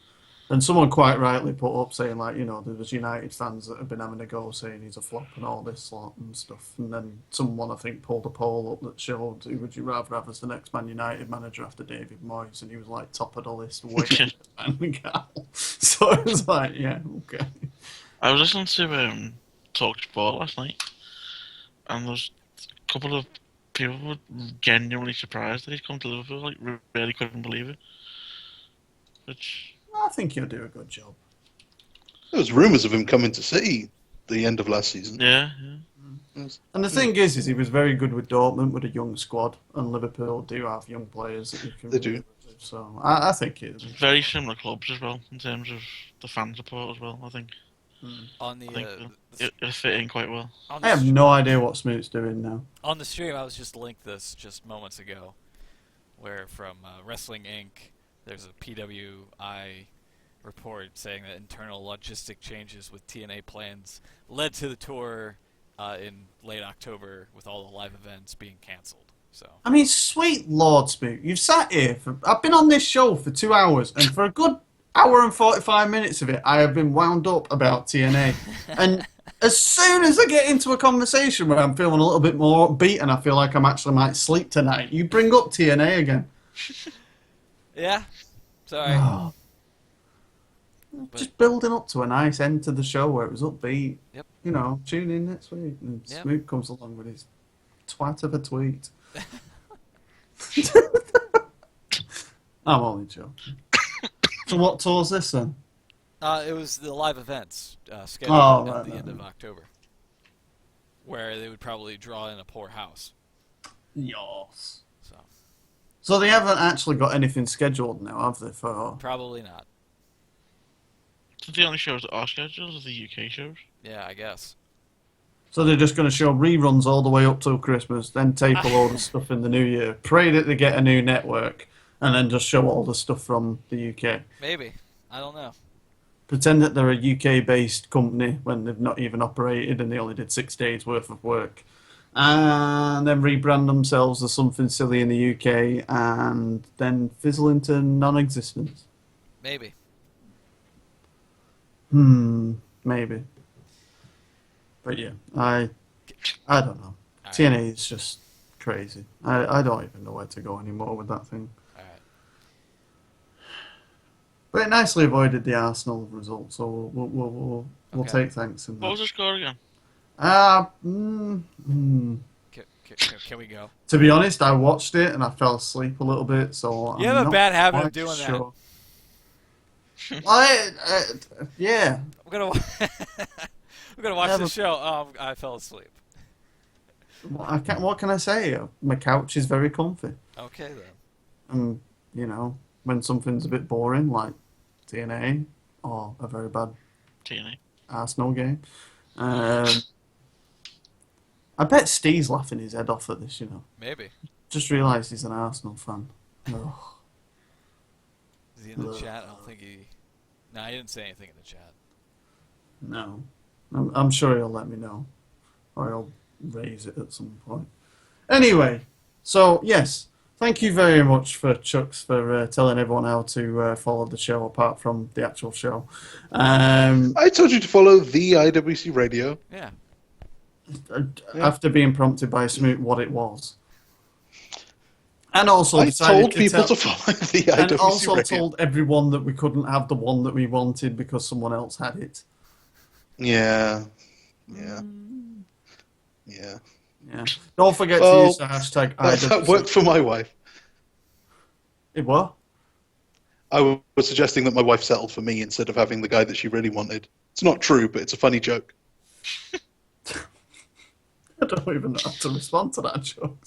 And someone quite rightly put up saying, like, you know, there was United fans that have been having a go saying he's a flop and all this lot and stuff. And then someone, I think, pulled a poll up that showed who would you rather have as the next Man United manager after David Moyes, and he was like top of the list, waiting for Van Gaal. So it was like, yeah, okay. I was listening to Talk Sport last night, and there's a couple of people who were genuinely surprised that he's come to Liverpool. Like, really couldn't believe it. Which I think he'll do a good job. There was rumours of him coming to City the end of last season. Yeah. And the thing is he was very good with Dortmund with a young squad, and Liverpool do have young players that you can. They do. So I think it's very similar clubs as well in terms of the fan support as well. I think. On the, it'll fit in quite well. I have no idea what Smoot's doing now. On the stream, I was just linked this just moments ago, where from Wrestling Inc. There's a PWI report saying that internal logistic changes with TNA plans led to the tour in late October, with all the live events being cancelled. So I mean, sweet Lord, Smoot, you've sat here I've been on this show for 2 hours, and for a good hour and 45 minutes of it, I have been wound up about TNA. And as soon as I get into a conversation where I'm feeling a little bit more upbeat and I feel like I actually might sleep tonight, you bring up TNA again. Yeah, sorry. Oh. Just building up to a nice end to the show where it was upbeat. Yep. You know, tune in next week and Smoot comes along with his twat of a tweet. I'm only joking. So what tour's this then? It was the live events scheduled at the end of October, where they would probably draw in a poor house. Yes. So they haven't actually got anything scheduled now, have they? For probably not. So the only shows that are scheduled are the UK shows? Yeah, I guess. So they're just going to show reruns all the way up till Christmas, then tape a load of stuff in the new year, pray that they get a new network, and then just show all the stuff from the UK. Maybe. I don't know. Pretend that they're a UK-based company when they've not even operated and they only did 6 days' worth of work. And then rebrand themselves as something silly in the UK and then fizzle into non-existence. Maybe. Maybe. But yeah, I don't know. All TNA right. Is just crazy. I don't even know where to go anymore with that thing. All right. But it nicely avoided the Arsenal result, so we'll take thanks in that. What was the score again? Can Can we go? To be honest, I watched it and I fell asleep a little bit, so You I'm have a not bad habit of quite doing sure. that. Yeah. I'm gonna watch the show. I fell asleep. What can I say? My couch is very comfy. Okay then. And, you know, when something's a bit boring, like TNA or a very bad TNA Arsenal game, I bet Steve's laughing his head off at this, you know. Maybe. Just realised he's an Arsenal fan. Ugh. Is he in the chat? I don't think he... No, he didn't say anything in the chat. No. I'm sure he'll let me know. Or he'll raise it at some point. Anyway, so, yes. Thank you very much for Chux for telling everyone how to follow the show apart from the actual show. I told you to follow the IWC Radio. Yeah. After being prompted by Smoot what it was. And also I told people to follow the IWC and also Radio. told everyone that we couldn't have the one that we wanted because someone else had it. Yeah. Don't forget to use the hashtag IWC. That worked for my wife. It what? I was suggesting that my wife settled for me instead of having the guy that she really wanted. It's not true, but it's a funny joke. I don't even know how to respond to that joke.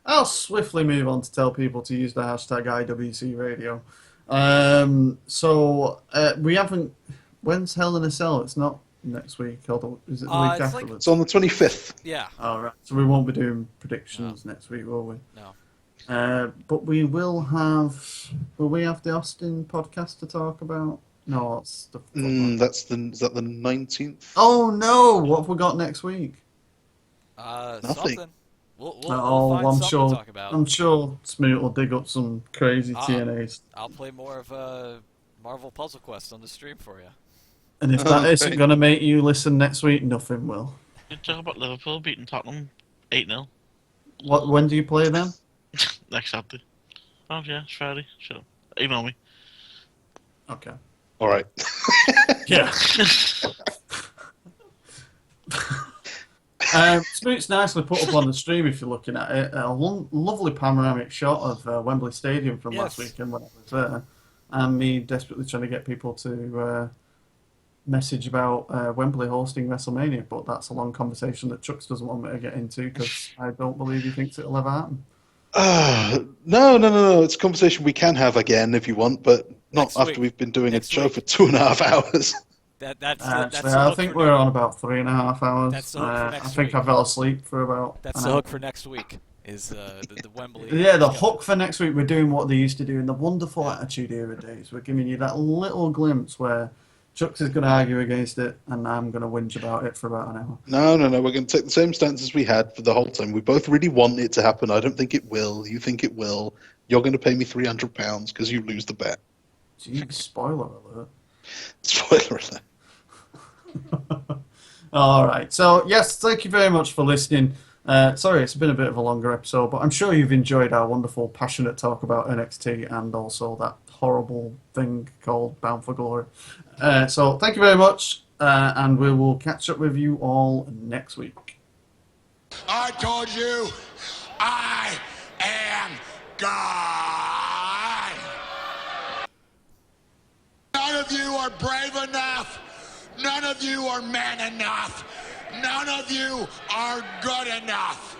I'll swiftly move on to tell people to use the hashtag IWC Radio. We haven't... When's Hell in a Cell? It's not next week. Is it the week afterwards? It's on the 25th. Yeah. All right. So we won't be doing predictions next week, will we? No. But we will have... Will we have the Austin podcast to talk about? No, it's the... Is that the 19th? Oh, no! What have we got next week? Nothing. Something. We'll find something to talk about. I'm sure Smoot will dig up some crazy TNAs. I'll play more of Marvel Puzzle Quest on the stream for you. And if that isn't going to make you listen next week, nothing will. You talk about Liverpool beating Tottenham 8-0. When do you play them? Next Saturday. Oh yeah, it's Friday. Shut up. Email me. Okay. All right. Yeah. Smoot's nicely put up on the stream if you're looking at it. A lovely panoramic shot of Wembley Stadium from last weekend when I was there. And me desperately trying to get people to message about Wembley hosting WrestleMania, but that's a long conversation that Chux doesn't want me to get into because I don't believe he thinks it'll ever happen. No. It's a conversation we can have again if you want, but not after we've been doing a show for 2.5 hours. I think we're on about 3.5 hours. That's the hook for next I think week. I fell asleep for about. That's the hook for next week. Is the Wembley? Yeah, the hook for next week. We're doing what they used to do in the wonderful Attitude Era days. We're giving you that little glimpse where Chux is going to argue against it, and I'm going to whinge about it for about an hour. No. We're going to take the same stance as we had for the whole time. We both really want it to happen. I don't think it will. You think it will. You're going to pay me £300 because you lose the bet. Gee, spoiler alert. Spoiler alert. All right. So, yes, thank you very much for listening. Sorry, it's been a bit of a longer episode, but I'm sure you've enjoyed our wonderful, passionate talk about NXT and also that horrible thing called Bound for Glory. So, thank you very much, and we will catch up with you all next week. I told you, I am God. None of you are brave enough. None of you are man enough. None of you are good enough.